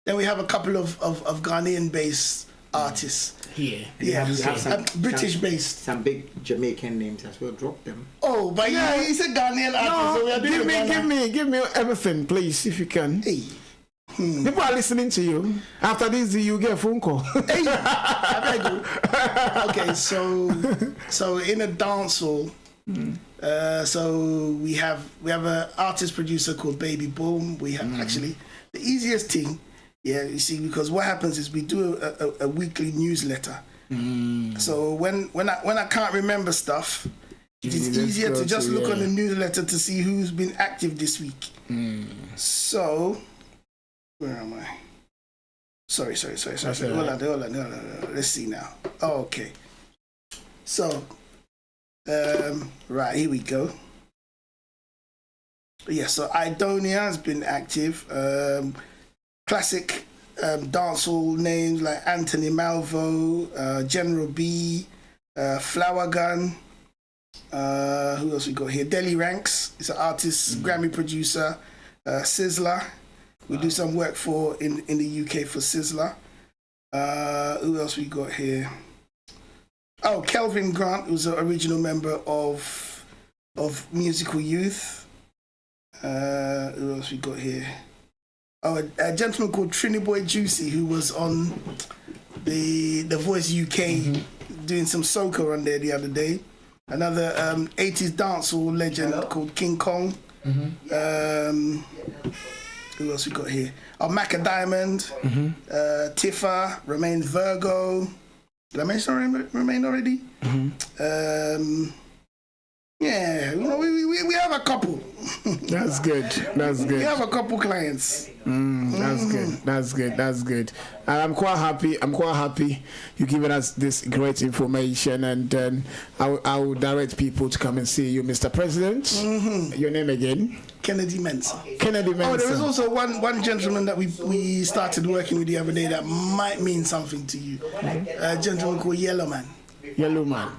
Then we have a couple of Ghanaian-based artists.
Yeah.
British-based.
Some big Jamaican names as well. Drop them.
Oh, but yeah, he's a Ghanaian artist. So we are doing
give me everything, please, if you can.
Hey.
People are listening to you. After this, you get a phone call.
Hey, okay, so in a dancehall, so we have an artist producer called Baby Boom. We have actually the easiest thing. Yeah, you see, because what happens is we do a weekly newsletter. So when I can't remember stuff, it is easier to just look on the newsletter to see who's been active this week. So, where am I? Sorry. Hold on. Let's see now. Oh, okay. So, right, here we go. Yeah, so Idonia has been active. Classic dancehall names like Anthony Malvo, General B, Flower Gun. Who else we got here? Deli Ranks is an artist, Grammy producer. Sizzler, we do some work for in the UK for Sizzler. Who else we got here? Oh, Kelvin Grant, who's an original member of Musical Youth. Who else we got here? Oh, a gentleman called Trini Boy Juicy, who was on the Voice UK doing some soca on there the other day. Another 80s dancehall legend called King Kong. Who else we got here? Oh, Macca Diamond, Tifa, Remain Virgo. Did I mention Remain already? Yeah, we have a couple.
That's good.
We have a couple clients.
That's good. And I'm quite happy you're giving us this great information, and then I will direct people to come and see you, Mr. President. Your name again?
Kennedy Mensah.
Oh,
there was also one gentleman that we started working with the other day that might mean something to you. A gentleman called Yellow Man.
Yellow Man.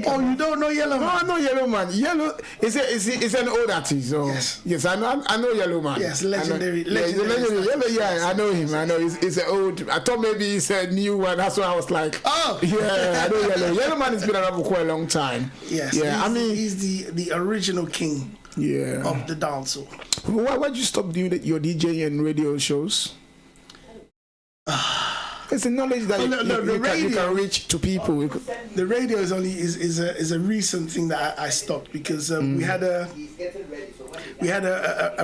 Oh, you don't know Yellow Man?
No, I know Yellow Man. Yellow is an old artist. So yes, I know Yellow Man.
Yes, legendary.
Yellow, yeah, I know him. I know he's an old. I thought maybe he's a new one. That's why I was like,
oh,
yeah, I know Yellow. Yellow Man has been around for quite a long time.
Yes,
yeah.
He's the original king.
Yeah.
Of the dancehall.
Why did you stop doing your DJ and radio shows? It's a knowledge that you can reach to people.
The radio is a recent thing that I stopped because we had a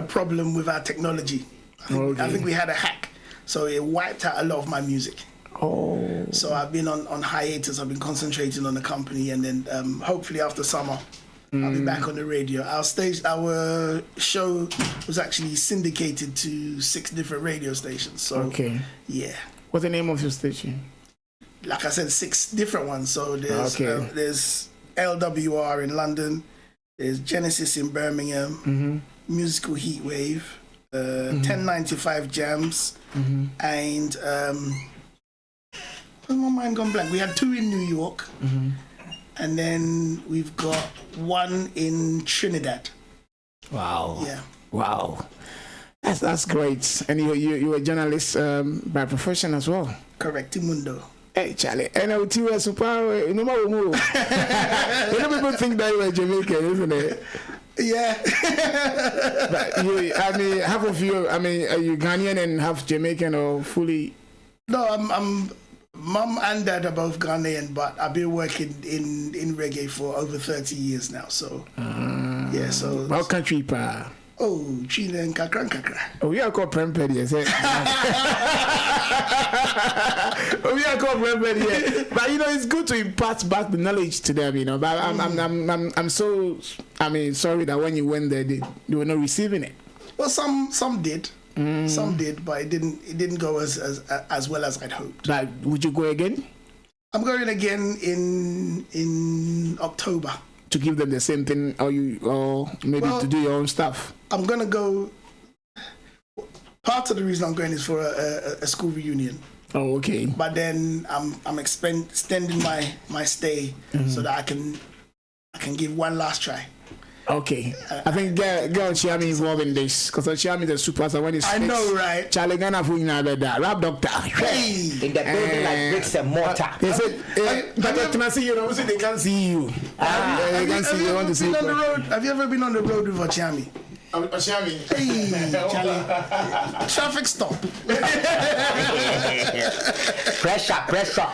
problem with our technology. I think we had a hack, so it wiped out a lot of my music.
Oh.
So I've been on hiatus. I've been concentrating on the company, and then hopefully after summer I'll be back on the radio. Our show was actually syndicated to 6 different radio stations. So yeah.
What's the name of your station?
Like I said, 6 different ones. So there's LWR in London, there's Genesis in Birmingham, Musical Heatwave, 1095 Jams, and where's my mind gone blank? We had 2 in New York, and then we've got 1 in Trinidad.
Wow.
Yeah.
Wow. That's great. And you're a journalist by profession as well.
Correct, Mundo.
Hey, Charlie. And I would tell you super. You know people think that you're a Jamaican, isn't it?
Yeah.
But half of you. Are you Ghanaian and half Jamaican or fully?
No, I'm. Mum and Dad are both Ghanaian, but I've been working in reggae for over 30 years now. So yeah. So
what country, pa?
Oh, Chile and kakra.
Oh, we are called Prempedi, yes. We are called Prempedi, but you know it's good to impart back the knowledge to them, you know. But I'm so sorry that when you went there, they were not receiving it.
Well, some did. Some did, but it didn't go as well as I'd hoped.
But would you go again?
I'm going again in October.
To give them the same thing, or maybe to do your own stuff? I'm
gonna go. Part of the reason I'm going is for a school reunion.
Oh, okay.
But then I'm extending my stay so that I can give one last try.
Okay, I think get Okyeame involved in this because Okyeame is a superstar when it's
I know, right?
Charlie Ghana for rap doctor.
Hey, in the building like bricks and mortar.
They said, but can I see you? Obviously, they can't see you. They can't see you. Want to see you on the road?
Have you ever been on the road with Okyeame?
Okyeame.
Hey, Charlie. Traffic stop.
Pressure.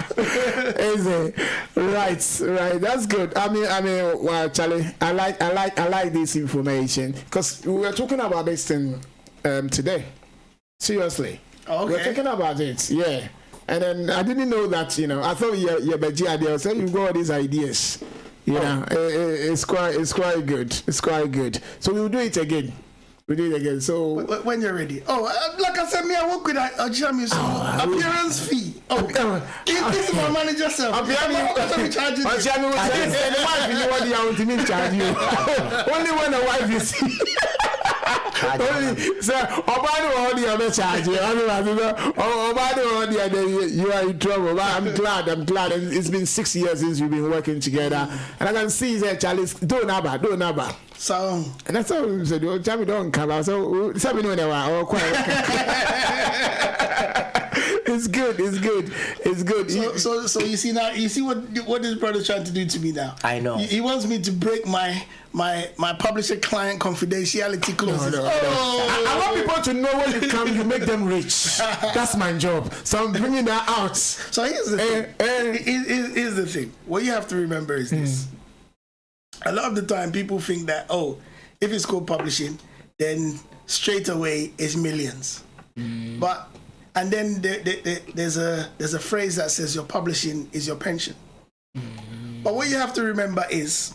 Is it? Right. That's good. I mean, well, Charlie, I like this information because we were talking about this thing today. Seriously.
Okay.
We were talking about it, yeah. And then I didn't know that, you know. I thought you're Beji idea. So you've got all these ideas. You know, it's quite good. It's quite good. So we'll do it again. So
when you're ready. Oh, like I said, me, I work with Okyeame. Appearance fee. This is my manager self. Okyeame charging.
Okyeame will say, the wife you want the ultimate charge you. Only when the wife you see. Only, sir, Obado all the other charge you. Obado all the other, you are in trouble. But I'm glad. And it's been 6 years since we've been working together. And I can see that Charlie, don't number.
So,
and that's how we said, Jamie don't come out. So, something when they were all quiet. It's good.
So you see now, you see what this brother's trying to do to me now.
I know.
He wants me to break my publisher client confidentiality clauses.
No. I want people to know when you come, you make them rich. That's my job. So I'm bringing that out.
So here's the thing. Here's the thing. What you have to remember is this. A lot of the time, people think that, if it's called publishing, then straight away it's millions. And then there's a phrase that says your publishing is your pension. But what you have to remember is,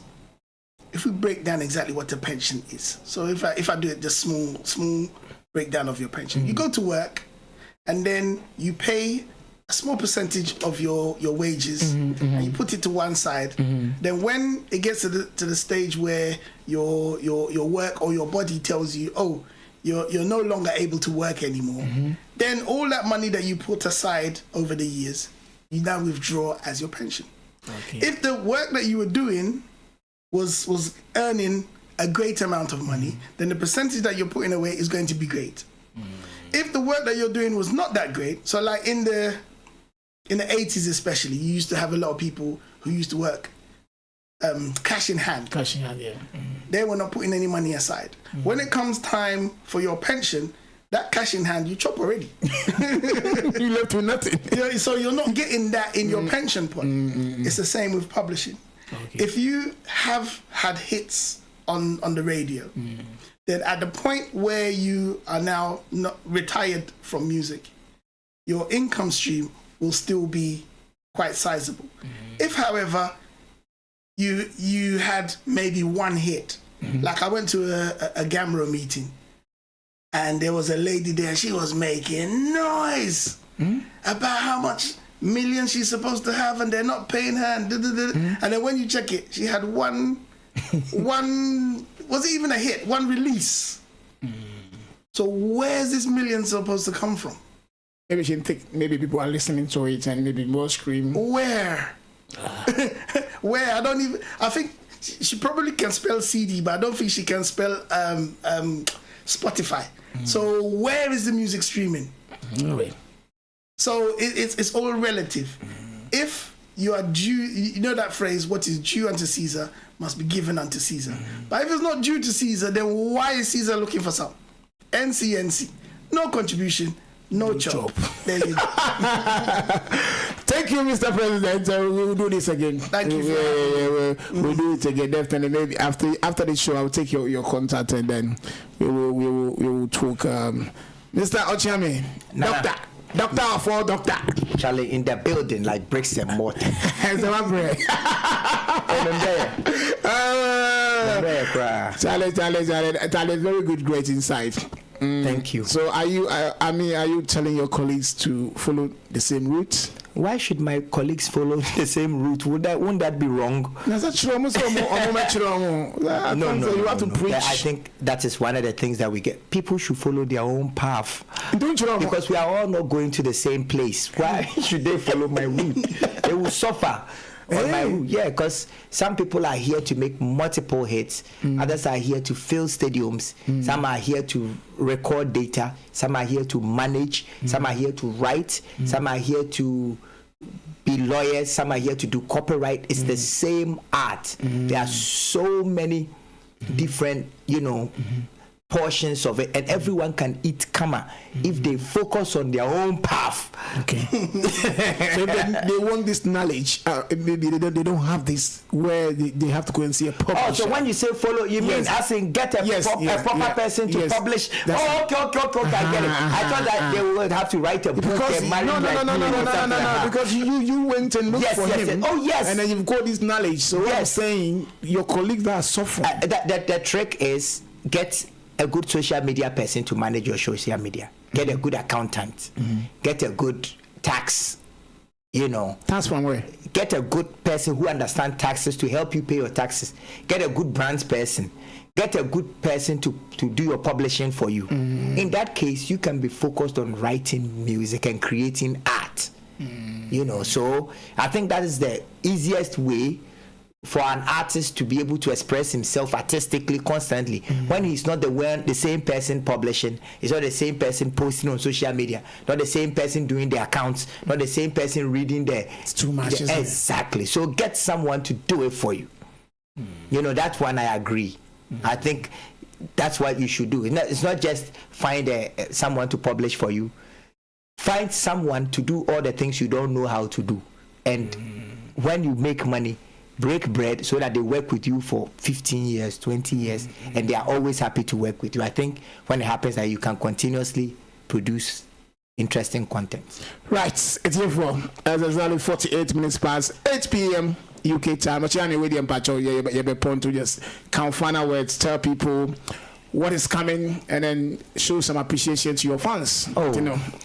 if we break down exactly what a pension is. So if I do it just small breakdown of your pension, you go to work, and then you pay a small percentage of your wages, and you put it to one side. Then when it gets to the stage where your work or your body tells you, you're no longer able to work anymore, then all that money that you put aside over the years, you now withdraw as your pension. Okay. If the work that you were doing was earning a great amount of money, then the percentage that you're putting away is going to be great. If the work that you're doing was not that great, so like in the 80s especially, you used to have a lot of people who used to work cash in hand.
Cash in hand, yeah.
They were not putting any money aside. When it comes time for your pension, that cash in hand, you chop already.
You left with nothing.
So you're not getting that in your pension pot. It's the same with publishing. Okay. If you have had hits on the radio, then at the point where you are now not retired from music, your income stream will still be quite sizable. If, however, you had maybe one hit, like I went to a Gamro meeting, and there was a lady there, she was making noise about how much millions she's supposed to have, and they're not paying her, and and then when you check it, she had one was it even a hit, one release. So where's this million supposed to come from?
Maybe she think maybe people are listening to it and maybe more scream.
Where? Where? I think she probably can spell CD, but I don't think she can spell Spotify. So where is the music streaming? So it's all relative. If you are due, you know that phrase, what is due unto Caesar must be given unto Caesar. But if it's not due to Caesar, then why is Caesar looking for some? NC. No contribution, no chop. There you go.
Thank you, Mr. President. We will do this again.
Thank you.
We'll do it again. Definitely. Maybe after the show, I'll take your contact and then we will talk. Mr. Okyeame, doctor.
Charlie in the building like bricks and mortar.
Charlie, very good, great insight.
Thank you.
So are you telling your colleagues to follow the same route?
Why should my colleagues follow the same route? Wouldn't that be wrong?
No. You have to preach.
I think that is one of the things that we get. People should follow their own path. Because we are all not going to the same place. Why should they follow my route? They will suffer. On my route. Yeah, because some people are here to make multiple hits, others are here to fill stadiums, some are here to record data, some are here to manage, some are here to write, some are here to be lawyers, some are here to do copyright. It's the same art. There are so many different, portions of it, and everyone can eat kama if they focus on their own path.
Okay. So they want this knowledge. Maybe they don't have this where they have to go and see a publisher.
Oh, so when you say follow, you mean as in get a proper person to publish? Okay, I get it. I thought that they would have to write a book.
No. Because you went and looked for him.
Oh yes.
And then you've got this knowledge. So what I'm saying, your colleagues that are suffering.
The trick is get a good social media person to manage your social media. Get a good accountant. Get a good tax.
Tax from where?
Get a good person who understands taxes to help you pay your taxes. Get a good brands person. Get a good person to do your publishing for you. In that case, you can be focused on writing music and creating art. So I think that is the easiest way for an artist to be able to express himself artistically constantly when he's not the same person publishing, he's not the same person posting on social media, not the same person doing the accounts, not the same person reading
it's too much,
exactly. So get someone to do it for you. That one I agree. I think that's what you should do. It's not just find someone to publish for you. Find someone to do all the things you don't know how to do, and when you make money, break bread so that they work with you for 15 years, 20 years, and they are always happy to work with you. I think when it happens that you can continuously produce interesting content.
Right, it's here for as exactly 48 minutes past 8 p.m. UK time. Okyeame with the Mpacho, you point to just count final words, tell people what is coming, and then show some appreciation to your fans.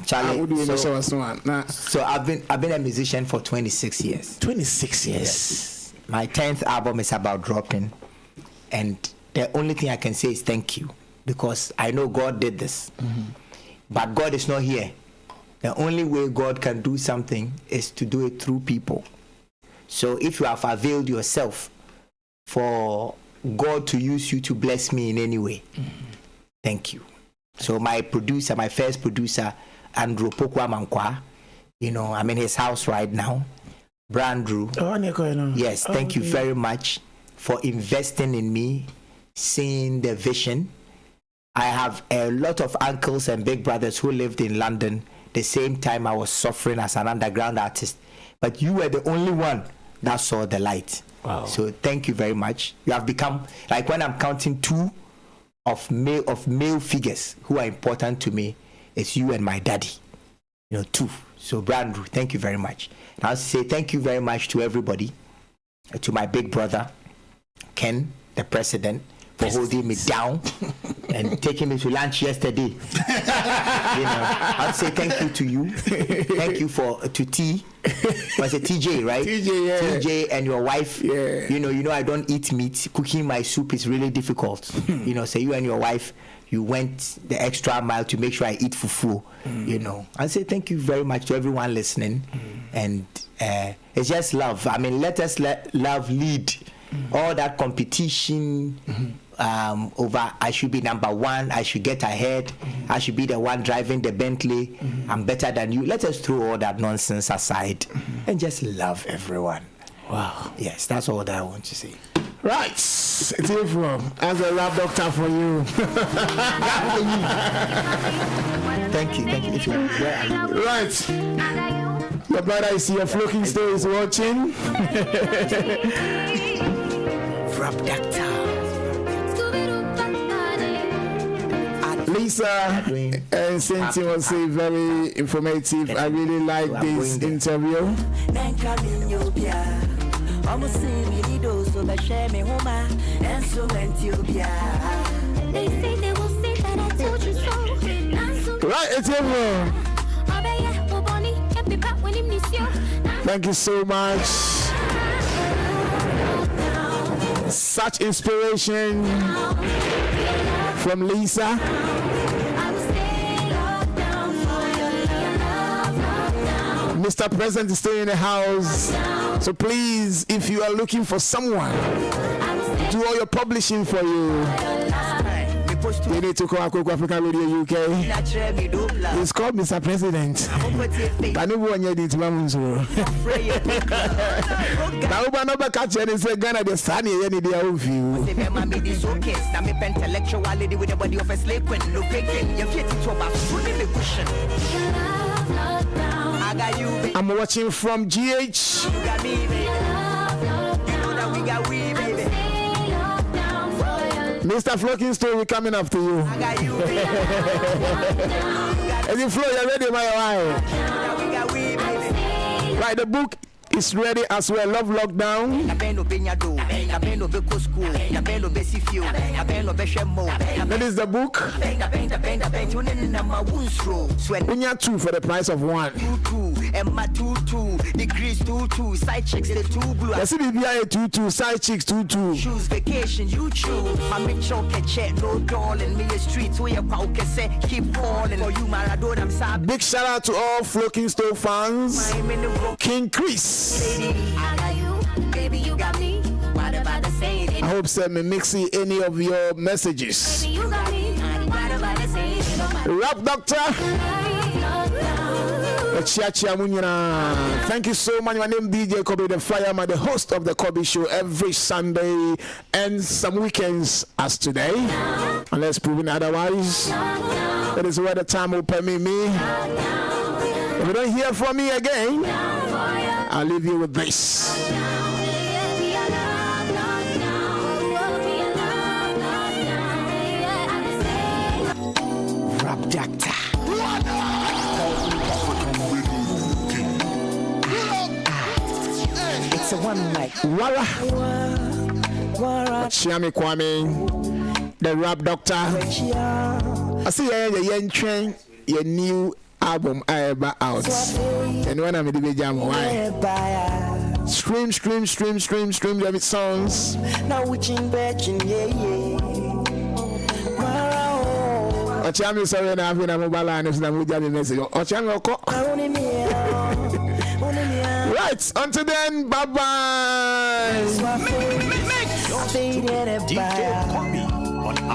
Charlie, so I've been a musician for 26 years.
26 years.
Yes. My 10th album is about dropping, and the only thing I can say is thank you, because I know God did this, but God is not here. The only way God can do something is to do it through people. So if you have availed yourself for God to use you to bless me in any way, thank you. So my first producer, Andrew Pokwamankwa, I'm in his house right now. Brandrew, yes, thank you very much for investing in me, seeing the vision. I have a lot of uncles and big brothers who lived in London the same time I was suffering as an underground artist, but you were the only one that saw the light.
Wow.
So thank you very much. You have become, like, when I'm counting two of male figures who are important to me, it's you and my daddy. Two. So Brandrew, thank you very much. And I'll say thank you very much to everybody, to my big brother, Ken, the president, for holding me down and taking me to lunch yesterday. I'll say thank you to you. Thank you to T. Was it TJ, right?
TJ, yeah.
TJ and your wife.
Yeah.
I don't eat meat. Cooking my soup is really difficult. So you and your wife, you went the extra mile to make sure I eat fufu. I'll say thank you very much to everyone listening. And it's just love. Let us let love lead. All that competition over I should be number one, I should get ahead, I should be the one driving the Bentley, I'm better than you. Let us throw all that nonsense aside and just love everyone.
Wow.
Yes, that's all that I want to say.
Right. It's here from as a rap doctor for you.
Thank you. Where are you?
Right. Your brother is here, Floating Store is watching.
Rap Doctor.
Lisa and Cynthia was saying very informative. I really like this interview.
They say they will say that I told you so.
Right, it's everyone. Thank you so much. Such inspiration from Lisa. Mr. President is staying in the house. So please, if you are looking for someone, do all your publishing for you. You need to call Akoko Africa Radio UK. It's called Mr. President. I know one year did Mamunzo. Now, we never catch any say Ghana the sunny any day of you.
Intellectuality with the body of a slave when no faking. You're getting to about the cushion. I got you.
I'm watching from GH.
You got me, baby. You know that we got we, baby.
Mr. Floating Story coming after you.
I got you, baby.
As you flow, you're ready, my wife.
We got we, baby.
Right, the book is ready as well. Love Lockdown. That is the book. When you're two for the price of one.
Degrees 2 side chicks the 2 blue.
I see BBI 2 side chicks 2.
Choose vacation, you choose. I make sure check no darling. Me a streets where your power say keep calling. For you, Maradona, I'm sorry.
Big shout out to all Floating Store fans. King Chris.
I got you, baby, you got me. What about the same?
I hope Sam mixing any of your messages.
Baby, you got me. What about the same?
Rap Doctor. Thank you so much. My name is DJ Kobi, the fireman, the host of the Kobi Show every Sunday and some weekends as today. Unless proven otherwise, that is where the time will permit me. If you don't hear from me again, I'll leave you with this.
Rap Doctor. It's a one night.
Wara. Okyeame Kwame, the Rap Doctor. I see you train your new album out. And when I'm in the jam, why? Stream the songs.
Now witching betching, yeah.
Okyeame sorry na having a mobile line so that we jam message. Okyeame oko. Right, until then, bye bye.
Make